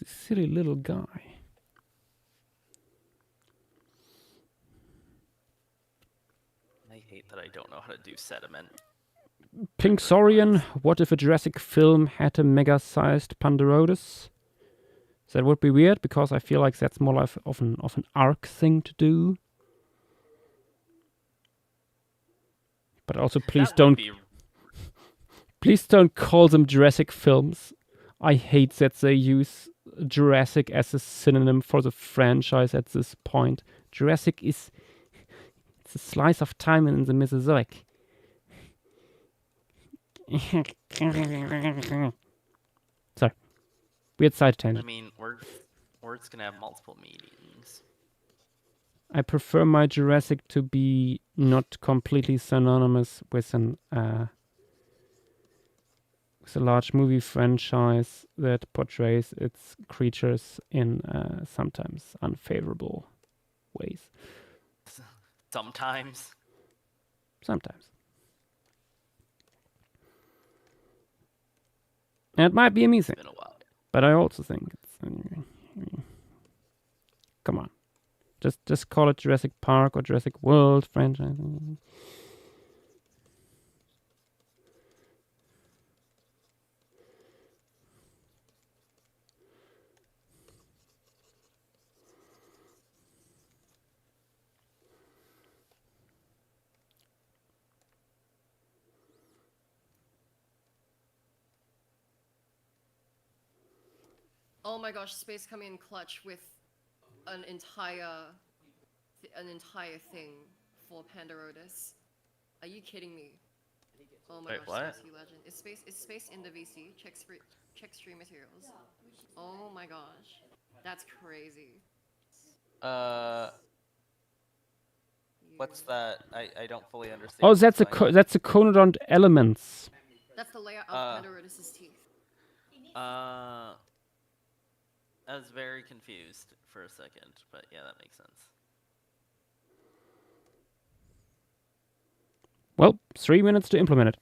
this silly little guy? I hate that I don't know how to do sediment. Pink Saurian, what if a Jurassic film had a mega-sized Pandarodus? That would be weird, because I feel like that's more like of an arc thing to do. But also, please That would don't be please don't call them Jurassic films. I hate that they use Jurassic as a synonym for the franchise at this point. Jurassic is it's a slice of time in the Mesozoic. Sorry. Weird side I tangent. mean, words can have multiple meanings. I prefer my Jurassic to be not completely synonymous with with a large movie franchise that portrays its creatures in sometimes unfavorable ways. Sometimes. Sometimes. And it might be amusing, Been a while. but I also think it's... come on. Just call it Jurassic Park or Jurassic World franchise. Oh my gosh, Space coming in clutch with an entire thing for Pandarodus. Are you kidding me? Oh my Wait, gosh, what? Space Legend. Is Space in the VC? Check stream materials. Oh my gosh. That's crazy. What's that? I don't fully understand. Oh, what that's you're saying. that's a Conodont Elements. That's the layout of Pandarodus's teeth. I was very confused for a second, but yeah, that makes sense. Well, 3 minutes to implement it.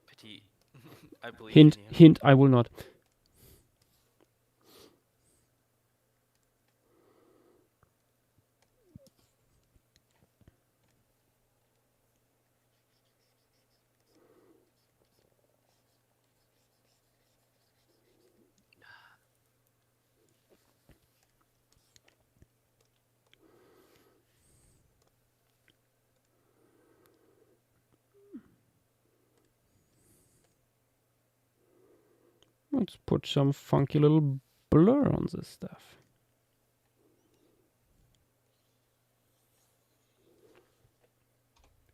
Petite. I believe Hint, in you. hint, I will not. Let's put some funky little blur on this stuff.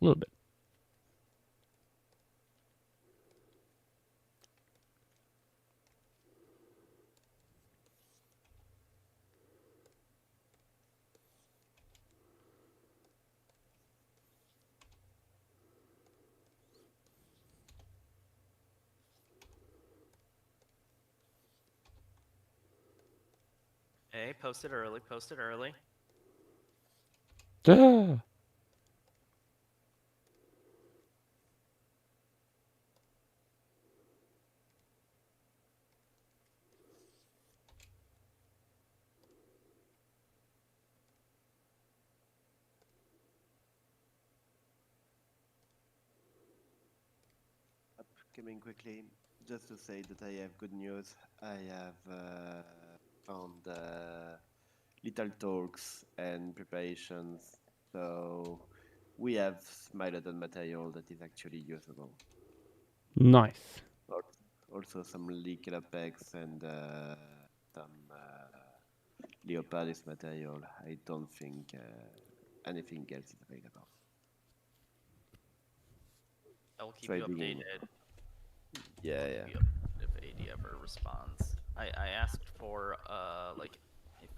A little bit. Hey, post it early, post it early. Ah! Coming quickly, just to say that I have good news. I have found little talks and preparations, so we have Smilodon material that is actually usable. Nice. Also some Leaker Apex and some Leopardis material. I don't think anything else is available. I will keep Try you digging. updated. Yeah. Keep you updated if AD ever responds. I asked for like if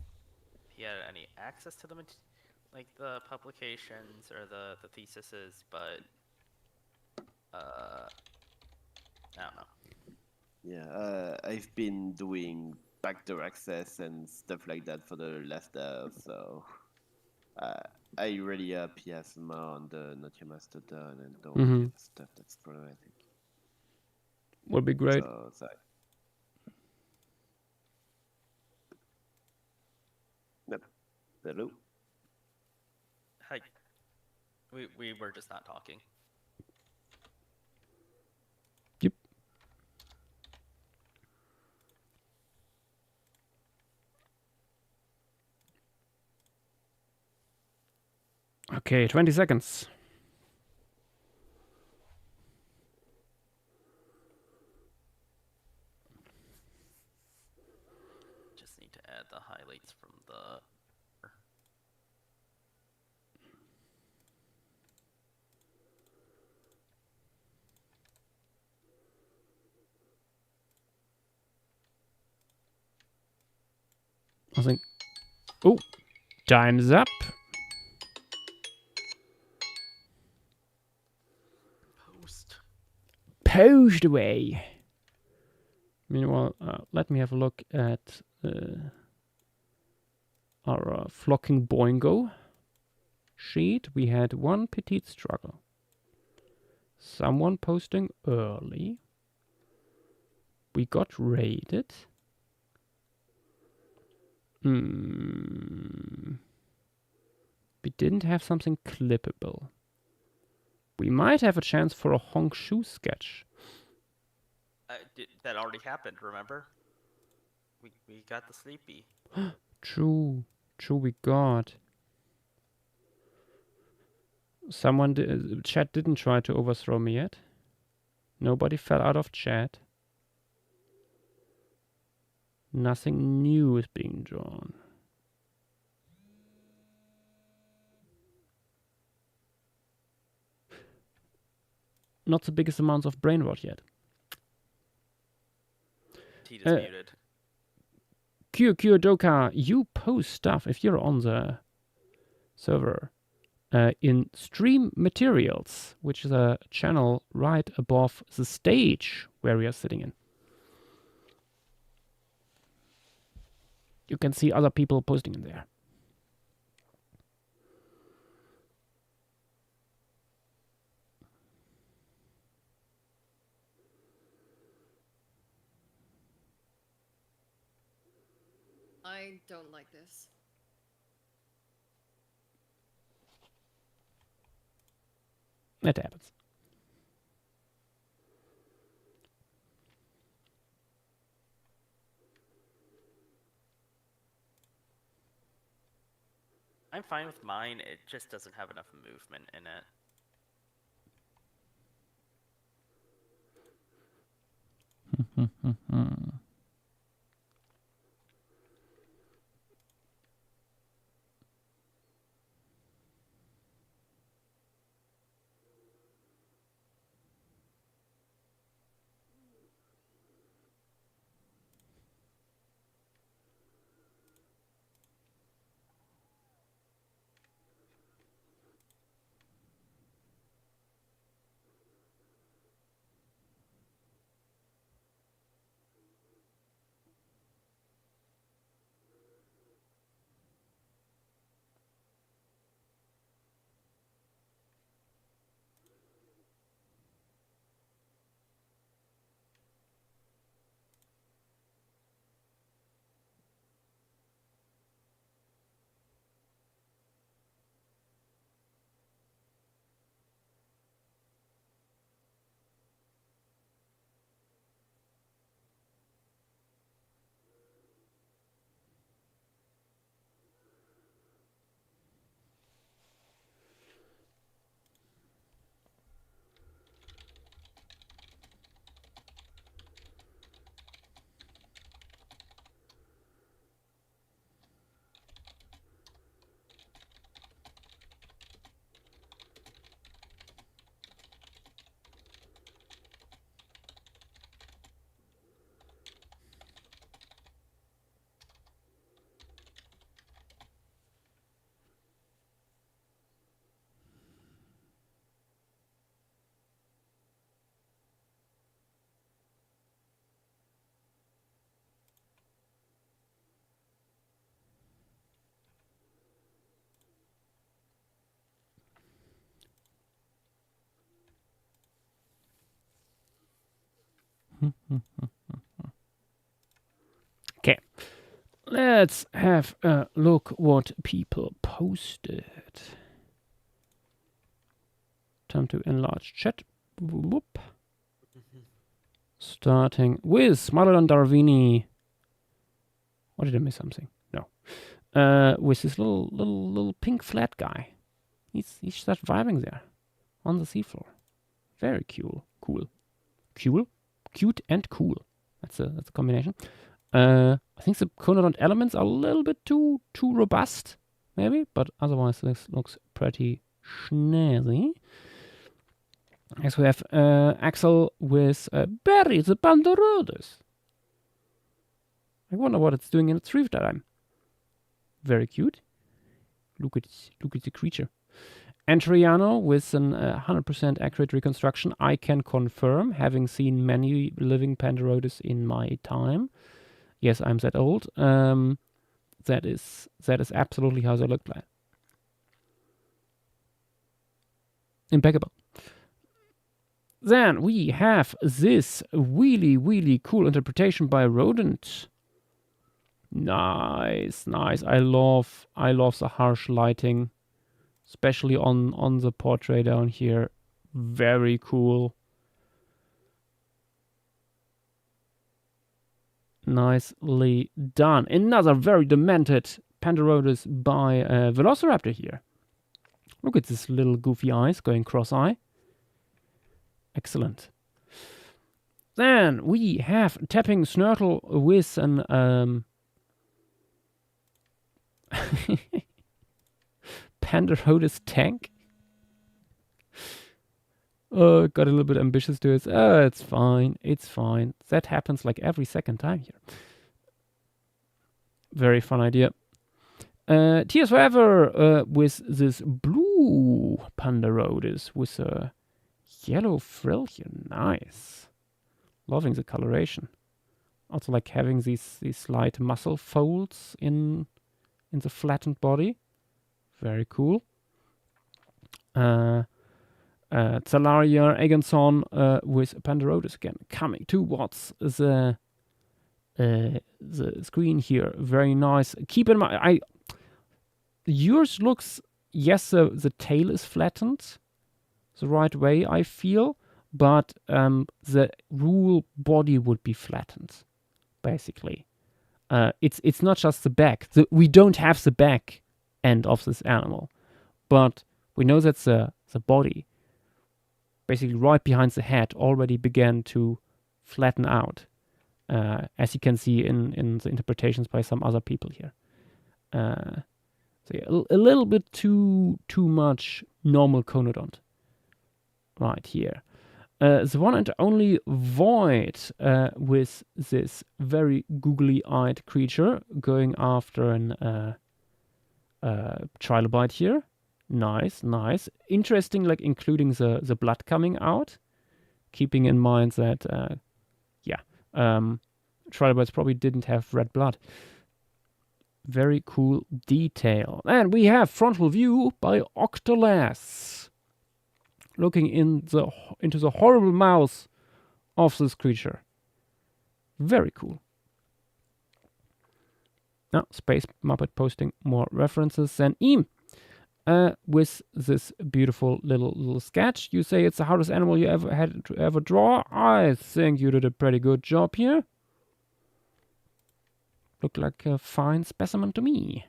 he had any access to the like the publications or the theses, but I don't know. Yeah, I've been doing backdoor access and stuff like that for the last hour, so I really hope he has more on the Not Your Mastodon and all the other stuff that's problematic. Would be great. So Hello. Hi. We were just not talking. Yep. Okay, 20 seconds. Just need to add the highlights from the. I think. Oh, time's up. Post away. Meanwhile, let me have a look at our flocking boingo sheet. We had one petite struggle. Someone posting early. We got raided. We didn't have something clippable. We might have a chance for a honk shoe sketch. That already happened, remember? We got the sleepy. True, we got. Someone, chat didn't try to overthrow me yet. Nobody fell out of chat. Nothing new is being drawn. Not the biggest amounts of brain rot yet. Tita's muted. Q Doka, you post stuff if you're on the server in Stream Materials, which is a channel right above the stage where we are sitting in. You can see other people posting in there. I don't like this. That happens. I'm fine with mine, it just doesn't have enough movement in it. Okay. Let's have a look what people posted. Time to enlarge chat. Whoop. Starting with Smarlan Darvini. What, did I miss something? No. With this little pink flat guy. He's just vibing there on the seafloor. Very cool. Cute and cool. That's a combination. I think the Conodont elements are a little bit too robust, maybe, but otherwise this looks pretty snazzy. Next we have Axel with Barry the Pandarodus. I wonder what it's doing in its reef time. Very cute. Look at the creature. And Triano with an 100% accurate reconstruction. I can confirm, having seen many living Pandarodus in my time. Yes, I'm that old. That is absolutely how they look like. Impeccable. Then we have this really cool interpretation by Rodent. Nice. I love the harsh lighting, especially on the portrait down here. Very cool. Nicely done. Another very demented Pandarodus by Velociraptor here. Look at this little goofy eyes going cross-eye. Excellent. Then we have Tapping Snurtle with an Pandarodus tank. Oh, got a little bit ambitious to it. Oh, it's fine. That happens like every second time here. Very fun idea. Tears Forever with this blue Pandarodus with a yellow frill here. Nice. Loving the coloration. Also like having these slight muscle folds in the flattened body. Very cool. Talaria Agonson with Pandarodus again coming towards the screen here. Very nice. Keep in mind, yours looks, yes, the tail is flattened the right way, I feel, but the rule body would be flattened, basically. It's not just the back. We don't have the back end of this animal, but we know that the body, basically right behind the head, already began to flatten out, as you can see in the interpretations by some other people here. So yeah, a little bit too much normal Conodont right here. The one and only Void with this very googly-eyed creature going after an trilobite here. Nice. Interesting, like including the blood coming out. Keeping in mind that, trilobites probably didn't have red blood. Very cool detail. And we have frontal view by Octolas. Looking into the horrible mouth of this creature. Very cool. Now, Space Muppet posting more references than Eam. With this beautiful little sketch. You say it's the hardest animal you ever had to ever draw. I think you did a pretty good job here. Look like a fine specimen to me.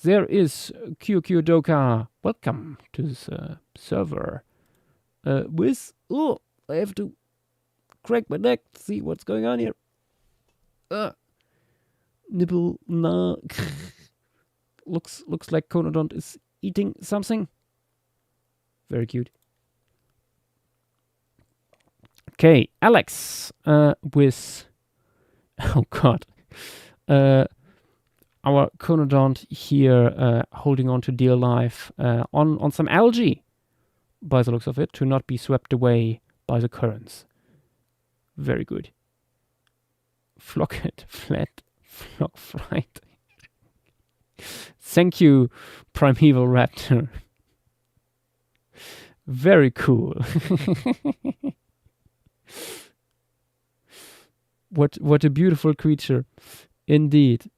There is QQ Doka. Welcome to this server. I have to crack my neck to see what's going on here. Nibble, nah. Looks like Conodont is eating something. Very cute. Okay, Alex with... Oh god. Our Conodont here holding on to dear life on some algae, by the looks of it, to not be swept away by the currents. Very good. Flocket, flat, flock fright. Thank you, Primeval Raptor. Very cool. What a beautiful creature. Indeed.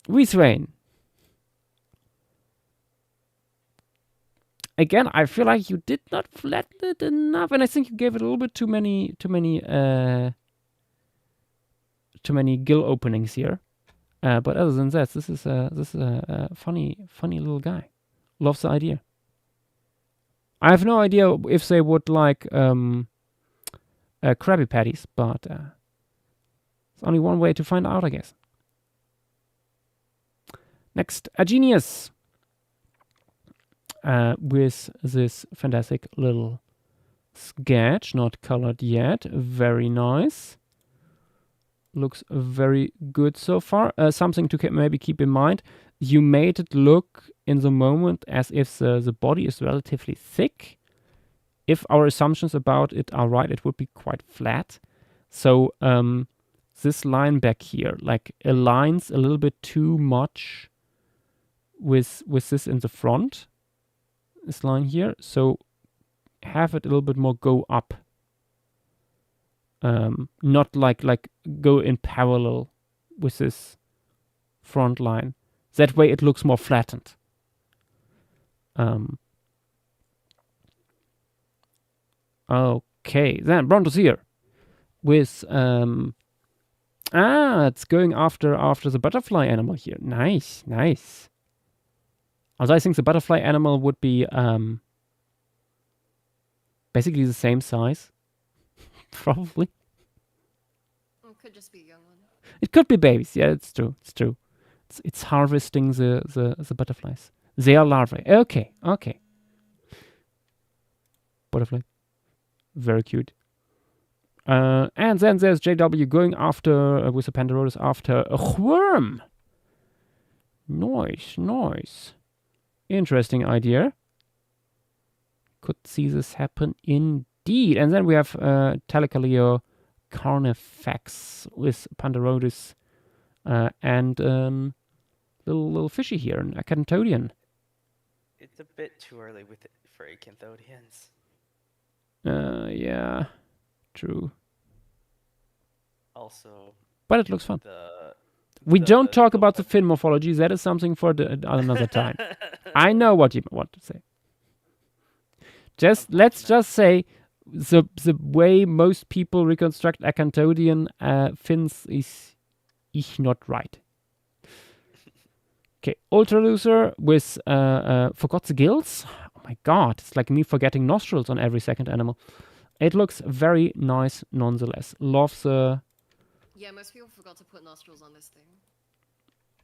We Swain. Again, I feel like you did not flatten it enough, and I think you gave it a little bit too many gill openings here. But other than that, this is a funny little guy. Loves the idea. I have no idea if they would like Krabby Patties, but there's only one way to find out, I guess. Next, a genius with this fantastic little sketch, not colored yet. Very nice. Looks very good so far. Something to maybe keep in mind. You made it look in the moment as if the body is relatively thick. If our assumptions about it are right, it would be quite flat. So this line back here, like, aligns a little bit too much with this in the front. This line here. So have it a little bit more go up. Not like go in parallel with this front line. That way it looks more flattened. Okay, then Bronto's here with it's going after the butterfly animal here. Nice. Although I think the butterfly animal would be basically the same size. Probably. It could just be a young one. It could be babies. Yeah, it's true. It's harvesting the butterflies. They are larvae. Okay. Butterfly. Very cute. And then there's JW going after, with the Pandarodus, after a worm. Nice. Interesting idea. Could see this happen indeed. And then we have Telecaleo Carnifex with Pandarodus and little fishy here, an Acanthodian. It's a bit too early for Acanthodians. Yeah, true. Also, but it looks fun. We don't talk about the fin morphology. That is something for another time. I know what you want to say. Let's just say the way most people reconstruct Acanthodian fins is not right. Okay, Ultra Loser with forgot the gills. Oh my god, it's like me forgetting nostrils on every second animal. It looks very nice nonetheless. Love the... Yeah, most people forgot to put nostrils on this thing.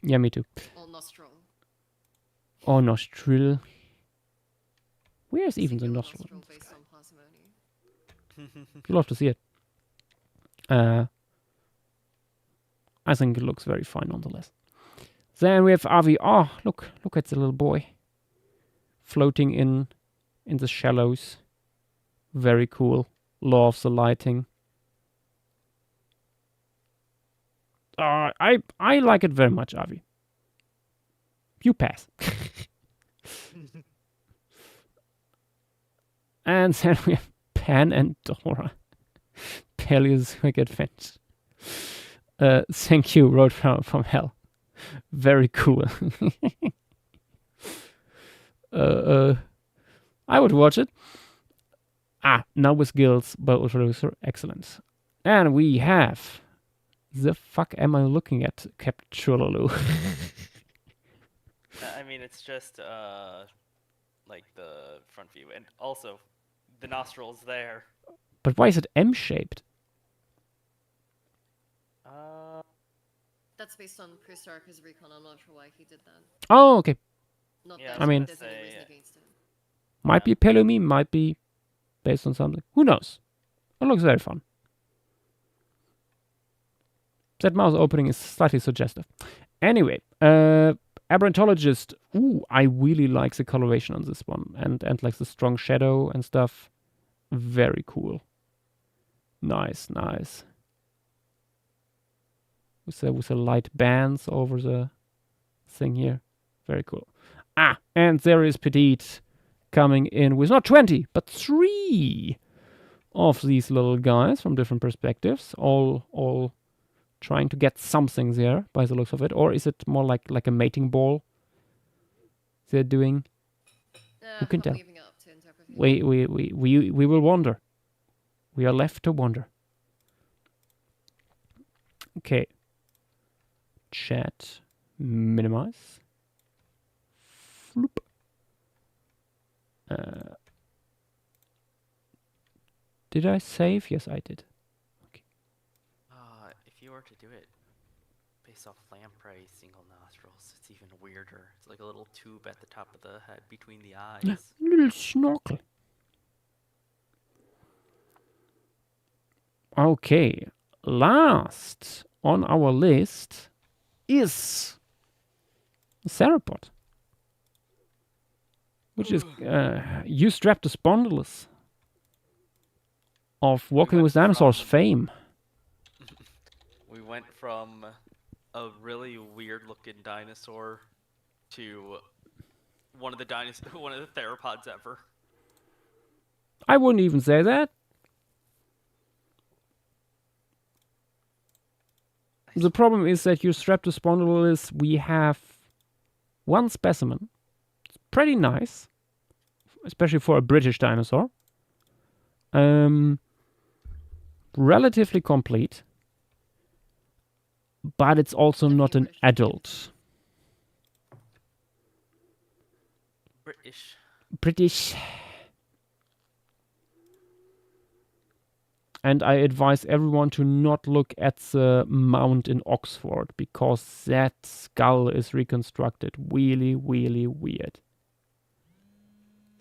Yeah, me too. Or nostril. Oh, nostril. Where's even the nostril? Based on parsimony. Love to see it. I think it looks very fine nonetheless. Then we have Avi. Oh, look at the little boy. Floating in the shallows. Very cool. Loves the lighting. I like it very much, Avi. You pass. And then we have Pan and Dora. Paleozoic Adventure. Thank you, Road from Hell. Very cool. I would watch it. Now with gills, but also excellent. And we have... The fuck am I looking at, Captain Chululu? I mean, it's just like the front view, and also the nostrils there. But why is it M-shaped? That's based on prehistoric recon. I'm not sure why he did that. Oh, okay. Not Yeah, that I mean, there's any reason against it. Might be paleo-meme, might be based on something. Who knows? It looks very fun. That mouth opening is slightly suggestive. Anyway, Aberrantologist. Ooh, I really like the coloration on this one. And like the strong shadow and stuff. Very cool. Nice. With the light bands over the thing here. Very cool. And there is Petite coming in with not 20, but 3 of these little guys from different perspectives. All trying to get something there by the looks of it, or is it more like a mating ball they're doing? Who can I'm tell? leaving it up to interpretation. We will wonder. We are left to wonder. Okay. Chat. Minimize. Floop. Did I save? Yes, I did. If you were to do it based off lamprey single nostrils, it's even weirder. It's like a little tube at the top of the head between the eyes. Little snorkel. Okay. Last on our list is Theropod, which is Eustreptus spondylus of Walking with Dinosaurs fame. We went from a really weird-looking dinosaur to one of the theropods ever. I wouldn't even say that. The problem is that Eustreptus spondylus, we have one specimen. It's pretty nice, especially for a British dinosaur. Relatively complete, but it's also not an adult. British. And I advise everyone to not look at the mount in Oxford, because that skull is reconstructed really, really weird.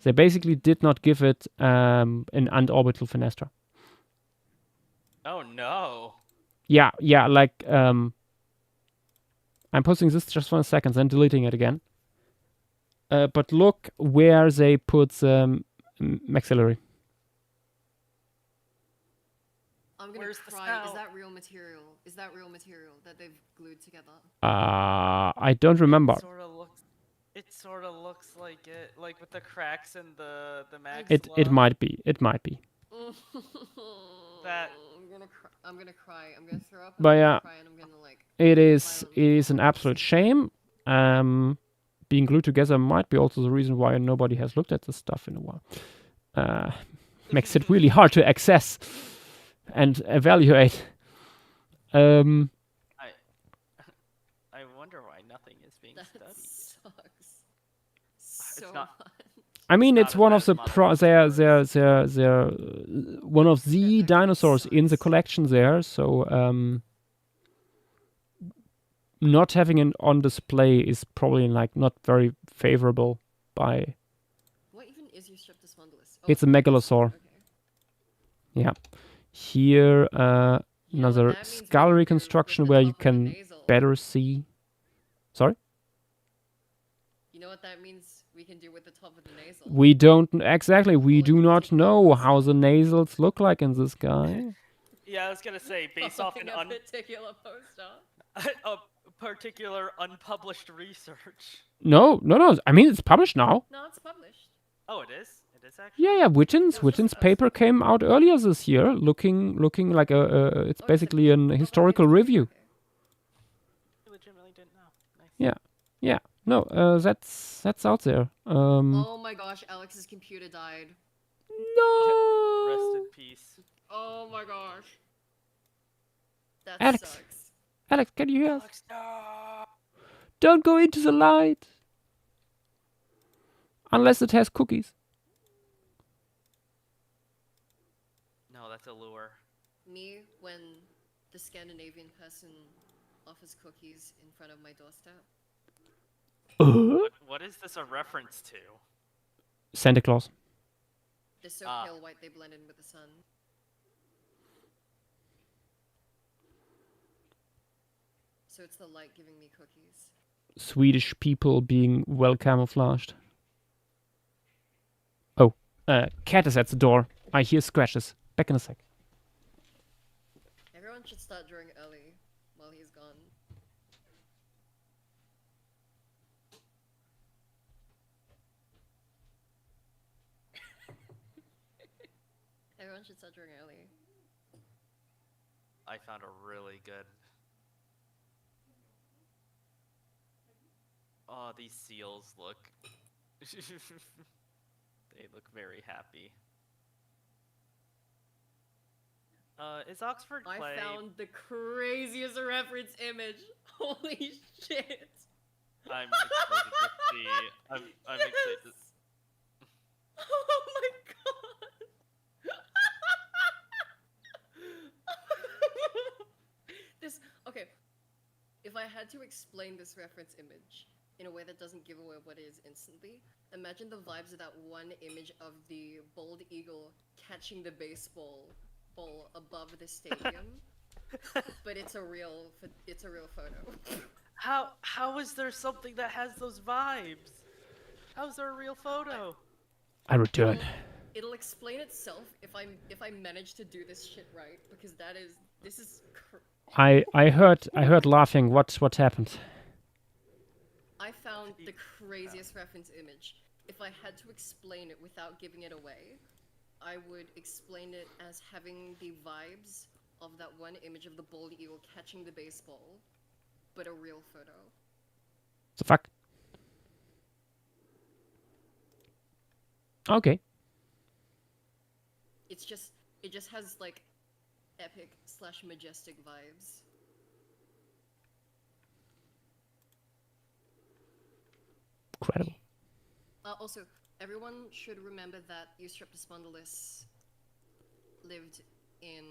They basically did not give it an underorbital fenestra. Oh no! Yeah, like, I'm posting this just for a second, then deleting it again. But look where they put the maxillary. I'm gonna Where's the cry. Is snout? that real material? Is that real material that they've glued together? I don't remember. It sort of looks like it, like with the cracks in the max. It might be. It might be. That- I'm gonna cry. I'm gonna throw up. But I'm yeah, gonna cry, and I'm gonna like. it is an violently absolute shame. Being glued together might be also the reason why nobody has looked at this stuff in a while. Makes it really hard to access and evaluate. I wonder why nothing is being That studied. sucks. So not- much. I mean, It's it's not one as of the bad as they're one of the That dinosaurs in the sucks. collection there. So not having it on display is probably like not very favorable. By What even is Eustreptus spondylus? Oh, it's a megalosaur. Okay. Yeah. Here, You know what another that means we skull can do reconstruction with the where you top of the can nasal? better see. Sorry? You know what that means we can do with the top of the nasal? We don't exactly. We Pull do it not particular know poster. how the nasals look like in this guy. Yeah, I was gonna say based off Pulling an a particular poster. a particular unpublished research. No. I mean, it's published now. No, it's published. Oh, it is. It is actually. Yeah. Witten's just paper came out earlier this year, looking like it's Oh, basically an historical okay. review. Okay. I legitimately didn't know. Nice. Yeah. No, that's out there. Oh my gosh, Alex's computer died. Rest No. in peace. Oh my gosh. That Alex. sucks. Alex, can you hear us? Alex, no! Don't go into the light. Unless it has cookies. No, that's a lure. Me, when the Scandinavian person offers cookies in front of my doorstep. What is this a reference to? Santa Claus. They're so Ah. pale white they blend in with the sun. So it's the light giving me cookies. Swedish people being well camouflaged. Oh, cat is at the door. I hear scratches. Back in a sec. Everyone should start drawing early while he's gone. Everyone should start drawing early. I found a really good Oh, these seals look. They look very happy. Is Oxford I Clay? found the craziest reference image. Holy shit. I'm excited to see. I'm excited. Yes! Oh my god! This, okay. If I had to explain this reference image in a way that doesn't give away what it is instantly, imagine the vibes of that one image of the bald eagle catching the baseball ball above the stadium. But it's a real photo. How is there something that has those vibes? How's there a real photo? I return. It'll explain itself if I manage to do this shit right, because this is I heard laughing. What happened? I found the craziest reference image. If I had to explain it without giving it away, I would explain it as having the vibes of that one image of the bald eagle catching the baseball, but a real photo. The fuck? Okay. It just has like epic / majestic vibes. Incredible. Also, everyone should remember that Eustreptospondylus lived in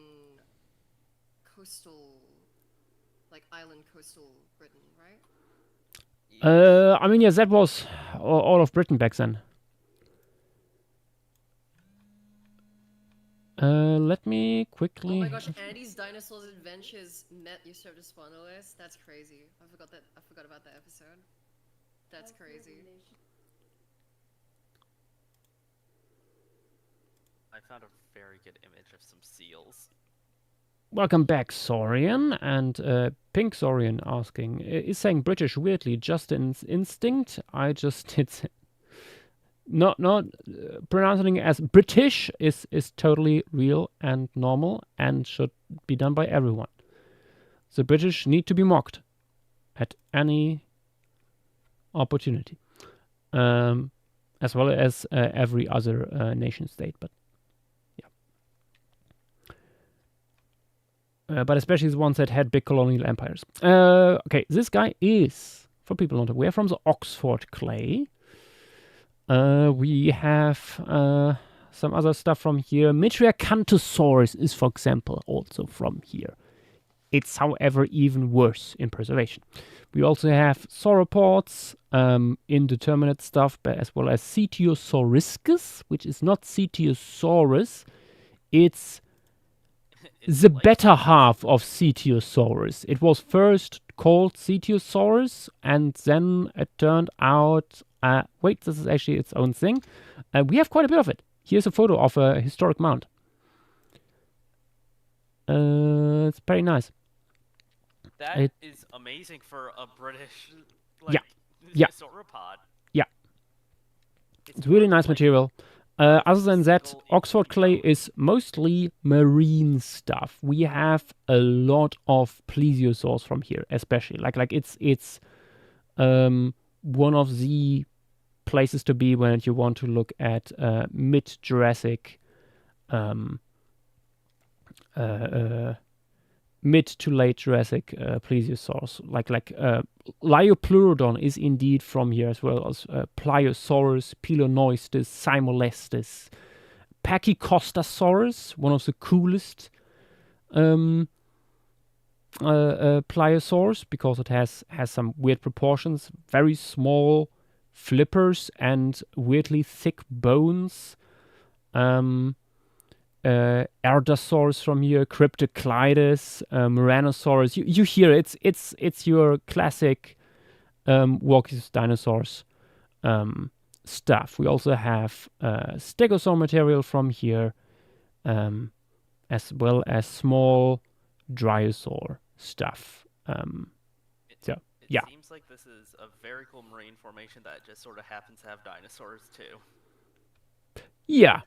island coastal Britain, right? I mean, yes, that was all of Britain back then. Let me quickly. Oh my gosh, Andy's Dinosaurs Adventures met Eustreptospondylus. That's crazy. I forgot about that episode. That's crazy. I found a very good image of some seals. Welcome back, Saurian. And Pink Saurian asking, is saying British weirdly just an instinct? I just did. Not pronouncing it as British is totally real and normal and should be done by everyone. The British need to be mocked at any opportunity, as well as every other nation state. But yeah, but especially the ones that had big colonial empires. Okay, this guy is, for people not aware, from the Oxford clay. We have some other stuff from here. Mitriacanthosaurus is, for example, also from here. It's, however, even worse in preservation. We also have sauropods, indeterminate stuff, but as well as Cetiosauriscus, which is not Cetiosaurus. It's the better half of Cetiosaurus. It was first called Cetiosaurus, and then it turned out... wait, this is actually its own thing. We have quite a bit of it. Here's a photo of a historic mound. It's very nice. That is amazing for a British sauropod. Yeah. It's really nice material. Other than that, Oxford clay is mostly marine stuff. We have a lot of plesiosaurs from here, especially. Like it's one of the places to be when you want to look at mid-Jurassic, mid to late Jurassic plesiosaurs. Like Liopleurodon is indeed from here, as well as Pliosaurus, Pilonoistus, Cymolestis, Pachycostosaurus, one of the coolest pliosaurs, because it has some weird proportions, very small flippers and weirdly thick bones. Erdosaurus from here, Cryptocleides, Muranosaurus. You hear it's your classic Walkies dinosaurs stuff. We also have stegosaur material from here, as well as small dryosaur stuff. It seems like this is a very cool marine formation that just sort of happens to have dinosaurs too. Yeah,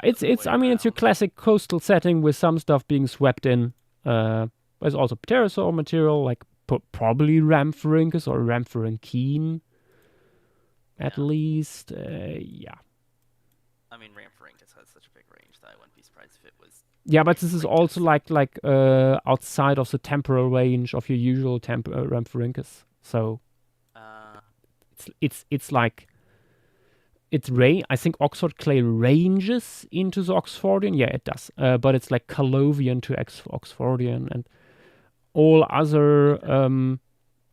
it's I mean, it's your classic coastal setting with some stuff being swept in. There's also pterosaur material, like probably Rhamphorhynchus or Rhamphorhynchine. at Yeah. least. Yeah. I mean, Ramphorhynchus has such a big range that I wouldn't be surprised if it was. Yeah, but this is also Ramphorhynchus. like outside of the temporal range of your usual Ramphorhynchus. So it's like I think Oxford Clay ranges into the Oxfordian. Yeah, it does. But it's like Calovian to Oxfordian, and all other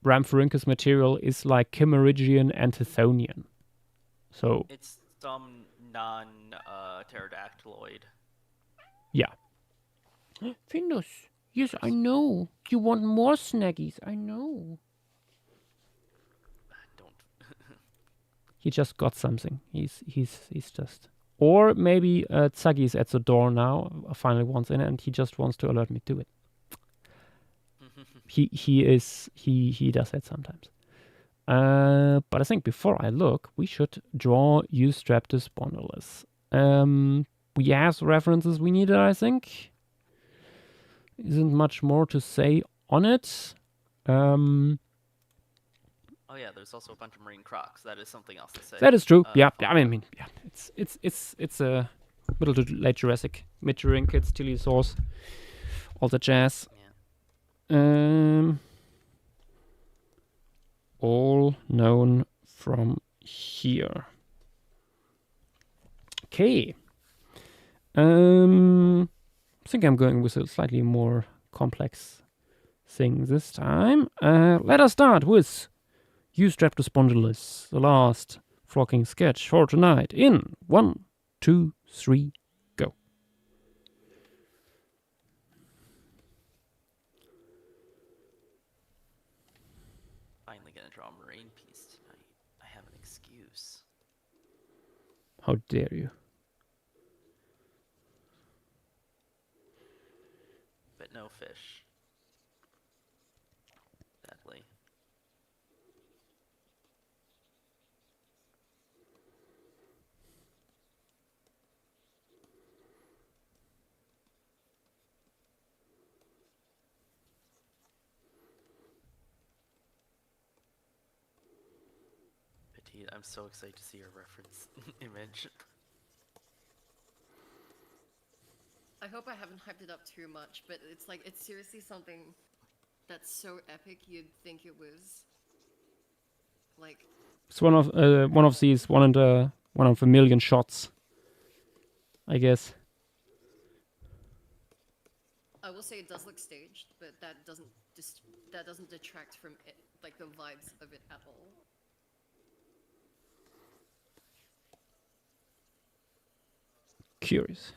Ramphorhynchus material is like Kimmeridgian and Tithonian. So It's some non-pterodactyloid. yeah. Findus, yes, I know. You want more snaggies, I know. Don't. He just got something. He's just. Or maybe Tsagi is at the door now. Finally wants in, and he just wants to alert me to it. He does that sometimes. But I think before I look, we should draw Eustreptus spondylus. We have the references we needed, I think. Isn't much more to say on it. Oh yeah, there's also a bunch of marine crocs. That is something else to say. That is true. Yeah, fun I mean, yeah, it's a middle to late Jurassic, mid Jurassic, Tiliosaurs, all the jazz. Yeah. All known from here. Okay. I think I'm going with a slightly more complex thing this time. Let us start with Eustreptus spondylus, the last flocking sketch for tonight. In 1, 2, 3, go. Finally gonna draw a marine piece tonight. I have an excuse. How dare you? But no fish. Sadly. Petite, I'm so excited to see your reference image. I hope I haven't hyped it up too much, but it's like, it's seriously something that's so epic you'd think it was. Like, It's one of these one of a million shots, I guess. I will say it does look staged, but that doesn't detract from it, like the vibes of it at all. Curious.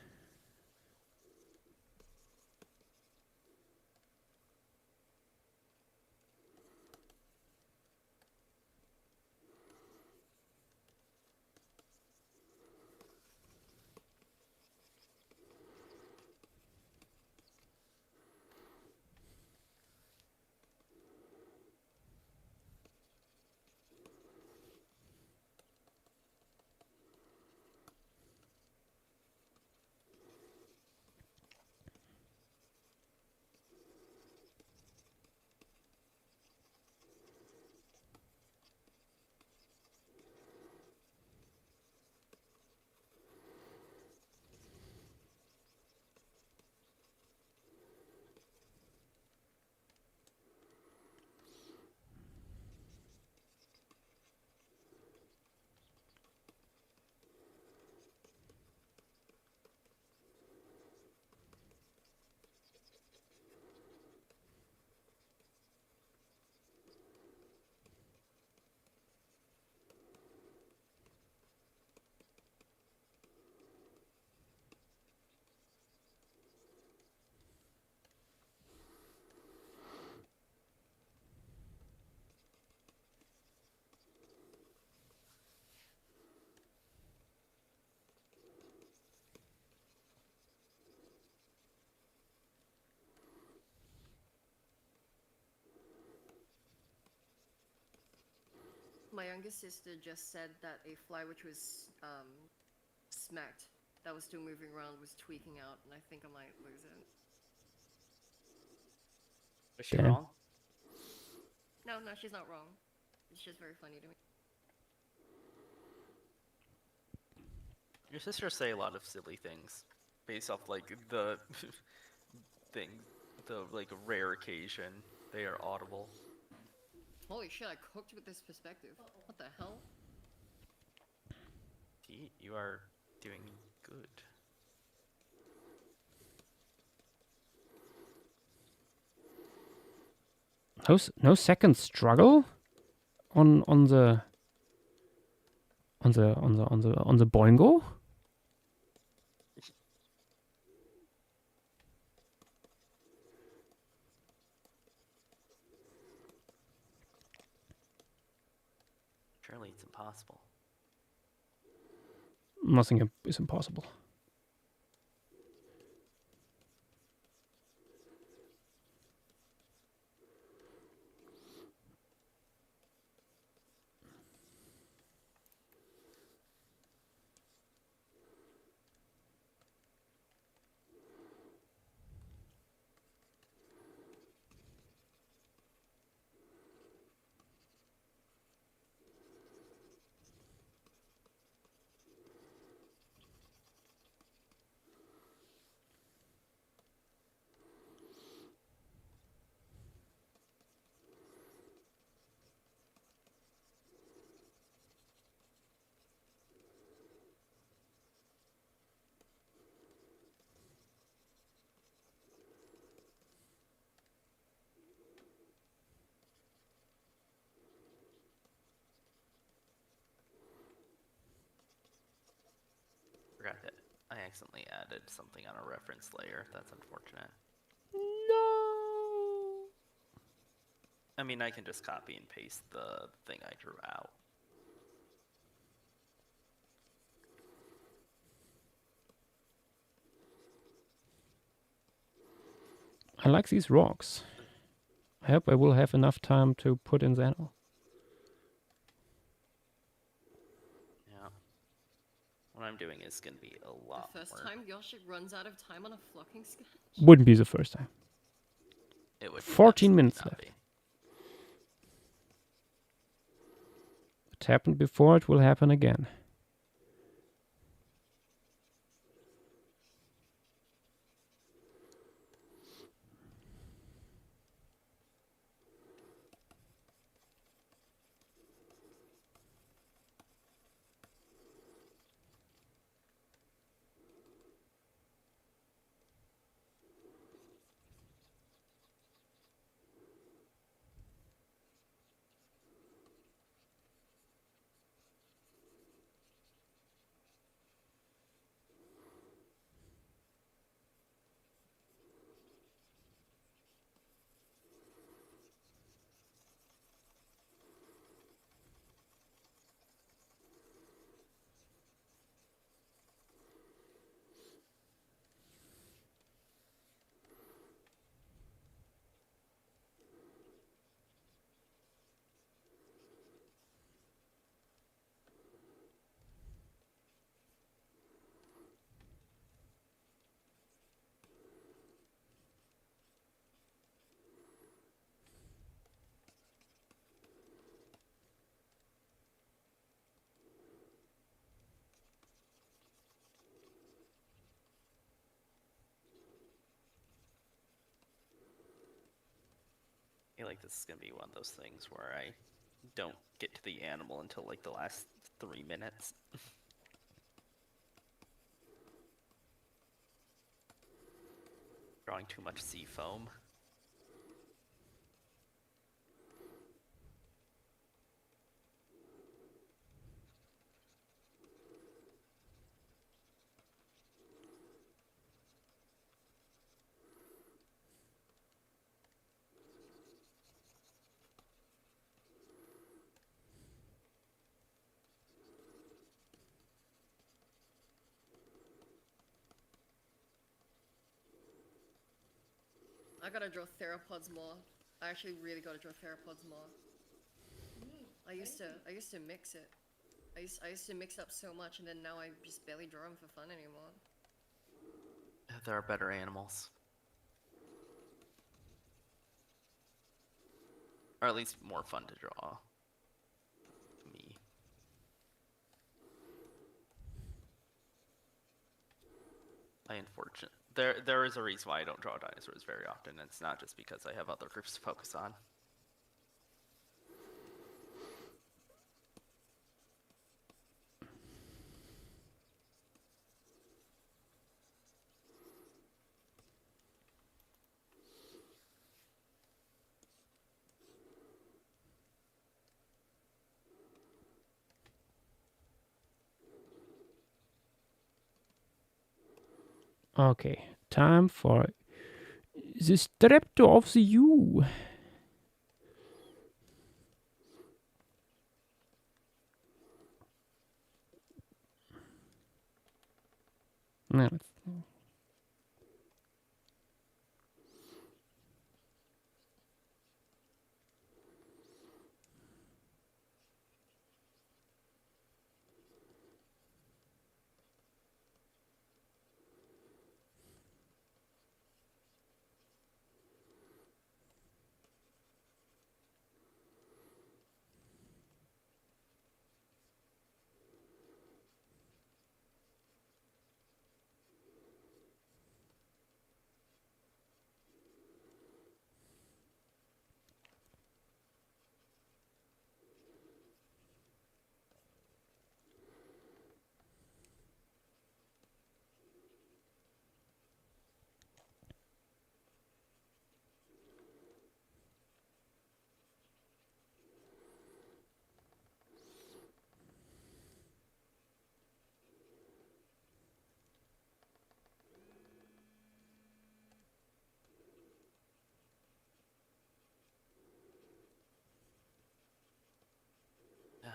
My youngest sister just said that a fly which was smacked, that was still moving around, was tweaking out, and I think I might lose it. Was she Damn. wrong? No, she's not wrong. It's just very funny to me. Your sisters say a lot of silly things based off like the thing, the like rare occasion they are audible. Holy shit, I cooked with this perspective. What the hell? You are doing good. No second struggle on the boingo. Surely it's impossible. Nothing is impossible. Forgot that I accidentally added something on a reference layer. That's unfortunate. No. I mean, I can just copy and paste the thing I drew out. I like these rocks. I hope I will have enough time to put in the animal. Yeah. What I'm doing is going to be a lot The first more. time Yoshik runs out of time on a flocking sketch? Wouldn't be the first time. It would 14 absolutely minutes not left. be. It happened before, it will happen again. I feel like this is going to be one of those things where I don't get to the animal until like the last 3 minutes. Drawing too much sea foam. I gotta draw theropods more. I actually really gotta draw theropods more. I used to mix it. I used to mix up so much, and then now I just barely draw them for fun anymore. There are better animals. Or at least more fun to draw. Me. There is a reason why I don't draw dinosaurs very often. And it's not just because I have other groups to focus on. Okay, time for the strepto of the U. No, it's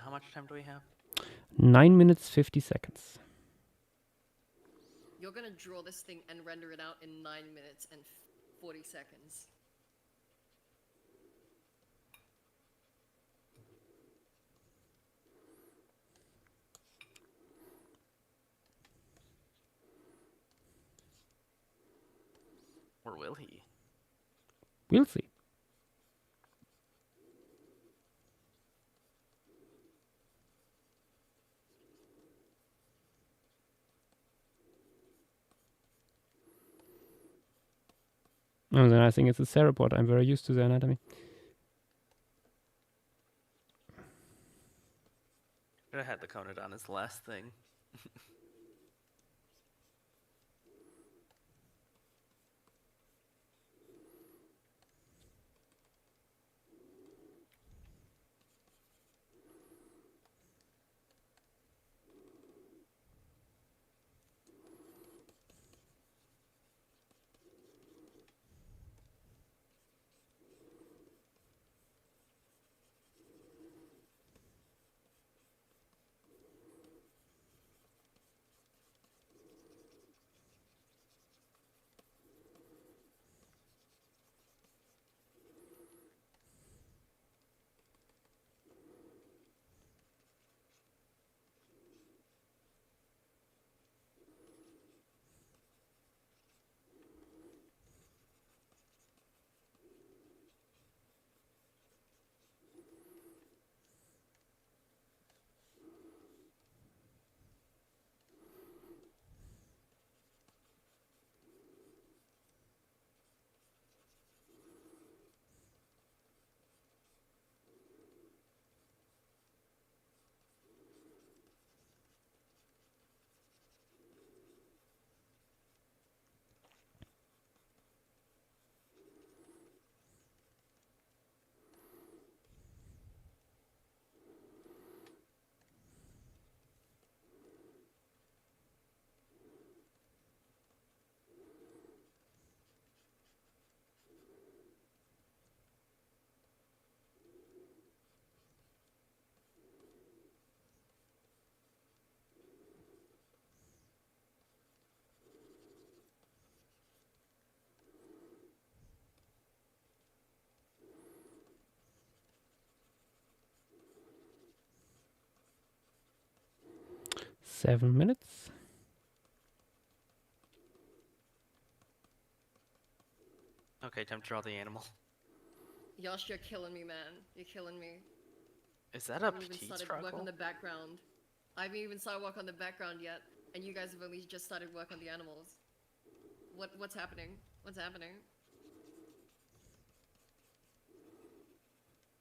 How much time do we have? 9 minutes 50 seconds. You're gonna draw this thing and render it out in 9 minutes and 40 seconds. Or will he? We'll see. Oh, then I think it's a theropod. I'm very used to the anatomy. Should have had the Conodon as the last thing. Seven minutes. Okay, time to draw the animal. Yosh, you're killing me, man. You're killing me. Is that I a haven't even petite started work on struggle? the background. I haven't even started work on the background yet, and you guys have only just started work on the animals. What's happening? What's happening?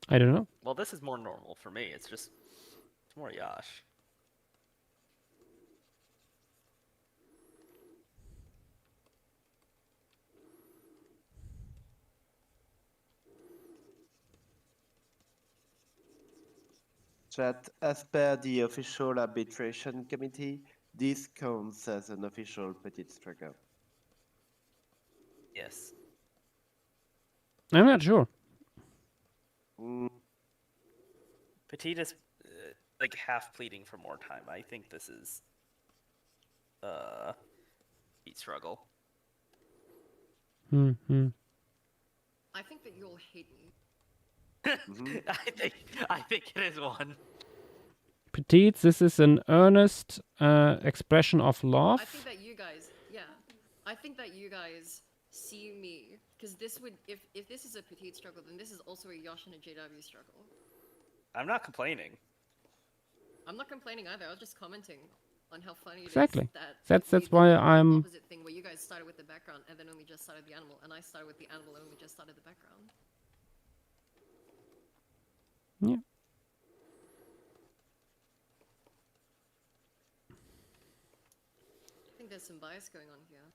I don't know. Well, this is more normal for me. It's more Yash. Chat, as per the official arbitration committee, this counts as an official petite struggle. Yes. I'm not sure. Petite is like half pleading for more time. I think this is Petite struggle. Mm-hmm. I think that you'll hate me. I think it is one. Petite, this is an earnest expression of love. I think that you guys, I think that you guys see me, because this would, if this is a petite struggle, then this is also a Yosh and a JW struggle. I'm not complaining. I'm not complaining either. I was just commenting on how funny it Exactly. is that That's we did why the I'm. opposite thing where you guys started with the background and then only just started the animal, and I started with the animal and only just started the background. Yeah. I think there's some bias going on here.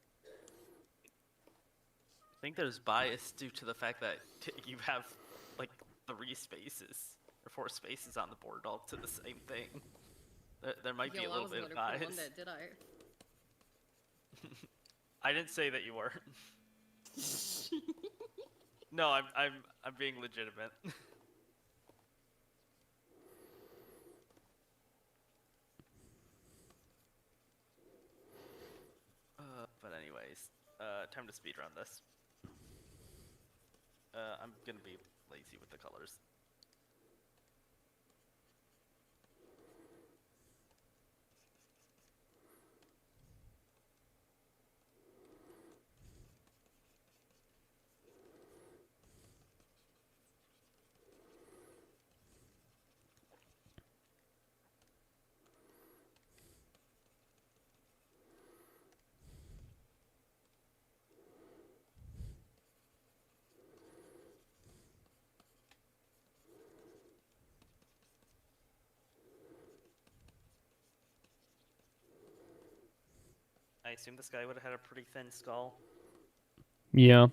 I think there's bias due to the fact that you have like 3 spaces or 4 spaces on the board all to the same thing. There might be a little bit of bias. I wasn't going to put one there, did I? I didn't say that you were. No, I'm being legitimate. But anyways, time to speedrun this. I'm gonna be lazy with the colors. I assume this guy would have had a pretty thin skull. Yeah.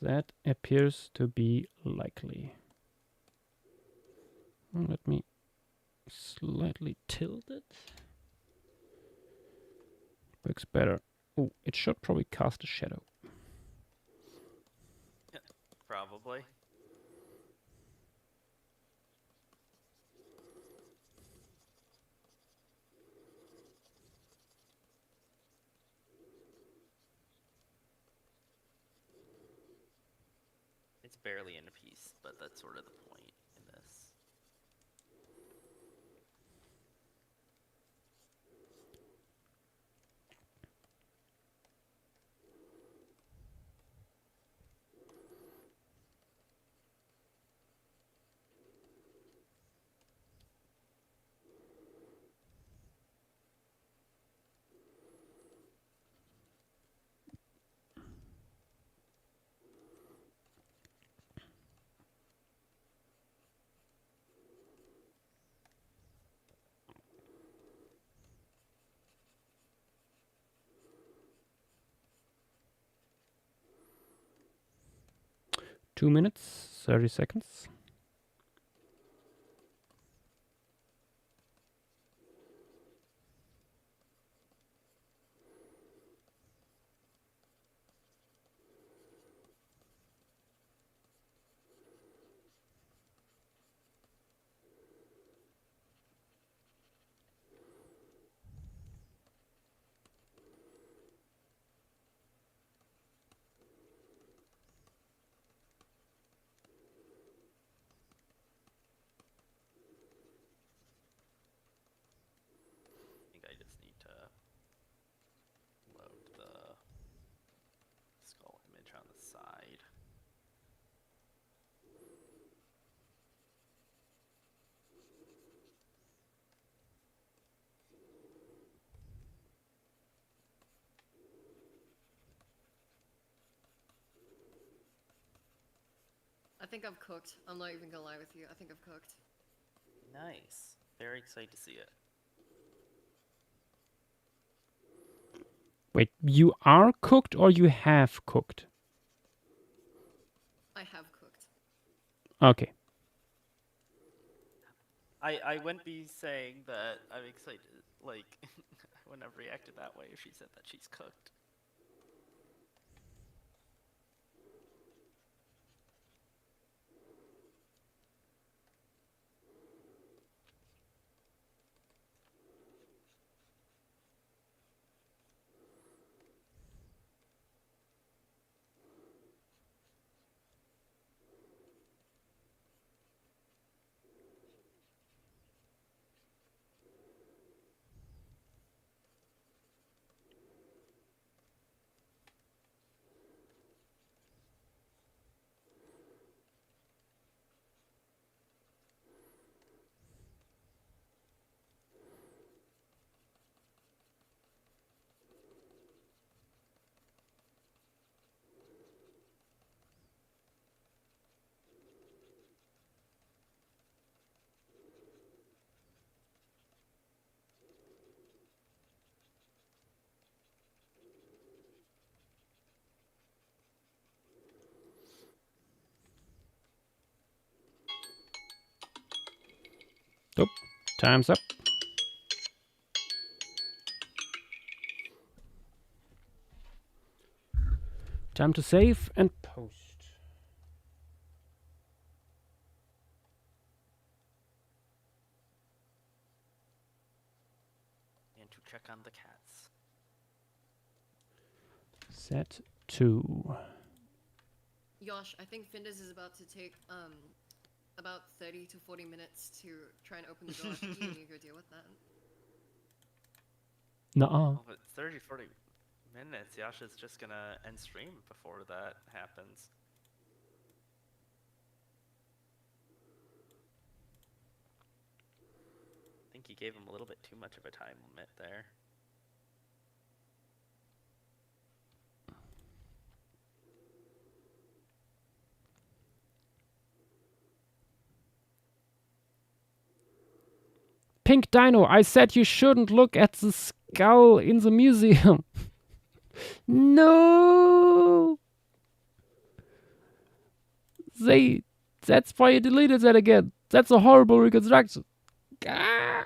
That appears to be likely. Let me slightly tilt it. Works better. Oh, it should probably cast a shadow. Probably. It's barely in a piece, but that's sort of the point in this. Two minutes, 30 seconds. think I've cooked. I'm not even gonna lie with you. I think I've cooked. Nice. Very excited to see it. Wait, you are cooked or you have cooked? I have cooked. Okay. I wouldn't be saying that I'm excited. Like, I wouldn't have reacted that way if she said that she's cooked. Oh, time's up. Time to save and post. And to check on the cats. Set 2. Yosh, I think Finders is about to take about 30 to 40 minutes to try and open the door. I think you need to go deal with that. Nuh-uh. Well, but 30, 40 minutes, Yasha's just gonna end stream before that happens. I think you gave him a little bit too much of a time limit there. Pink Dino, I said you shouldn't look at the skull in the museum. No! That's why you deleted that again. That's a horrible reconstruction. Ah!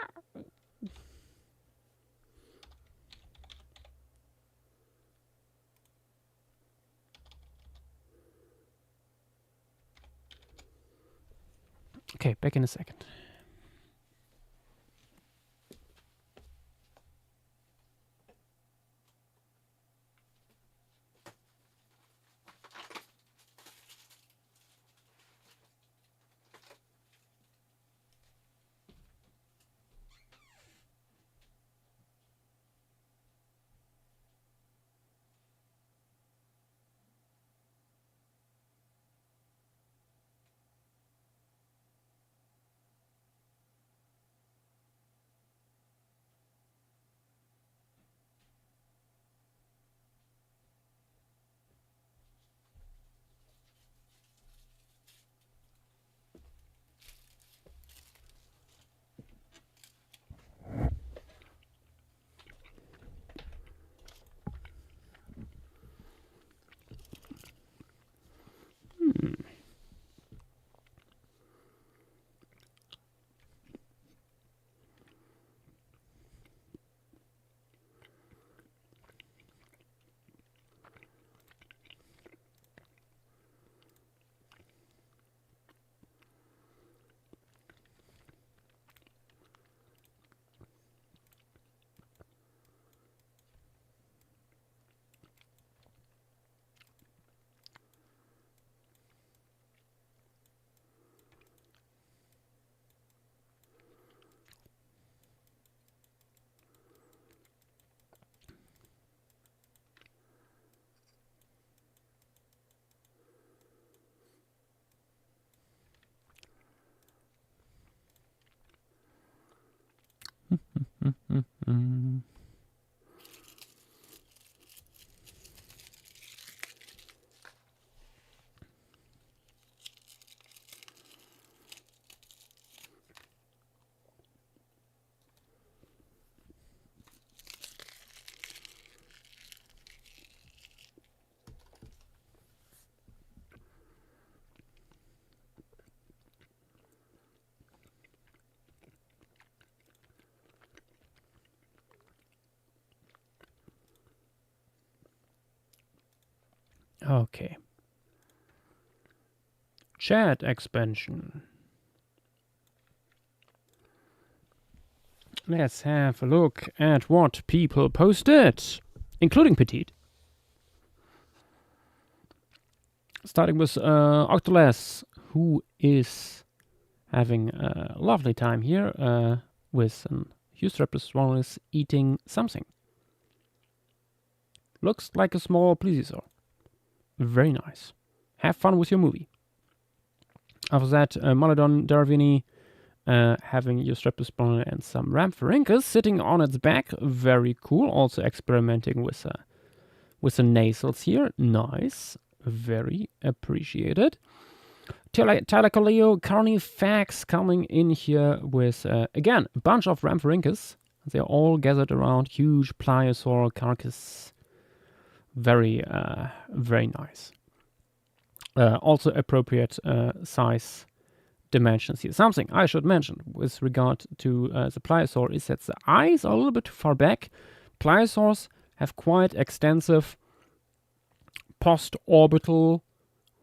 Okay, back in a second. Okay. Chat expansion. Let's have a look at what people posted, including Petite. Starting with Octoles, who is having a lovely time here with an Eustreptosaurus eating something. Looks like a small plesiosaur. Very nice. Have fun with your movie. After that, Malodon Darwini having Eustreptosaurus and some Rhamphorhynchus sitting on its back. Very cool. Also experimenting with the nasals here. Nice. Very appreciated. Tylocoleo Carnifex coming in here with, again, a bunch of Rhamphorhynchus. They're all gathered around huge pliosaur carcass. Very, very nice. Also appropriate size dimensions here. Something I should mention with regard to the pliosaur is that the eyes are a little bit too far back. Pliosaurs have quite extensive post-orbital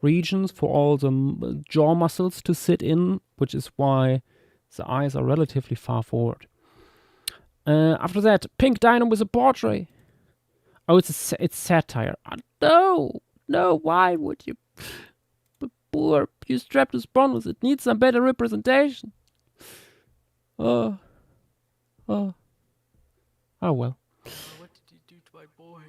regions for all the jaw muscles to sit in, which is why the eyes are relatively far forward. After that, pink dino with a portrait. Oh, it's satire. No, why would you? Poor Eustreptosaurus, it needs some better representation. Oh well. What did you do to my boy?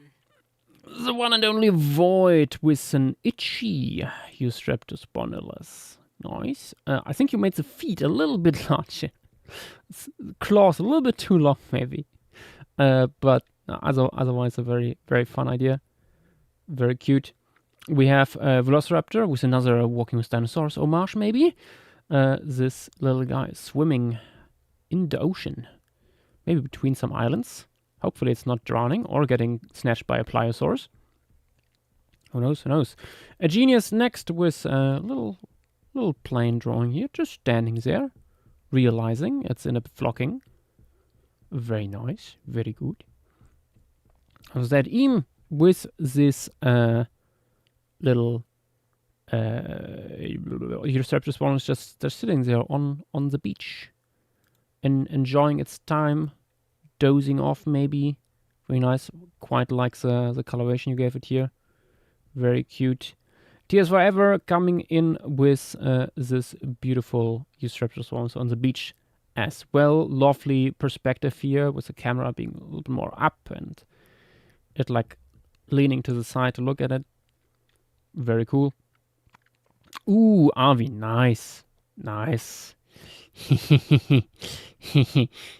The one and only Void with an itchy Eustreptosaurus. Nice. I think you made the feet a little bit larger. Claws a little bit too long, maybe. But otherwise a very, very fun idea. Very cute. We have Velociraptor with another Walking with Dinosaurs homage, maybe. This little guy swimming in the ocean. Maybe between some islands. Hopefully it's not drowning or getting snatched by a pliosaurus. Who knows? A genius next with a little plane drawing here, just standing there, realizing it's in a flocking. Very nice, very good. How's that? With this little Eustreptosaurus just sitting there on the beach and enjoying its time, dozing off maybe. Very nice. Quite like the coloration you gave it here. Very cute. Tears Forever coming in with this beautiful Eustreptosaurus on the beach as well. Lovely perspective here with the camera being a little bit more up and it like leaning to the side to look at it. Very cool. Ooh, Avi, nice.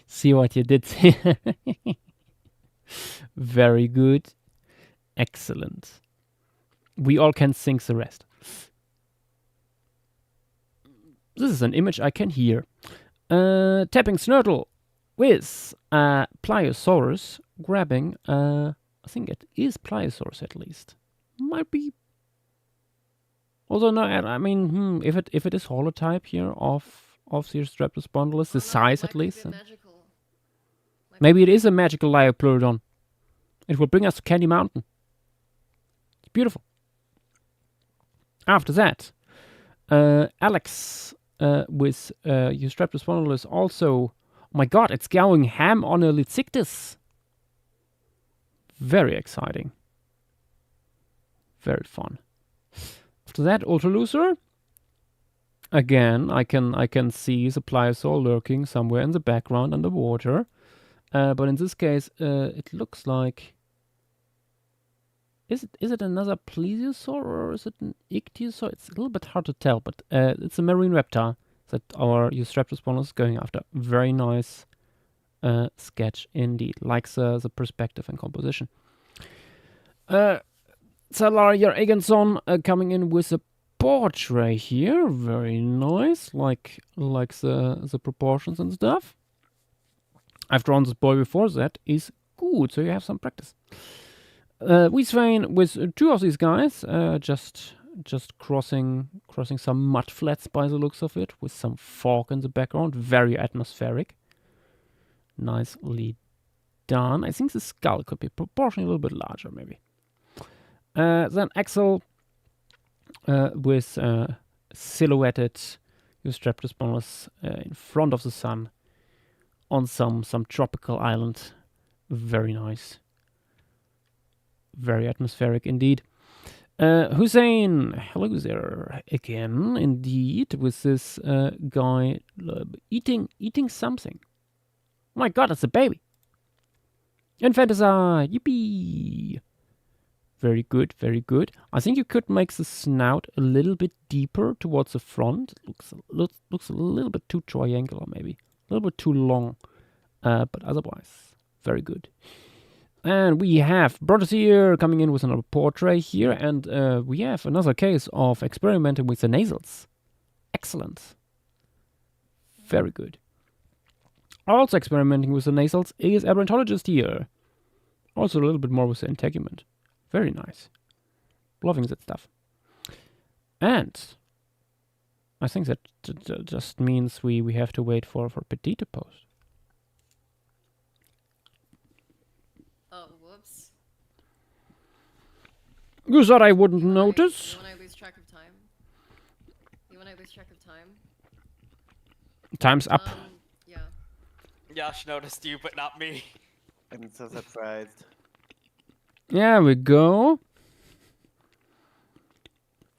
See what you did there. Very good. Excellent. We all can sing the rest. This is an image I can hear. Tapping Snurtle with Pliosaurus grabbing, I think it is Pliosaurus at least. Might be. Although no, I mean, if it is holotype here of the Eustreptosaurus, the size at least. Maybe it is a magical Liopleurodon. It will bring us to Candy Mountain. It's beautiful. After that, Alex with Eustreptosaurus also. Oh my god, it's going ham on a Lithictis. Very exciting. Very fun. After that, Ultralucer. Again, I can see the pliosaur lurking somewhere in the background underwater. But in this case, it looks like. Is it another plesiosaur or is it an ichthyosaur? It's a little bit hard to tell, but it's a marine reptile that our Eustreptosaurus is going after. Very nice sketch indeed. Likes the perspective and composition. Salaria Eganson coming in with a portrait here. Very nice. Like the proportions and stuff. I've drawn this boy before. That is good. So you have some practice. Weesvein with two of these guys, just crossing some mud flats by the looks of it, with some fog in the background, very atmospheric. Nicely done. I think the skull could be proportionally a little bit larger, maybe. Then Axel with silhouetted Eustreptus bonus in front of the sun on some tropical island. Very nice. Very atmospheric indeed. Hussein, hello there again, indeed, with this guy eating something. Oh my god, it's a baby. Infanticide, yippee! Very good, very good. I think you could make the snout a little bit deeper towards the front. Looks a little bit too triangular, maybe. A little bit too long. But otherwise, very good. And we have Brothers here coming in with another portrait here. And we have another case of experimenting with the nasals. Excellent. Very good. Also experimenting with the nasals is Aberrantologist here. Also a little bit more with the integument. Very nice. Loving that stuff. And I think that just means we have to wait for Petit to post. Oh, whoops. You thought I wouldn't notice? You wanna lose track of time? You wanna lose track of time? Time's up. Yeah. Josh noticed you, but not me. I'm so surprised. There we go.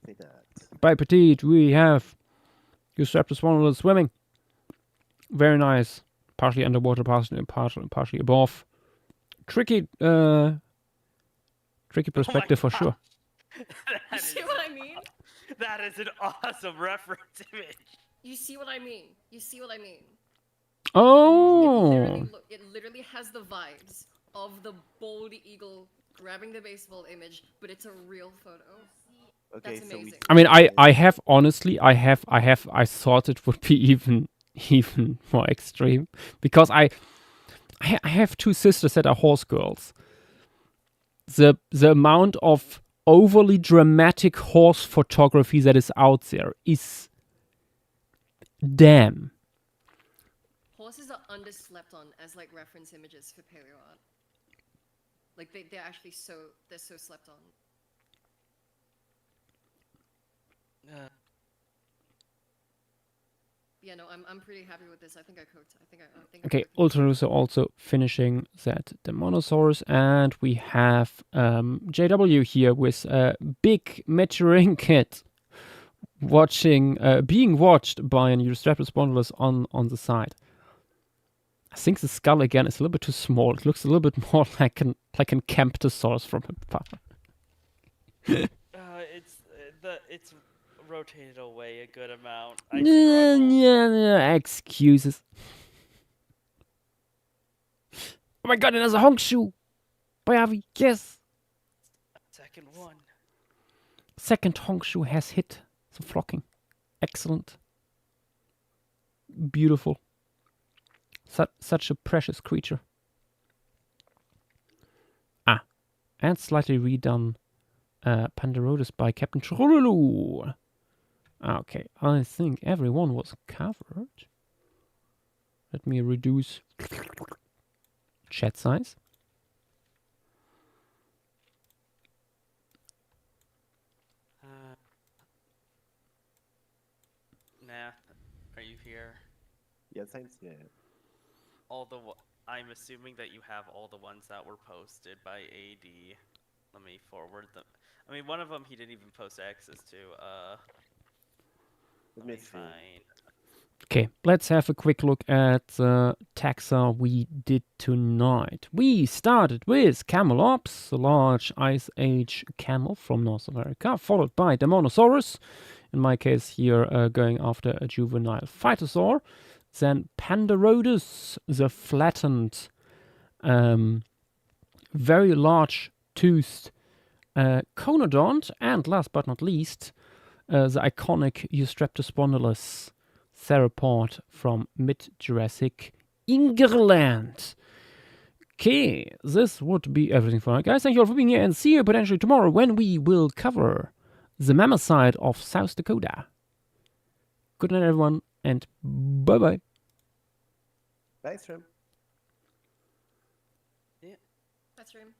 Say that. By Petite, we have Eustreptus swanula swimming. Very nice. Partially underwater, partially above. Tricky perspective for sure. You see what I mean? That is an awesome reference image. You see what I mean? You see what I mean? Oh! It literally has the vibes of the bald eagle grabbing the baseball image, but it's a real photo. Okay, That's so amazing. I mean, I have honestly, I thought it would be even more extreme because I have two sisters that are horse girls. The amount of overly dramatic horse photography that is out there is damn. Horses are underslept on as like reference images for paleo art. Like they're actually so slept on. Yeah, no, I'm pretty happy with this. I think I cooked. I think Okay, I cooked. Ultrarusa also finishing that Demonosaurus, and we have JW here with a big maturing kid being watched by an Eustreptus spondylus on the side. I think the skull again is a little bit too small. It looks a little bit more like an Camptosaurus from a It's rotated away a good amount. Yeah, excuses. Oh my god, another Honkshoe! Bayavi, yes! Second one. Second Honkshoe has hit the flocking. Excellent. Beautiful. Such a precious creature. And slightly redone Pandarodus by Captain Trululu. Okay, I think everyone was covered. Let me reduce chat size. Nah, are you here? Yes, I'm here. I'm assuming that you have all the ones that were posted by AD. Let me forward them. I mean, one of them he didn't even post access to. Let me find. Okay, let's have a quick look at the taxa we did tonight. We started with Camelops, the large Ice Age camel from North America, followed by Demonosaurus, in my case here going after a juvenile Phytosaur, then Pandarodus, the flattened, very large toothed conodont, and last but not least, the iconic Eustreptus spondylus theropod from mid-Jurassic England. Okay, this would be everything for now, guys. Thank you all for being here, and see you potentially tomorrow when we will cover the mammoth side of South Dakota. Good night, everyone, and bye-bye. Bye, Shrimp. That's room.